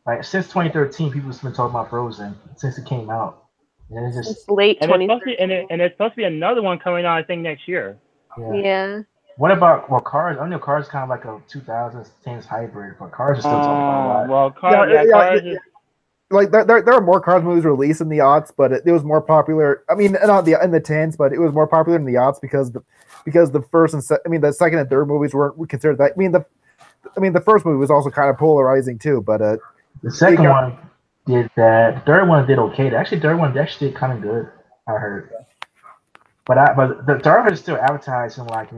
Like since 2013, people have been talking about Frozen since it came out. And it just It's late And it's 20. supposed to be, and it's supposed to be another one coming out, I think, next year. Yeah. What about Cars? I know Cars kind of like a 2010s hybrid, but Cars are still talking about a lot. Well, Cars, Cars is. Like there are more Cars movies released in the aughts, but it was more popular. I mean, not in the tens, but it was more popular in the aughts because the first and the second and third movies weren't considered that. I mean the first movie was also kind of polarizing too, but The second one did that. The third one did okay. Actually, the third one actually did kind of good. I heard. But the third one is still advertising like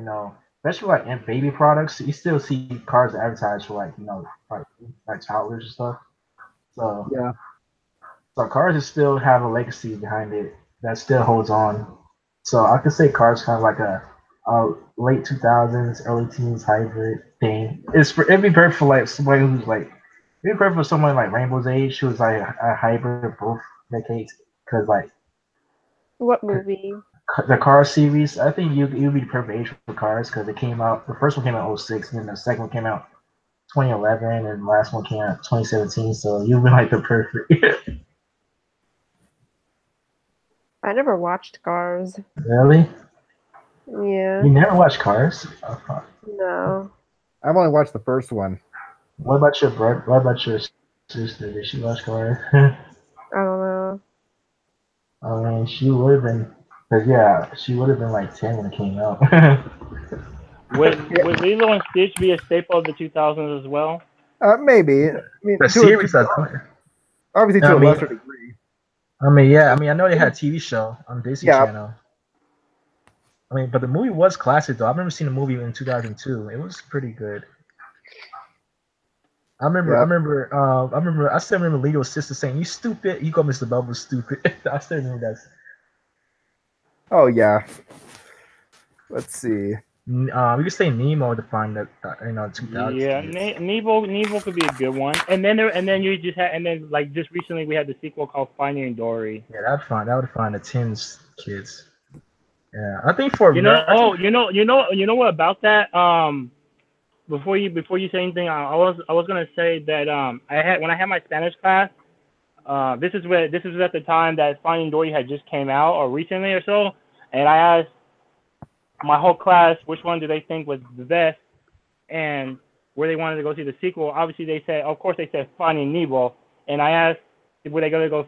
especially like in baby products. You still see Cars advertised for like toddlers and stuff. So yeah. So Cars is still have a legacy behind it that still holds on. So I could say Cars kind of like a late 2000s, early teens hybrid thing. It'd be perfect for like somebody who's like it'd be perfect for someone like Rainbow's age who's like a hybrid of both decades. Because like What movie? the Cars series, I think you'd be the perfect age for Cars because it came out. The first one came out 06, and then the second one came out 2011, and the last one came out 2017. So you'd be like the perfect. I never watched Cars. Really? Yeah. You never watched Cars? No. I've only watched the first one. What about your brother? What about your sister? Did she watch Cars? I don't know. I mean, she would have been. Cause yeah, she would have been like 10 when it came out. Would Lilo and Stitch be a staple of the 2000s as well? Maybe. I mean, the series, obviously to a lesser degree. I mean, yeah. I mean, I know they had a TV show on Disney Channel. I mean, but the movie was classic though. I remember seeing the movie in 2002. It was pretty good. I still remember Lito's sister saying, "You stupid! You call Mr. Bubbles stupid." I still remember that. Oh yeah. Let's see. You could say Nemo to find that 2000. Yeah, Nemo could be a good one. And then like just recently we had the sequel called Finding Dory. Yeah, that would find the tens kids. Yeah, I think for you know what about that? Before you say anything, I was gonna say that when I had my Spanish class, this is at the time that Finding Dory had just came out or recently or so, and I asked my whole class which one do they think was the best and where they wanted to go see the sequel. Obviously they said Finding Nemo, and I asked were they gonna go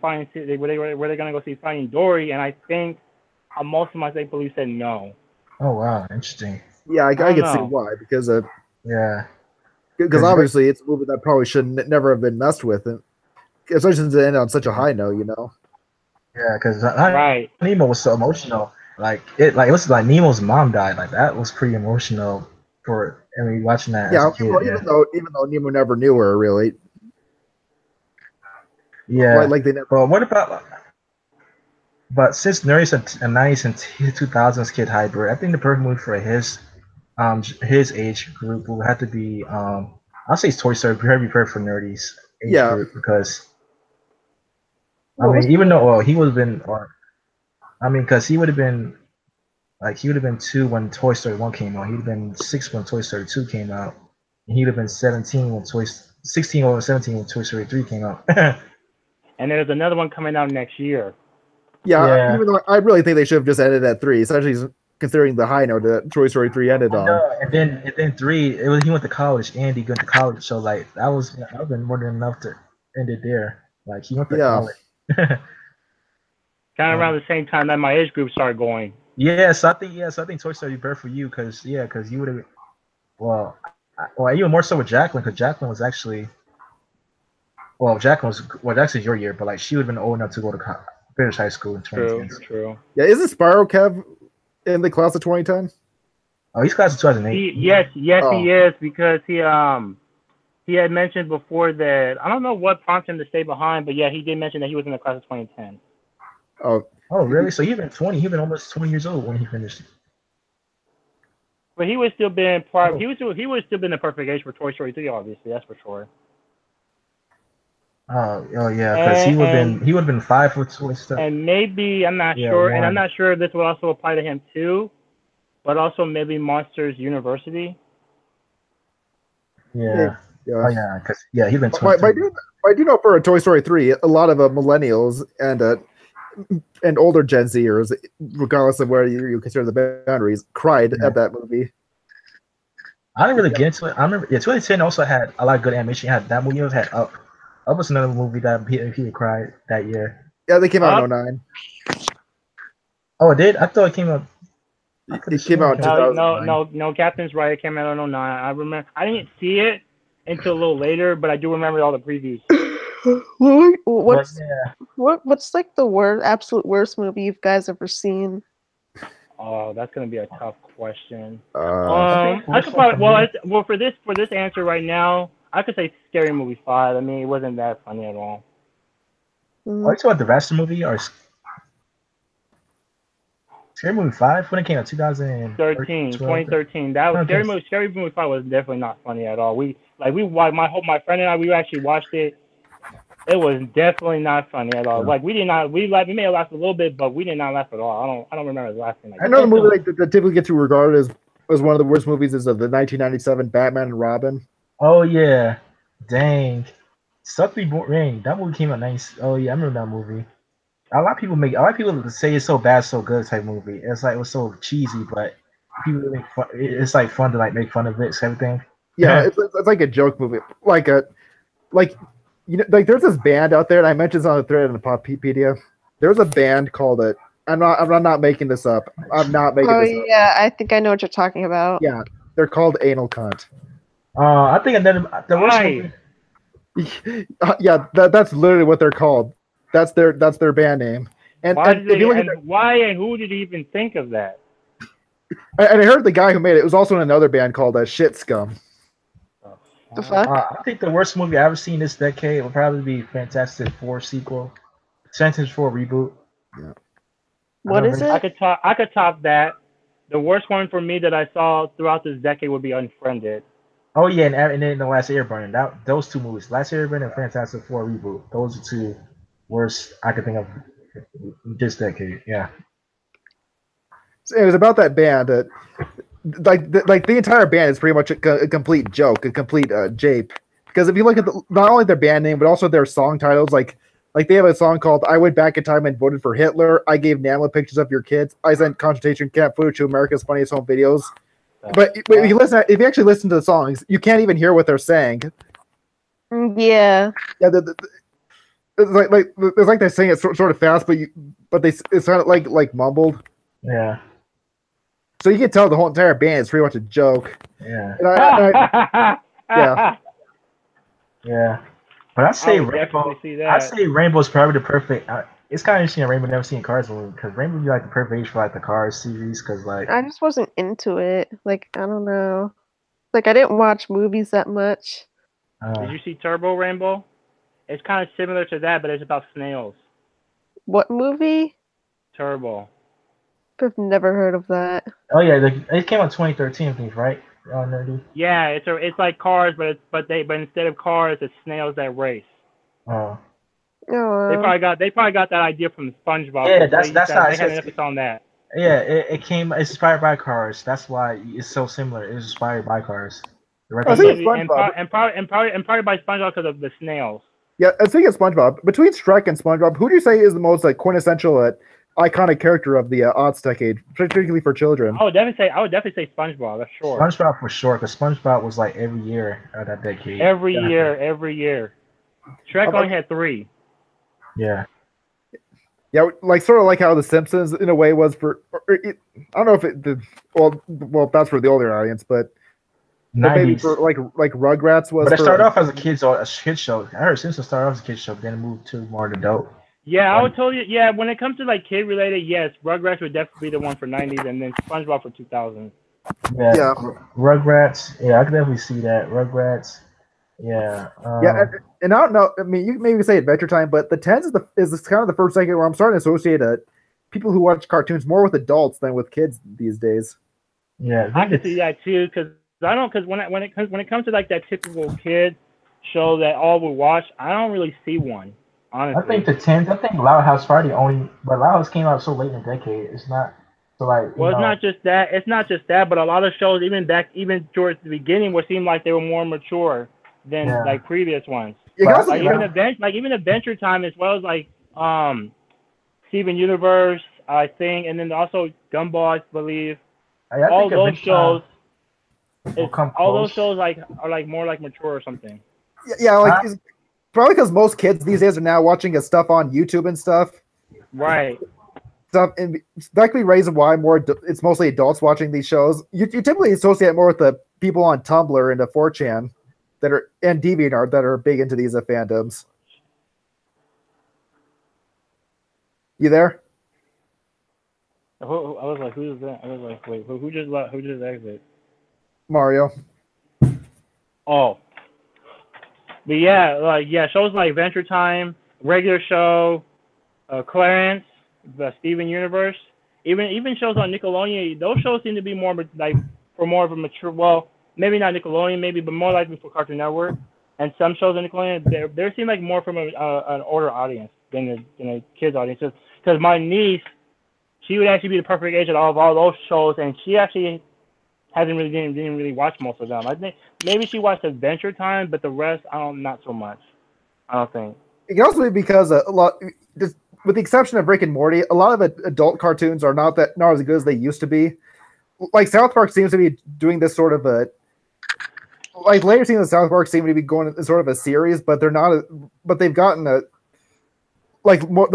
see Finding Dory, and I think most of my state police said no. Oh wow, interesting. Yeah, I can see why because because obviously it's a movie that probably never have been messed with, and especially since it ended on such a high note, Yeah, because right. Nemo was so emotional. It was like Nemo's mom died. Like that was pretty emotional for watching that. Yeah, as a kid, even though Nemo never knew her really. Yeah, like they never. Well, what about? But since Nuri's a 90s and 2000s kid hybrid, I think the perfect movie for his age group will have to be I'll say Toy Story. Be perfect for Nerdy's age group because even though he would have been because he would have been 2 when Toy Story 1 came out. He'd have been 6 when Toy Story 2 came out. He'd have been 16 or 17 when Toy Story 3 came out. And there's another one coming out next year. Yeah, even though I really think they should have just ended at 3, especially considering the high note that Toy Story 3 ended on. And then 3, he went to college. Andy went to college, so like that would have been more than enough to end it there. Like he went to college. Kind of around the same time that my age group started going. So I think Toy Story better for you because you would have. Well, even more so with Jacqueline because Jacqueline was actually. Well, Jacqueline was actually your year, but like she would have been old enough to go to finish high school in 2010. True. Yeah, isn't Spyro Kev in the class of 2010? Oh, he's class of 2008. Yes, he is because he had mentioned before that I don't know what prompted him to stay behind, but yeah, he did mention that he was in the class of 2010. Oh, really? So he'd been 20. He'd been almost 20 years old when he finished. But he would still been part. He would still been the perfect age for Toy Story 3, obviously. That's for sure. Oh yeah, because he would have been 5 for Toy Story. And maybe I'm not sure, and I'm not sure if this would also apply to him too, but also maybe Monsters University. Yeah. Oh yeah, because he's been 20. I do know for a Toy Story 3, a lot of millennials and older Gen Zers, regardless of where you consider the boundaries, cried at that movie. I didn't really get into it. I remember 2010 also had a lot of good animation. It had that movie. It had Up. Up was another movie that Peter cried that year. Yeah, they came out in 09. Oh, it did? I thought it came out. It came out in 2009. No, Captain's right. It came out in 09. I remember. I didn't see it until a little later, but I do remember all the previews. What's like the absolute worst movie you guys ever seen? Oh, that's gonna be a tough question. I could probably for this answer right now, I could say Scary Movie 5. I mean, it wasn't that funny at all. Are you talking about the rest of the movie or Scary Movie 5 when it came out 2013. That was Scary Movie 5 was definitely not funny at all. My friend and I we actually watched it. It was definitely not funny at all. Like we may have laughed a little bit, but we did not laugh at all. I don't remember laughing. I know the movie that typically gets regarded as one of the worst movies is of the 1997 Batman and Robin. Oh yeah, dang, Suck Rain. That movie came out nice. Oh yeah, I remember that movie. A lot of people say it's so bad, so good type movie. It's like it was so cheesy, but people make fun. It's like fun to like make fun of it, everything. Yeah, it's like a joke movie, like there's this band out there, and I mentioned this on the thread in the Poppedia. There's a band called it. I'm not making this up. I'm not making this up. Oh yeah, I think I know what you're talking about. Yeah, they're called Anal Cunt. I think the worst movie. Yeah, that's literally what they're called. That's their band name. And why and who did he even think of that? And I heard the guy who made it was also in another band called Shit Scum. The fuck? I think the worst movie I've ever seen this decade would probably be Fantastic Four sequel, Fantastic Four reboot. Yeah. What is it? I could top that. The worst one for me that I saw throughout this decade would be Unfriended. Oh yeah, and then The Last Airbender. Those two movies, Last Airbender and Fantastic Four reboot. Those are two worst I could think of this decade. Yeah. It was about that band that. Like the entire band is pretty much a complete joke, a complete jape. Because if you look at not only their band name but also their song titles, like they have a song called "I Went Back in Time and Voted for Hitler," "I Gave Nana Pictures of Your Kids," "I Sent Concentration Camp Food to America's Funniest Home Videos." But if you actually listen to the songs, you can't even hear what they're saying. Yeah. Yeah. It's like they're saying it sort of fast, but it's kind of like mumbled. Yeah. So you can tell the whole entire band is pretty much a joke. Yeah. Yeah. Yeah. But I say Rainbow. I say Rainbow's probably the perfect. It's kind of interesting that Rainbow never seen a Cars movie because Rainbow would be like the perfect age for like the Cars series because like. I just wasn't into it. Like I don't know. Like I didn't watch movies that much. Did you see Turbo Rainbow? It's kind of similar to that, but it's about snails. What movie? Turbo. I've never heard of that. Oh yeah, it came out 2013, I think, right? Nerdy. Yeah, it's like Cars, but instead of cars, it's snails that race. Oh. Oh. They probably got that idea from SpongeBob. Yeah, that's how they had an episode on that. Yeah, it's inspired by Cars. That's why it's so similar. It's inspired by Cars. The I regular think show. it's Maybe, SpongeBob. and probably by SpongeBob because of the snails. Yeah, I think it's SpongeBob. Between Shrek and SpongeBob, who do you say is the most like quintessential, iconic character of the Oz decade, particularly for children? I would definitely say SpongeBob. That's sure. SpongeBob for sure, because SpongeBob was like every year of that decade. Every Yeah. year. Shrek only had 3. Yeah. Yeah, like sort of like how The Simpsons in a way was for. I don't know if it did. Well, that's for the older audience, but maybe 90s. for like Rugrats was. But it for, started off as a kids show. I heard Simpsons started off as a kids show, then it moved to more of adult. Yeah, I would tell you. Yeah, when it comes to like kid related, yes, Rugrats would definitely be the one for 90s, and then SpongeBob for 2000. Yeah. Rugrats. Yeah, I can definitely see that. Rugrats. Yeah. Yeah, and I don't know. I mean, you maybe say Adventure Time, but the tens is kind of the first decade where I'm starting to associate people who watch cartoons more with adults than with kids these days. Yeah. I can see that too, because when it comes to like that typical kid show that all we watch, I don't really see one. Honestly, I think the 10s. I think Loud House Party only, but Loud House came out so late in the decade. It's not so like. Well, it's not just that. It's not just that, but a lot of shows, even towards the beginning, would seem like they were more mature than like previous ones. Like even Adventure Time, as well as like Steven Universe, I think, and then also Gumball, I believe. All those shows like are like more like mature or something. Yeah, like it's probably because most kids these days are now watching stuff on YouTube and stuff. Right. Stuff, and that could be reason why it's mostly adults watching these shows. You typically associate more with the people on Tumblr and 4chan and DeviantArt that are big into these fandoms. You there? I was like, who's that? I was like, wait, who just exited? Mario. Oh. But yeah, shows like Adventure Time, Regular Show, Clarence, the Steven Universe, even shows on Nickelodeon. Those shows seem to be more like for more of a mature. Well, maybe not Nickelodeon, but more likely for Cartoon Network. And some shows on Nickelodeon, they seem like more from an older audience than a kids audience. Because my niece, she would actually be the perfect age of all those shows, and she actually didn't really watch most of them. I think maybe she watched Adventure Time, but the rest, not so much. I don't think. It can also be because a lot, just with the exception of Rick and Morty, a lot of adult cartoons are not as good as they used to be. Like South Park seems to be doing this sort of like later seasons of South Park seem to be going in sort of a series, but they're not. But they've gotten they're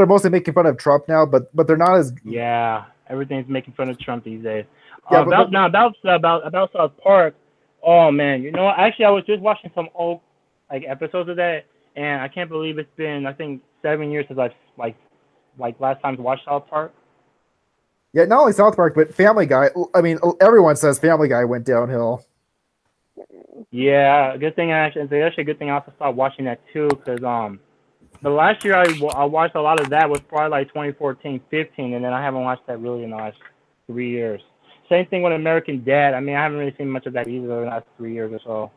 mostly making fun of Trump now, but they're not as. Yeah, everything's making fun of Trump these days. Yeah, about South Park. Oh man, actually I was just watching some old episodes of that, and I can't believe it's been I think 7 years since I've last time watched South Park. Yeah, not only South Park, but Family Guy. I mean, everyone says Family Guy went downhill. Yeah, good thing it's actually a good thing I also stopped watching that too, because the last year I watched a lot of that was probably like 2014, 15, and then I haven't watched that really in the last 3 years. Same thing with American Dad. I mean, I haven't really seen much of that either in the last 3 years or so.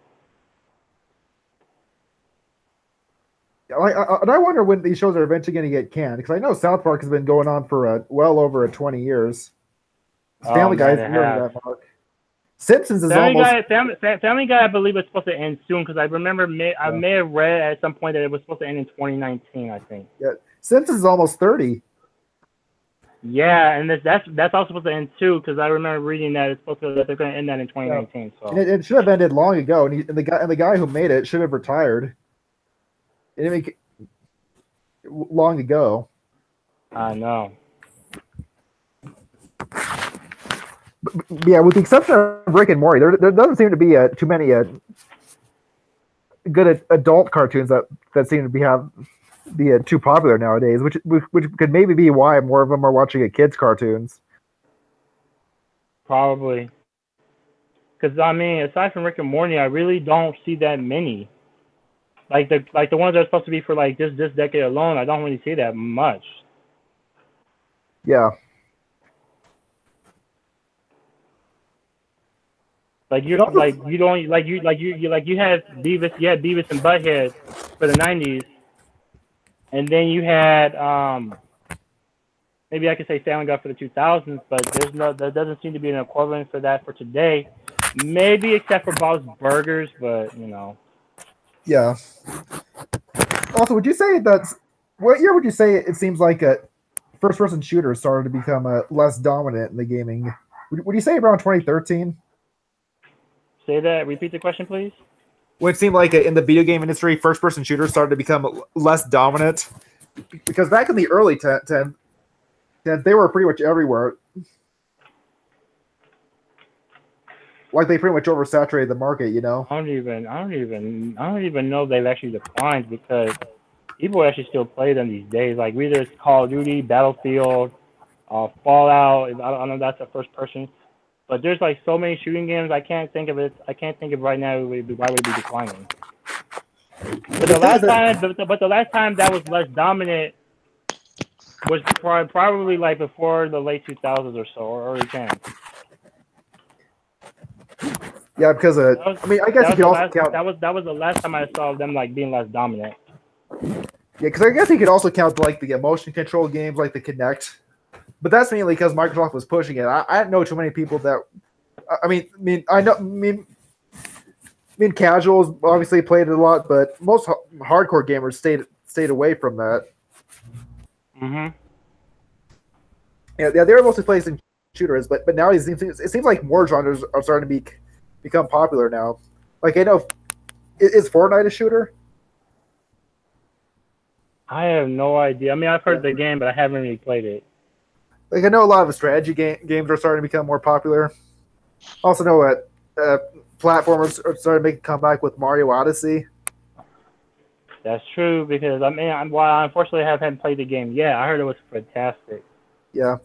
And I wonder when these shows are eventually going to get canned, because I know South Park has been going on for well over 20 years. Family Guy is near that mark. Simpsons is Family almost. Family Guy, I believe, is supposed to end soon, because I remember I may have read at some point that it was supposed to end in 2019. I think. Yeah, Simpsons is almost 30. Yeah, and that's also supposed to end too, because I remember reading that they're going to end that in 2019. So it should have ended long ago, and the guy who made it should have retired. It didn't make it long ago. I know. But yeah, with the exception of Rick and Morty, there doesn't seem to be too many good adult cartoons that seem to be too popular nowadays, which could maybe be why more of them are watching kids' cartoons. Probably. Because, I mean, aside from Rick and Morty, I really don't see that many. Like the ones that are supposed to be for this decade alone, I don't really see that much. Yeah. You had Beavis and Butthead for the 90s, and then you had maybe I could say Family Guy for the 2000s, but there doesn't seem to be an equivalent for that for today. Maybe except for Bob's Burgers, but you know. Yeah. Also, would you say that what year would you say it seems like a first-person shooter started to become less dominant in the gaming? Would you say around 2013? Say that. Repeat the question, please. When it seemed like in the video game industry, first-person shooters started to become less dominant, because back in the early 10, they were pretty much everywhere. Like they pretty much oversaturated the market, you know. I don't even know if they've actually declined because people actually still play them these days. Like whether it's Call of Duty, Battlefield, Fallout. I don't know if that's a first person, but there's like so many shooting games. I can't think of right now why would it be declining. But the last time that was less dominant was probably like before the late 2000s or so, or early 10s. Yeah, because I mean, I guess you could also count that was the last time I saw them like being less dominant. Yeah, because I guess you could also count like the motion control games like the Kinect, but that's mainly because Microsoft was pushing it. I don't know too many people that. I mean, casuals obviously played it a lot, but most hardcore gamers stayed away from that. Mhm. Yeah, they were mostly placing shooters, but now it seems like more genres are starting to become popular now. Like I know, is Fortnite a shooter? I have no idea. I mean, I've heard the game, but I haven't really played it. Like I know a lot of the strategy games are starting to become more popular. Also know that platformers are starting to make a comeback with Mario Odyssey. That's true because while I unfortunately haven't played the game yet, I heard it was fantastic. Yeah,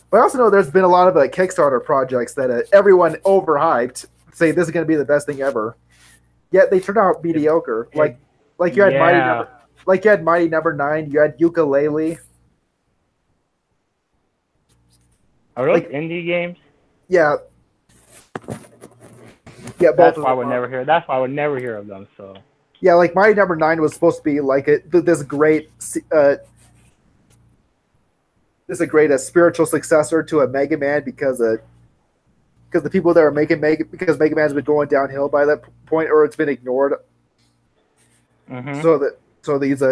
but I also know there's been a lot of Kickstarter projects that everyone overhyped, say this is going to be the best thing ever. Yet they turned out mediocre. Like you had Mighty Number 9, you had Yooka-Laylee. Are those indie games? Yeah. Yeah, that's why I would never hear. That's why I would never hear of them. So. Yeah, like Mighty Number 9 was supposed to be like this great spiritual successor to a Mega Man because the people that are making Mega Man's been going downhill by that point, or it's been ignored. Mm-hmm. So these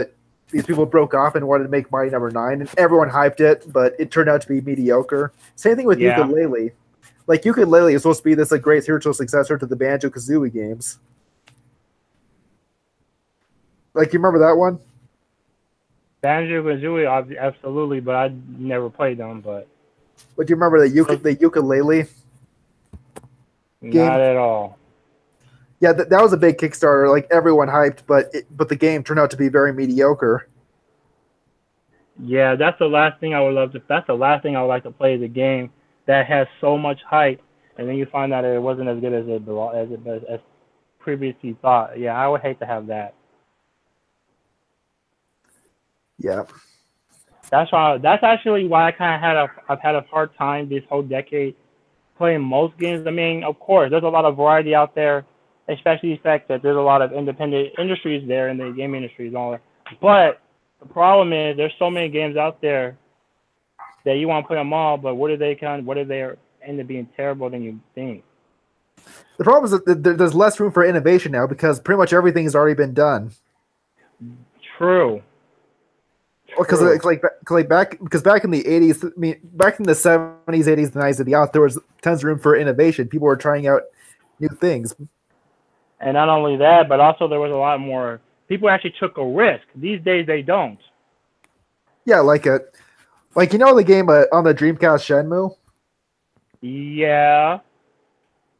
people broke off and wanted to make Mighty Number 9, and everyone hyped it, but it turned out to be mediocre. Same thing with Yooka-Laylee. Like Yooka-Laylee is supposed to be this great spiritual successor to the Banjo-Kazooie games. Like, you remember that one? Banjo-Kazooie, absolutely, but I never played them. But do you remember the Yooka-Laylee game? Not at all. Yeah, that was a big Kickstarter. Like everyone hyped, but the game turned out to be very mediocre. Yeah, that's the last thing I would love to. That's the last thing I would like to play. The game that has so much hype, and then you find out it wasn't as good as previously thought. Yeah, I would hate to have that. Yeah, that's actually why I've had a hard time this whole decade playing most games. I mean, of course, there's a lot of variety out there, especially the fact that there's a lot of independent industries there in the game industry and all that. But the problem is there's so many games out there that you want to play them all, but what if they end up being terrible than you think? The problem is that there's less room for innovation now because pretty much everything has already been done. True. Because back in the 80s, I mean, back in the 70s, 80s, and 90s, there was tons of room for innovation. People were trying out new things. And not only that, but also there was a lot more. People actually took a risk. These days, they don't. Yeah, like the game on the Dreamcast, Shenmue. Yeah.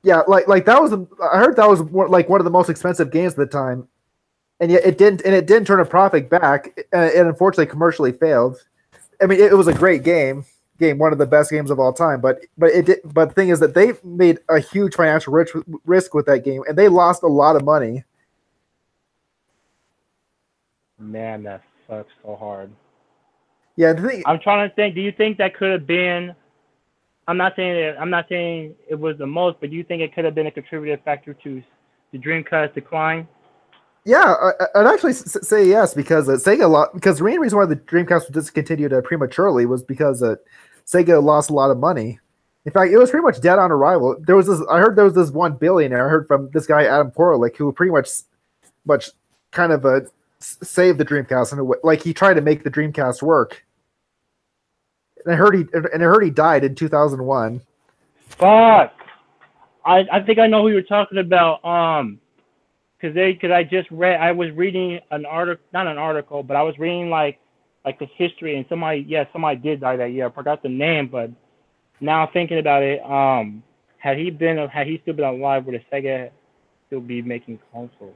Yeah, like that was. I heard that was one of the most expensive games at the time, and yet it didn't turn a profit back. It unfortunately commercially failed. I mean, it was a great game, one of the best games of all time. But the thing is that they made a huge financial risk with that game, and they lost a lot of money. Man, that sucks so hard. Yeah, I'm trying to think. Do you think that could have been? I'm not saying it was the most, but do you think it could have been a contributing factor to the Dreamcast decline? Yeah, I'd actually say yes because Sega because the reason why the Dreamcast was discontinued prematurely was because Sega lost a lot of money. In fact, it was pretty much dead on arrival. There was this. I heard there was this one billionaire. I heard from this guy Adam Koralik, who pretty much kind of saved the Dreamcast in a way. Like he tried to make the Dreamcast work. And I heard he died in 2001. Fuck. I think I know who you're talking about. Cause I just read. I was reading an article, not an article, but I was reading like the history, and somebody did die that year. I forgot the name, but now thinking about it, had he still been alive, would Sega still be making consoles?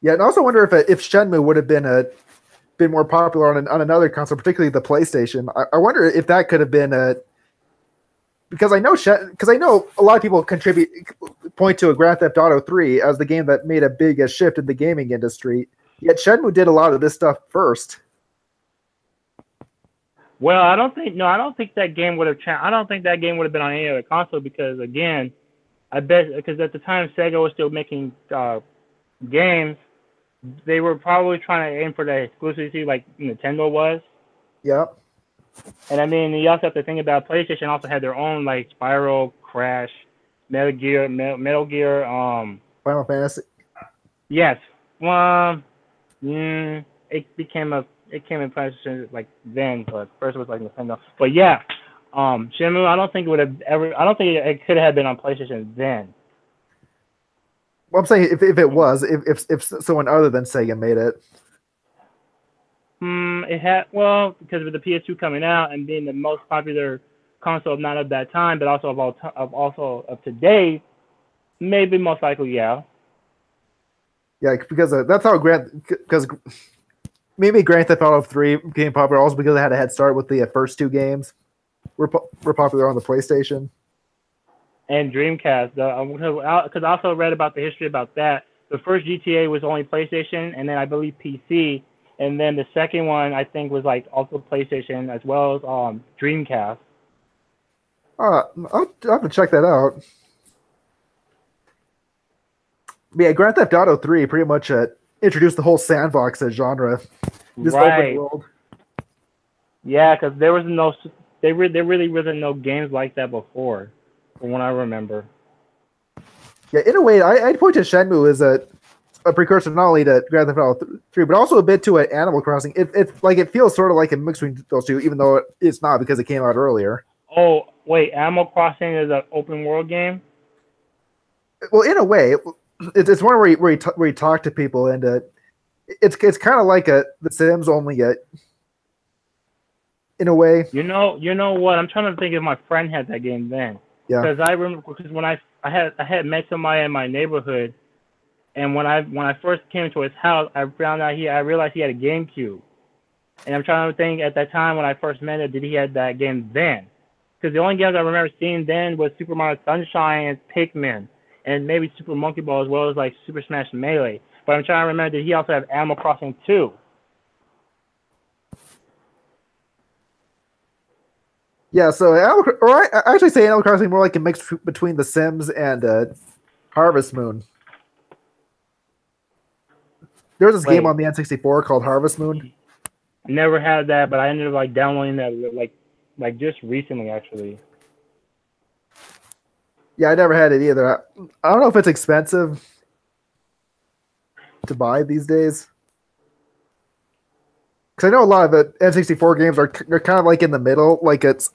Yeah, and I also wonder if Shenmue would have been more popular on another console, particularly the PlayStation. I wonder if that could have been because I know a lot of people point to a Grand Theft Auto 3 as the game that made a big shift in the gaming industry. Yet Shenmue did a lot of this stuff first. Well, I don't think that game would have. I don't think that game would have been on any other console because, again, I bet because at the time Sega was still making games, they were probably trying to aim for the exclusivity like Nintendo was. Yep. And I mean, you also have to think about PlayStation also had their own like Spyro, Crash, Metal Gear, Final Fantasy. Yes. It came in PlayStation like then, but first it was like Nintendo. But yeah, Shenmue, I don't think it could have been on PlayStation then. Well, I'm saying if it was, if someone other than Sega made it. It had because of the PS2 coming out and being the most popular console not of that time, but also of today, maybe most likely, yeah. Yeah, because that's how maybe Grand Theft Auto 3 became popular also because it had a head start with the first two games. Were popular on the PlayStation. And Dreamcast, because I also read about the history about that. The first GTA was only PlayStation, and then I believe PC, and then the second one I think was like also PlayStation as well as Dreamcast. I'll have to check that out. But yeah, Grand Theft Auto 3 pretty much introduced the whole sandbox genre. This open world. Yeah, because there really wasn't no games like that before, from what I remember. Yeah, in a way, I'd point to Shenmue as a precursor not only to Grand Theft Auto 3, but also a bit to Animal Crossing. It feels sort of like a mix between those two, even though it's not because it came out earlier. Oh wait, Animal Crossing is an open world game. Well, in a way, it's one where you talk to people, and it's kind of like The Sims, only in a way. You know what? I'm trying to think if my friend had that game then. Yeah. Because I remember when I had met somebody in my neighborhood, and when I first came to his house, I realized he had a GameCube, and I'm trying to think at that time when I first met him, did he have that game then? Because the only games I remember seeing then was Super Mario Sunshine and Pikmin, and maybe Super Monkey Ball as well as like Super Smash Melee. But I'm trying to remember, did he also have Animal Crossing 2? Yeah, so I actually say Animal Crossing more like a mix between The Sims and Harvest Moon. There was this game on the N64 called Harvest Moon. Never had that, but I ended up like downloading that like just recently actually. Yeah, I never had it either. I don't know if it's expensive to buy these days. Because I know a lot of the N64 games are kind of like in the middle. Like it's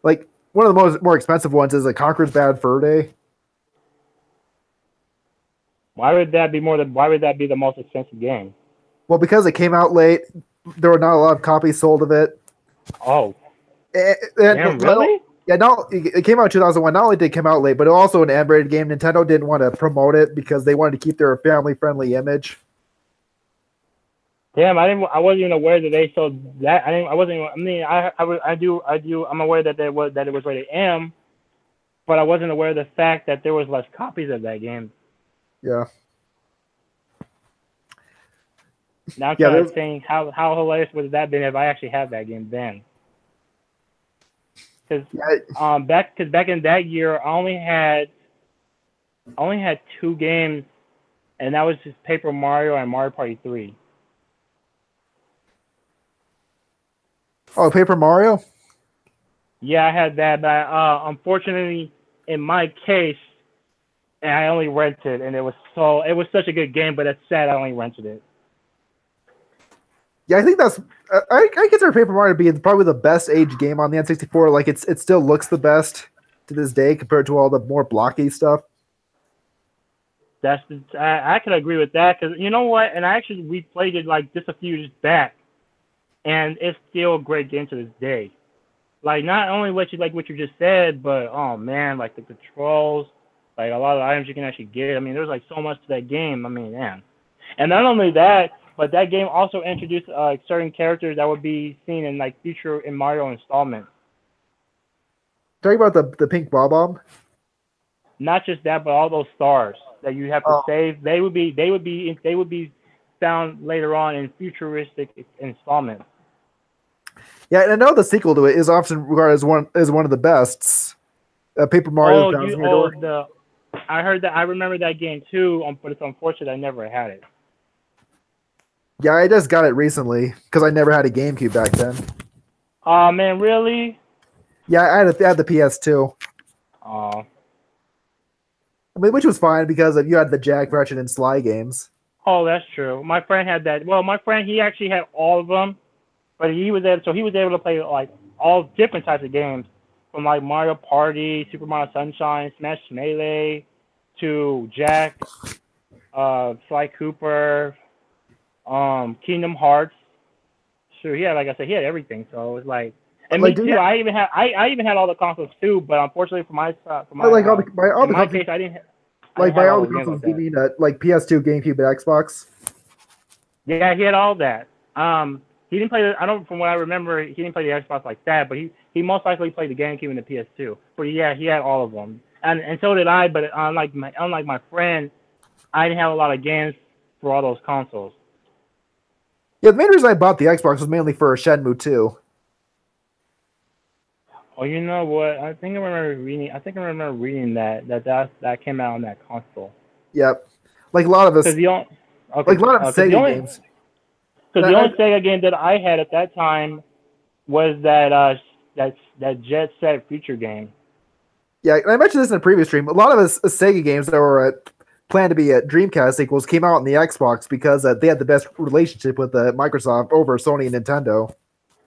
like one of the more expensive ones is Conker's Bad Fur Day. Why would that be the most expensive game? Well, because it came out late, there were not a lot of copies sold of it. Oh, damn, really? Yeah, it came out in 2001. Not only did it come out late, but it was also an N-rated game. Nintendo didn't want to promote it because they wanted to keep their family-friendly image. Damn, I wasn't even aware that they sold that. I'm aware that it was rated M, but I wasn't aware of the fact that there was less copies of that game. Yeah. Now I'm trying to think how hilarious would that have been if I actually had that game then. Because back in that year, I only had two games, and that was just Paper Mario and Mario Party 3. Oh, Paper Mario? Yeah, I had that, but unfortunately, in my case, I only rented, and it was such a good game, but it's sad I only rented it. Yeah, I think that's I consider Paper Mario to be probably the best age game on the N64. Like it still looks the best to this day compared to all the more blocky stuff. I can agree with that because you know what, and I actually replayed it like just a few years back, and it's still a great game to this day. Like not only what you just said, but oh man, like the controls, like a lot of items you can actually get. I mean, there's like so much to that game. I mean, man, and not only that, but that game also introduced certain characters that would be seen in like future in Mario installments. Talking about the pink bomb. Not just that, but all those stars that you have to Oh. save. They would be found later on in futuristic installments. Yeah, and I know the sequel to it is often regarded as one of the best. Paper Mario Thousand Year Door. I heard that. I remember that game too, but it's unfortunate I never had it. Yeah, I just got it recently because I never had a GameCube back then. Oh man, really? Yeah, I had the PS2. Oh. I mean, which was fine because you had the Jack, Ratchet, and Sly games. Oh, that's true. My friend had that. Well, my friend he actually had all of them, but he was able to play like all different types of games, from like Mario Party, Super Mario Sunshine, Smash Melee, to Jack, Sly Cooper, Kingdom Hearts. So he had, like I said, he had everything. So it was like, and Like, me too. I even had all the consoles too, but unfortunately for my Like all the in my case, I didn't. like I by didn't have all all the the games consoles, like you that. mean like PS2, GameCube, and Xbox? Yeah, he had all that. He didn't play the. I don't. From what I remember, he didn't play the Xbox like that, but he most likely played the GameCube and the PS2. But yeah, he had all of them, and so did I. But unlike my friend, I didn't have a lot of games for all those consoles. Yeah, the main reason I bought the Xbox was mainly for Shenmue 2. Oh, you know what? I think I remember reading. I think I remember reading that came out on that console. Yep, like a lot of us, Because the only okay, like a lot of because the Sega only games. because And the I, only Sega game that I had at that time was that Jet Set Future game. yeah, and I mentioned this in a previous stream. A lot of us Sega games that were planned to be Dreamcast sequels came out on the Xbox because they had the best relationship with Microsoft over Sony and Nintendo.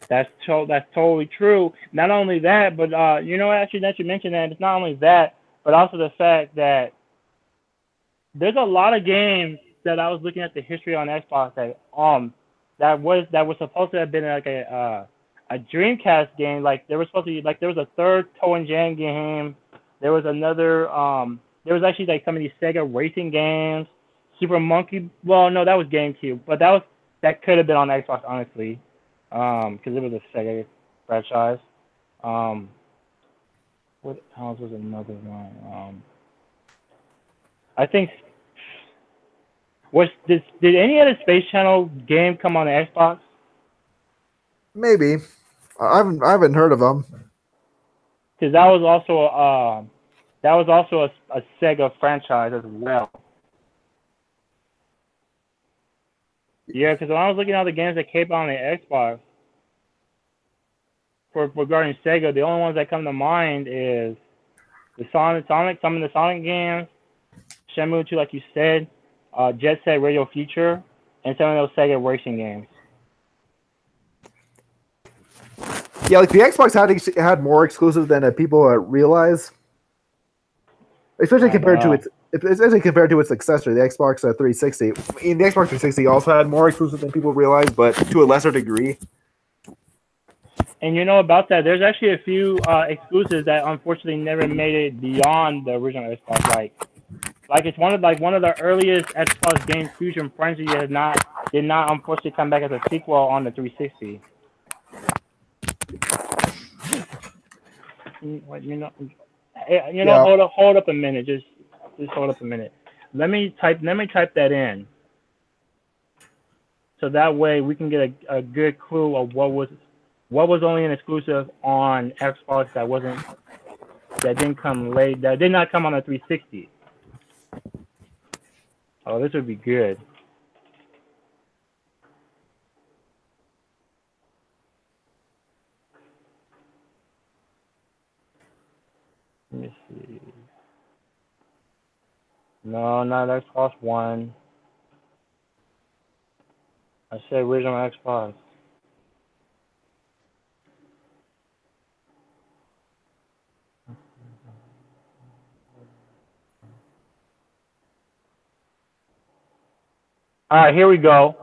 That's totally true. Not only that, but actually that you mentioned that it's not only that, but also the fact that there's a lot of games that I was looking at the history on Xbox that was supposed to have been like a Dreamcast game. Like there was supposed to be like there was a third Toe and Jam game. There was another there was actually like some of these Sega racing games. Super Monkey. Well, no, that was GameCube, but that could have been on Xbox honestly, because it was a Sega franchise. What else was another one? I think did any of the Space Channel game come on the Xbox? Maybe I haven't heard of them. Because that was also a Sega franchise as well. Yeah, because when I was looking at the games that came out on the Xbox for regarding Sega, the only ones that come to mind is the some of the Sonic games, Shenmue 2, like you said, Jet Set Radio Future, and some of those Sega racing games. Yeah, like the Xbox had more exclusives than people realize, especially compared to its successor, the Xbox 360. I mean, the Xbox 360 also had more exclusives than people realize, but to a lesser degree. And you know about that, there's actually a few exclusives that unfortunately never made it beyond the original Xbox. Like it's one of the earliest Xbox games, Fusion Frenzy, did not unfortunately come back as a sequel on the 360. Yeah. Hold up a minute. Just hold up a minute. Let me type that in, so that way we can get a good clue of what was only an exclusive on Xbox that did not come on the 360. Oh, this would be good. Let me see. No, not Xbox One. I said original Xbox. All right, here we go.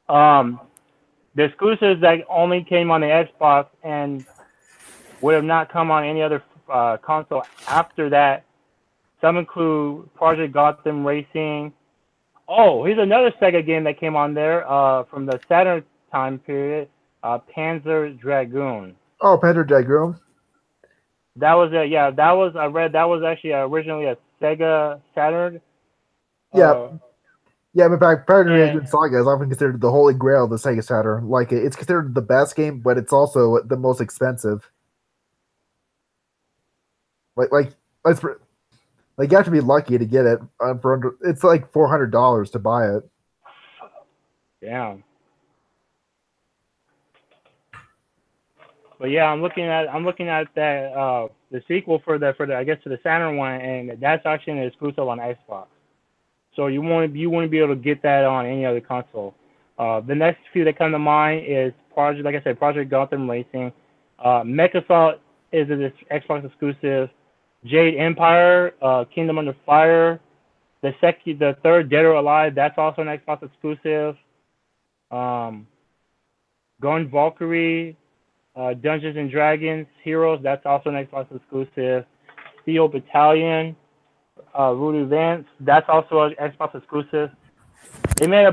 The exclusives that only came on the Xbox and would have not come on any other console after that. Some include Project Gotham Racing. Oh, here's another Sega game that came on there from the Saturn time period, Panzer Dragoon. Oh, Panzer Dragoon. That was I read that was actually originally a Sega Saturn. Yeah. Yeah, in fact, Panzer Dragoon Saga is often considered the holy grail of the Sega Saturn. Like, it's considered the best game, but it's also the most expensive. Like you have to be lucky to get it for under. It's like $400 to buy it. Damn. But yeah, I'm looking at that the sequel for the I guess to the Saturn one, and that's actually an exclusive on Xbox. So you won't be able to get that on any other console. The next few that come to mind is Project Gotham Racing. Mechathon is an Xbox exclusive. Jade Empire, Kingdom Under Fire. The third Dead or Alive, that's also an Xbox exclusive. Gun Valkyrie, Dungeons and Dragons Heroes, that's also an Xbox exclusive. Steel Battalion, Voodoo Vance, that's also an Xbox exclusive. They made a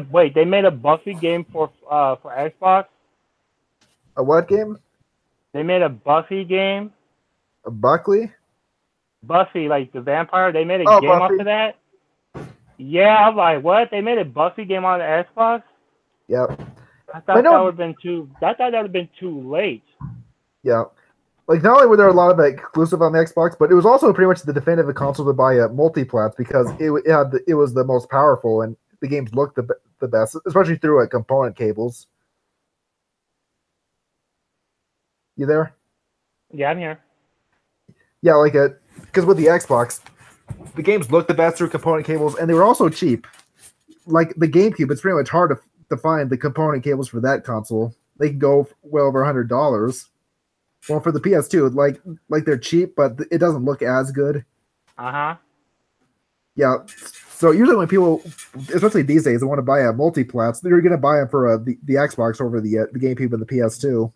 Buffy game for Xbox. A what game? They made a Buffy game. A Buckley? Buffy, like the vampire, they made a game Buffy. after that. Yeah, I'm like, what? They made a Buffy game on the Xbox? Yep. I thought that would have been too late. Yeah. Like, not only were there a lot of exclusive on the Xbox, but it was also pretty much the definitive console to buy multiplats because it was the most powerful and the games looked the best, especially through component cables. You there? Yeah, I'm here. Yeah, because with the Xbox, the games looked the best through component cables, and they were also cheap. Like the GameCube, it's pretty much hard to find the component cables for that console. They can go well over $100. Well, for the PS2, like they're cheap, but it doesn't look as good. Yeah. So usually when people, especially these days, they want to buy a multiplats, they're going to buy them for the Xbox over the GameCube and the PS2.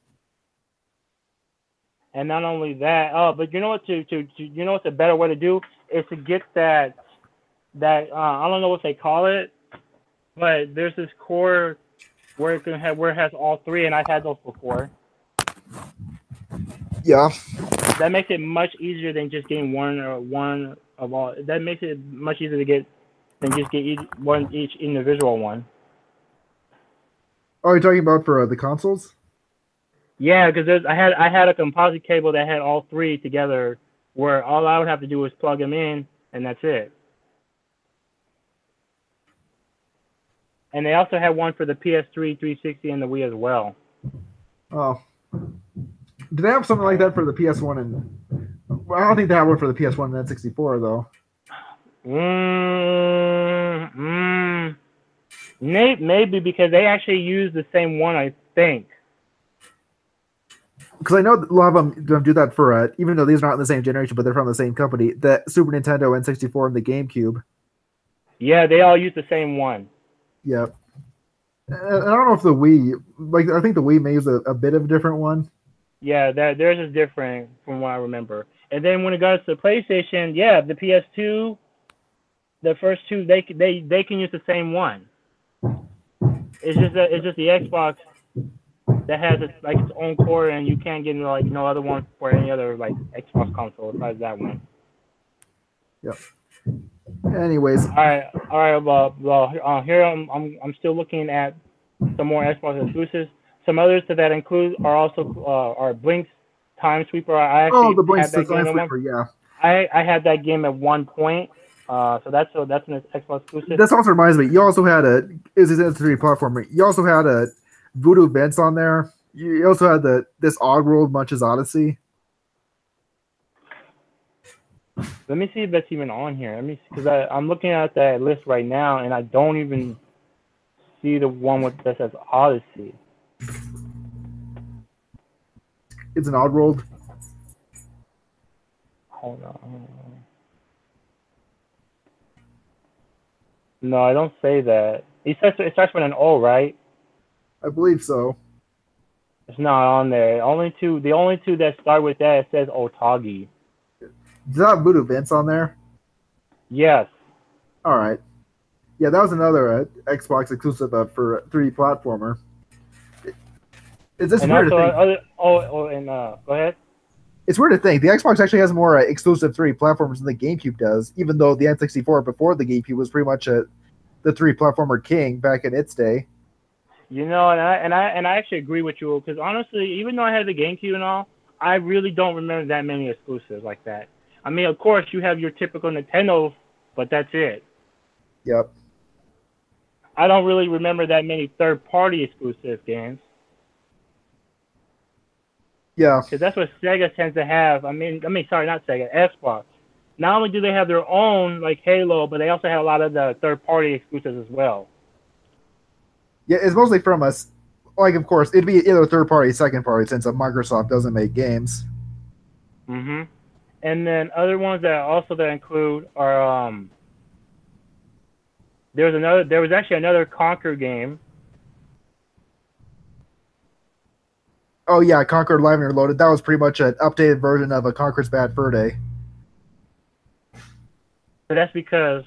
And not only that, but you know what? You know what's a better way to do is to get that I don't know what they call it, but there's this core where it has all three, and I've had those before. Yeah. That makes it much easier than just getting one of all. That makes it much easier to get than just get each individual one. Oh, you're talking about for the consoles? Yeah, because I had a composite cable that had all three together, where all I would have to do was plug them in, and that's it. And they also had one for the PS3, 360, and the Wii as well. Oh. Do they have something like that for the PS1 and... Well, I don't think they have one for the PS1 and N64, though. Maybe because they actually use the same one, I think. Because I know a lot of them don't do that for, even though these are not in the same generation, but they're from the same company, the Super Nintendo, N64, and the GameCube. Yeah, they all use the same one. Yeah. And I don't know if the Wii, I think the Wii may use a bit of a different one. Yeah, theirs is different from what I remember. And then when it goes to the PlayStation, yeah, the PS2, the first two, they can use the same one. It's just the Xbox that has its own core, and you can't get no other one for any other Xbox console besides that one. Yep. Anyways. All right. Well, here I'm still looking at some more Xbox exclusives. Some others that include are also are Blink's Time Sweeper. I actually the Blink's had that Time game Sweeper, yeah. I had that game at one point. So that's an Xbox exclusive. This also reminds me. You also had is an N3 platformer. You also had a Voodoo Vents on there. You also had this Oddworld Munch's Odyssey. Let me see if that's even on here. Let me see, because I'm looking at that list right now, and I don't even see the one that says Odyssey. It's an Oddworld. Hold on. No, I don't say that. It starts with an O, right? I believe so. It's not on there. The only two that start with that, it says Otogi. Does that have Voodoo Vince on there? Yes. All right. Yeah, that was another Xbox exclusive for 3D platformer. It's just And weird also, to think. go ahead. It's weird to think the Xbox actually has more exclusive 3D platformers than the GameCube does, even though the N64 before the GameCube was pretty much the 3D platformer king back in its day. You know, and I actually agree with you, because honestly, even though I had the GameCube and all, I really don't remember that many exclusives like that. I mean, of course, you have your typical Nintendo, but that's it. Yep. I don't really remember that many third-party exclusive games. Yeah. Because that's what Sega tends to have. Sorry, not Sega, Xbox. Not only do they have their own, like Halo, but they also have a lot of the third-party exclusives as well. Yeah, it's mostly from us. Like, of course, it'd be either third party, second party, since Microsoft doesn't make games. And then other ones that include are there was actually another Conquer game. Oh yeah, Conquer Live and Reloaded. That was pretty much an updated version of a Conquer's Bad Fur Day. But that's because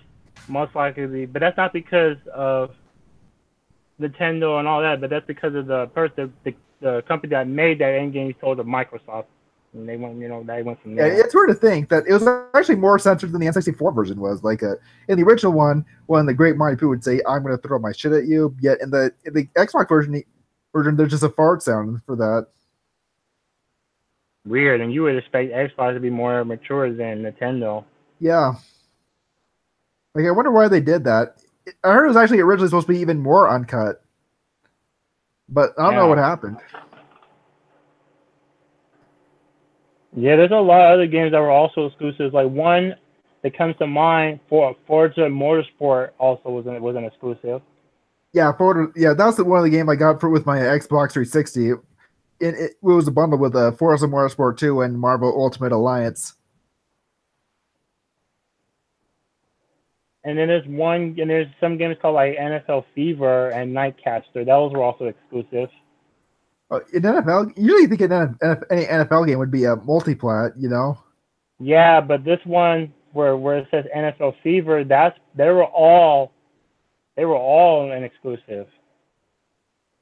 most likely, but that's not because of Nintendo and all that, but that's because of the company that made that end game sold to Microsoft, and they went from there. Yeah, it's weird to think that it was actually more censored than the N64 version was. Like in the original one, when the Great Mighty Pooh would say, "I'm going to throw my shit at you," yet in the Xbox version, there's just a fart sound for that. Weird, and you would expect Xbox to be more mature than Nintendo. Yeah. Like, I wonder why they did that. I heard it was actually originally supposed to be even more uncut, but I don't know what happened. Yeah, there's a lot of other games that were also exclusives. Like one that comes to mind, for Forza Motorsport also was an exclusive. Yeah, that's one of the game I got with my Xbox 360. It was a bundle with Forza Motorsport 2 and Marvel Ultimate Alliance. And then there's some games called like NFL Fever and Nightcaster. Those were also exclusive. In NFL, usually you think any NFL game would be a multiplat, you know? Yeah, but this one where it says NFL Fever, they were all an exclusive.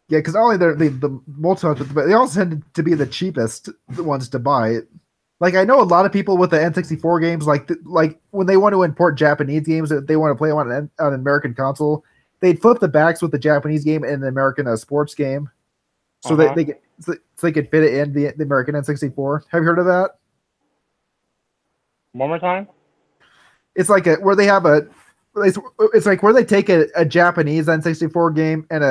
Yeah, because not only the multiplat, but they also tend to be the cheapest ones to buy. Like, I know a lot of people with the N64 games, like when they want to import Japanese games, that they want to play on an American console, they'd flip the backs with the Japanese game and the American sports game, so that they could fit it in the American N64. Have you heard of that? One more time. It's like where they have it's like where they take a Japanese N64 game and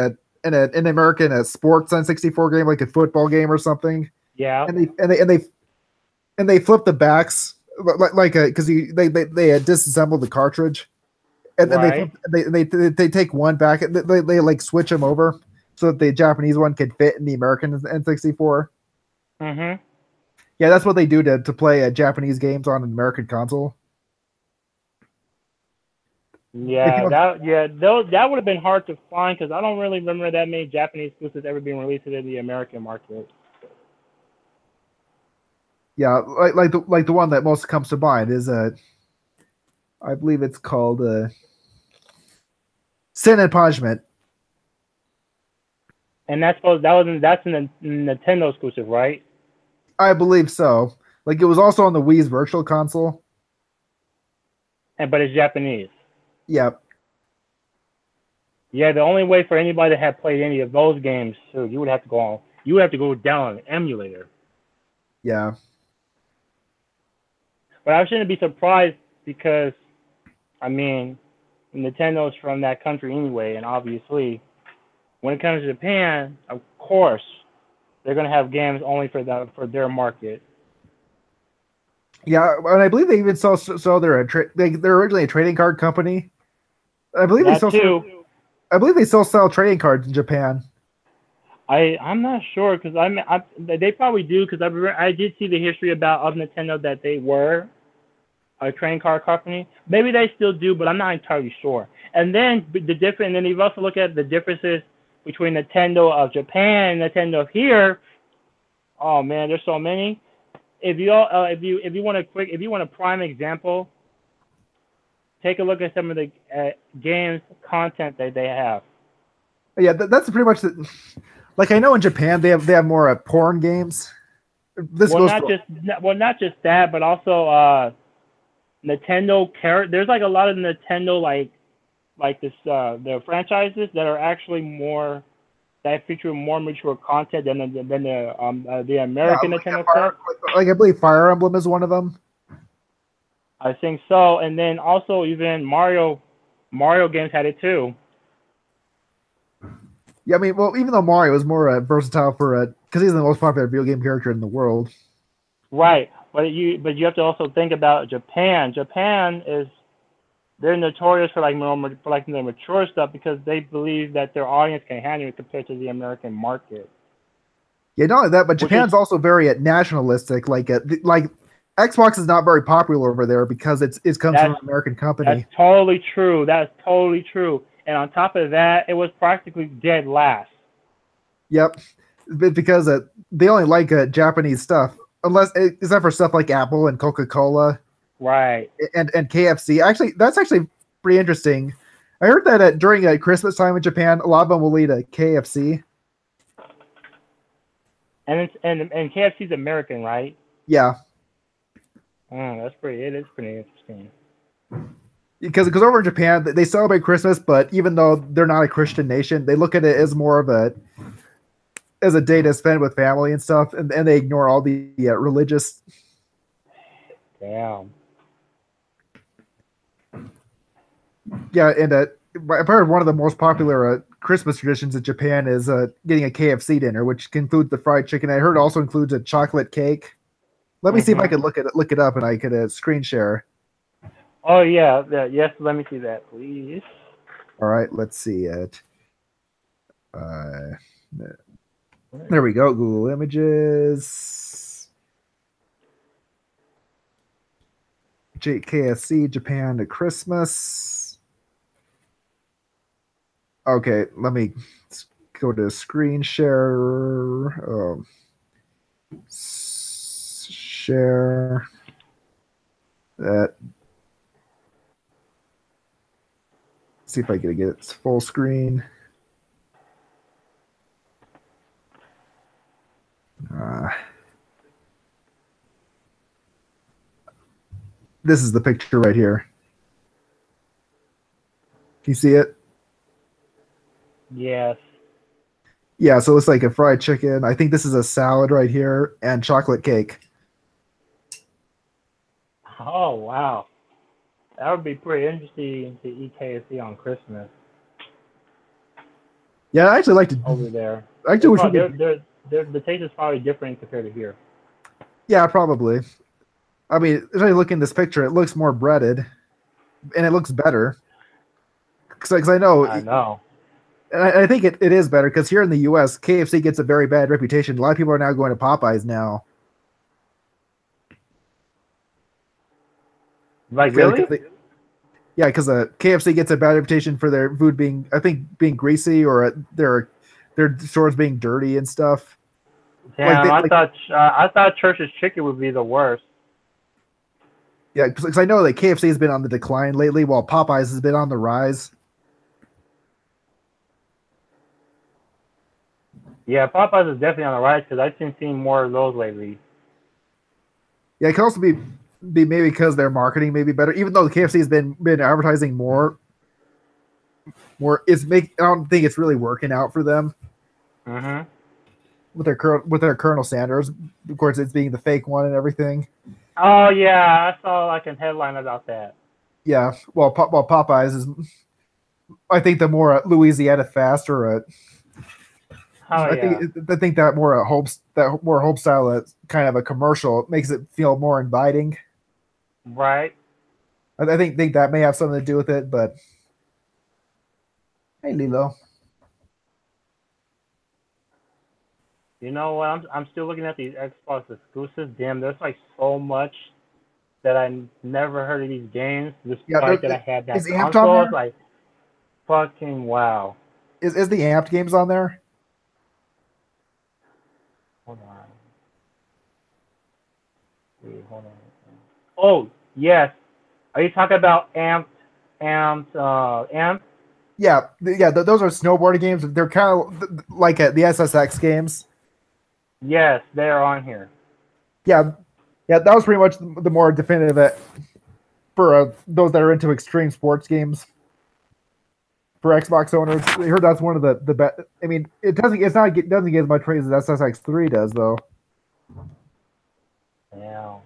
an American sports N64 game, like a football game or something. Yeah. And they flip the backs because they disassemble the cartridge, and then they take one back and they like switch them over so that the Japanese one can fit in the American N64. Yeah, that's what they do to play Japanese games on an American console. Yeah, that would have been hard to find because I don't really remember that many Japanese exclusives ever being released in the American market. Yeah, like the one that most comes to mind is I believe it's called Sin and Punishment. And that's a Nintendo exclusive, right? I believe so. Like, it was also on the Wii's Virtual Console. But it's Japanese. Yep. Yeah, the only way for anybody to have played any of those games, too, you would have to go down on an emulator. Yeah. But I shouldn't be surprised because, I mean, Nintendo's from that country anyway, and obviously, when it comes to Japan, of course, they're going to have games only for their market. Yeah, and I believe they even sell they're originally a trading card company. I believe That too. I believe they still sell trading cards in Japan. I'm not sure because they probably do because I did see the history of Nintendo that they were a trading card company. Maybe they still do, but I'm not entirely sure. And then and then you've also looked at the differences between Nintendo of Japan and Nintendo of here. Oh man, there's so many. If you want a prime example, take a look at some of the games content that they have. Yeah, that's pretty much the. Like I know in Japan they have more porn games. Not just that, but also Nintendo character. There's like a lot of Nintendo like this the franchises that are actually more that feature more mature content than the American Nintendo stuff. Like I believe Fire Emblem is one of them. I think so, and then also even Mario games had it too. Yeah, I mean, well, even though Mario is more versatile because he's the most popular video game character in the world. Right, but you have to also think about Japan. They're notorious for the mature stuff because they believe that their audience can handle it compared to the American market. Yeah, not only that, but Japan's also very nationalistic. Like Xbox is not very popular over there because it comes from an American company. That's totally true. And on top of that, it was practically dead last. Yep, because they only like Japanese stuff, except for stuff like Apple and Coca-Cola. Right. And KFC. Actually, that's actually pretty interesting. I heard that during Christmas time in Japan, a lot of them will eat a KFC. And KFC's American, right? Yeah. It is pretty interesting. Because over in Japan, they celebrate Christmas, but even though they're not a Christian nation, they look at it as more of a day to spend with family and stuff, and they ignore all the religious. Damn. Yeah, and I've heard one of the most popular Christmas traditions in Japan is getting a KFC dinner, which includes the fried chicken. I heard also includes a chocolate cake. Let me see if I could look it up, and I could screen share. Oh yeah, yes. Let me see that, please. All right, let's see it. There we go. Google Images. KFC Japan to Christmas. Okay, let me go to screen share. Share that. See if I can get it full screen. This is the picture right here. Can you see it? Yes. Yeah, so it's like a fried chicken. I think this is a salad right here and chocolate cake. Oh, wow. That would be pretty interesting to eat KFC on Christmas. Yeah, I actually like to over there. The taste is probably different compared to here. Yeah, probably. I mean, if I look in this picture, it looks more breaded, and it looks better. Because I know. I know. And I think it is better because here in the U.S., KFC gets a very bad reputation. A lot of people are now going to Popeyes now. Like really? Yeah, because KFC gets a bad reputation for their food being greasy or their stores being dirty and stuff. Damn, I thought Church's Chicken would be the worst. Yeah, because I know that KFC has been on the decline lately, while Popeyes has been on the rise. Yeah, Popeyes is definitely on the rise because I've been seeing more of those lately. Yeah, it can also be maybe because their marketing may be better, even though the KFC has been advertising more. I don't think it's really working out for them. Mm-hmm. With their Colonel Sanders, of course, it's being the fake one and everything. Oh yeah, I saw like a headline about that. Yeah, well, Popeyes is, I think, the more Louisiana fast or I think that more home style kind of a commercial makes it feel more inviting. Right. I think that may have something to do with it. But hey, Lilo. You know what? I'm still looking at these Xbox exclusives. Damn, there's like so much that I never heard of these games. Yeah, Despite that I had that is Amped on console, it's there? like fucking wow. Is the Amped games on there? Hold on. Wait, hold on. Oh yes. Are you talking about Amped? Yeah, those are snowboarding games. They're kind of like the SSX games. Yes, they're on here. Yeah, that was pretty much the more definitive for those that are into extreme sports games. For Xbox owners, I heard that's one of the best. I mean, it doesn't get as much praise as SSX3 does, though. Yeah.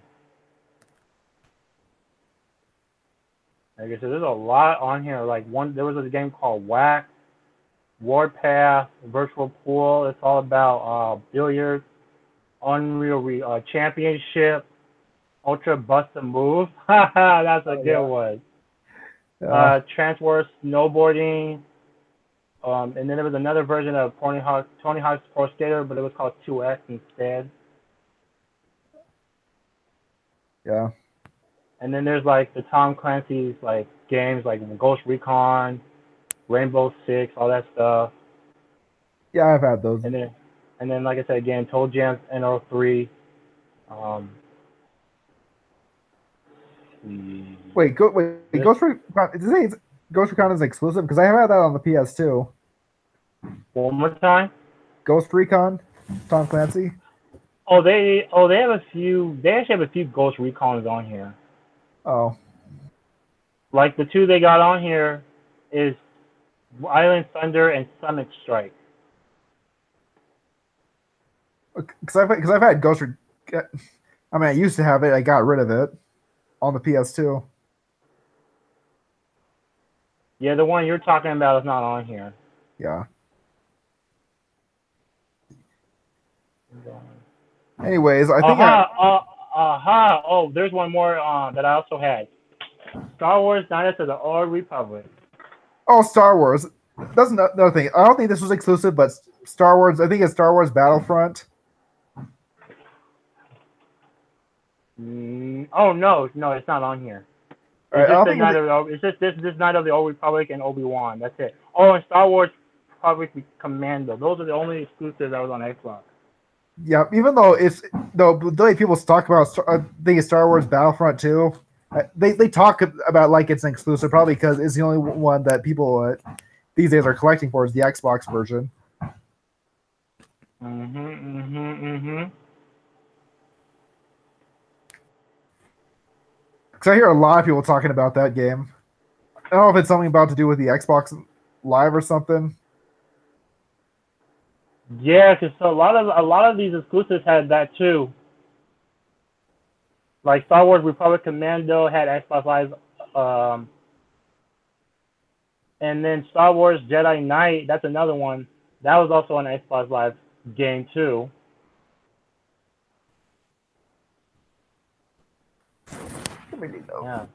Like I said, there's a lot on here. Like there was a game called Whack, Warpath, Virtual Pool. It's all about billiards, Unreal Championship, Ultra Bust a Move. Haha, that's a good one. Transworth Snowboarding. And then there was another version of Tony Hawk's Pro Skater, but it was called 2X instead. Yeah. And then there's like the Tom Clancy's like games like Ghost Recon, Rainbow Six, all that stuff. Yeah, I've had those. And then like I said again, Toe Jam NO3. Ghost Recon. Did you say Ghost Recon is exclusive? Because I have had that on the PS2. One more time. Ghost Recon, Tom Clancy. They have a few. They actually have a few Ghost Recons on here. Oh. Like the two they got on here is Island Thunder and Summit Strike. Because I've had Ghost. I mean, I used to have it. I got rid of it on the PS2. Yeah, the one you're talking about is not on here. Yeah. Anyways, I think. Oh, there's one more that I also had. Star Wars Knights of the Old Republic. Oh, Star Wars. That's another thing. I don't think this was exclusive, but Star Wars. I think it's Star Wars Battlefront. Oh no, it's not on here. It's just this Knight of the Old Republic and Obi-Wan. That's it. Oh, and Star Wars Republic Commando. Those are the only exclusives that was on Xbox. Yeah, even though the way people talk about, I think it's Star Wars Battlefront 2. They talk about like it's an exclusive, probably because it's the only one that people these days are collecting for is the Xbox version. Because I hear a lot of people talking about that game. I don't know if it's something about to do with the Xbox Live or something. Yeah, because a lot of these exclusives had that too. Like Star Wars Republic Commando had Xbox Live, and then Star Wars Jedi Knight, that's another one. That was also an Xbox Live game too. Yeah.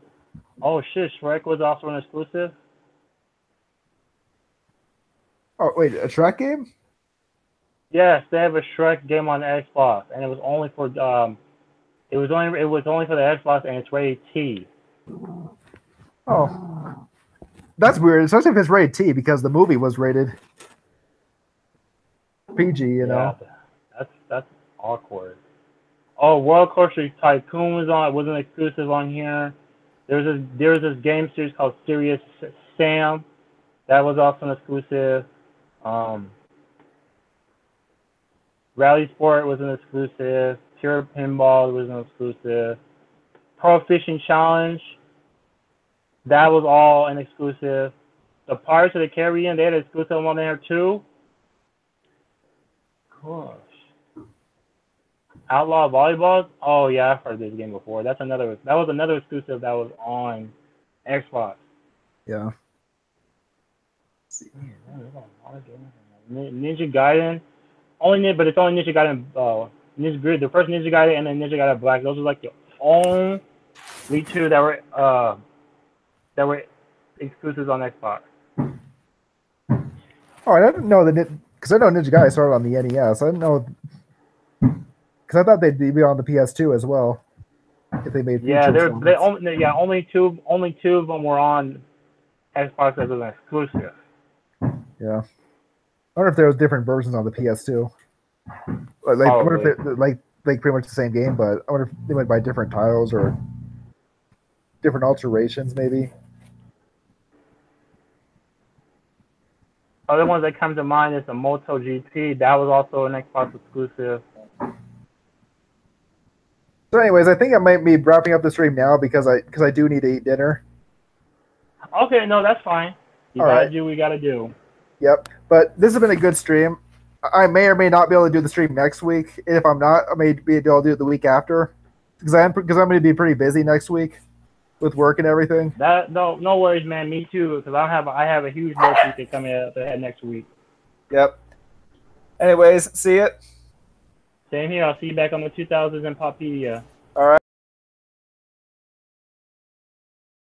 Oh shit, Shrek was also an exclusive. Oh wait, a Shrek game? Yes, they have a Shrek game on Xbox, and it was only for it was only for the Xbox, and it's rated T. Oh, that's weird, especially if it's rated T, because the movie was rated PG. You know, that's awkward. Oh, World Coaster Tycoon was an exclusive on here. There's this game series called Serious Sam, that was also an exclusive. Rally Sport was an exclusive. Pure Pinball was an exclusive. Pro Fishing Challenge, that was all an exclusive. The Pirates of the Caribbean, they had an exclusive on there too. Gosh. Outlaw Volleyball? Oh yeah, I've heard this game before. That was another exclusive that was on Xbox. Yeah. Ninja Gaiden. But it's only Ninja Gaiden, Ninja Grid, the first Ninja Gaiden, and then Ninja Gaiden Black. Those are like the Wii 2 that were exclusives on Xbox. Oh, I didn't know that because I know Ninja Gaiden started on the NES. I didn't know because I thought they'd be on the PS2 as well. If they made Yeah, feature only two of them were on Xbox as an exclusive. Yeah, I wonder if there was different versions on the PS2. Like, I wonder if they're like pretty much the same game, but I wonder if they went by different titles or different alterations, maybe. Other ones that come to mind is the MotoGP. That was also an Xbox exclusive. So, anyways, I think I might be wrapping up the stream now because I do need to eat dinner. Okay, no, that's fine. You gotta do what you gotta do. Yep. But this has been a good stream. I may or may not be able to do the stream next week. If I'm not, I may be able to do it the week after because I'm going to be pretty busy next week with work and everything. No worries, man. Me too, because I have a huge birthday coming up ahead next week. Yep. Anyways, see it. Same here. I'll see you back on the 2000s and Poppedia.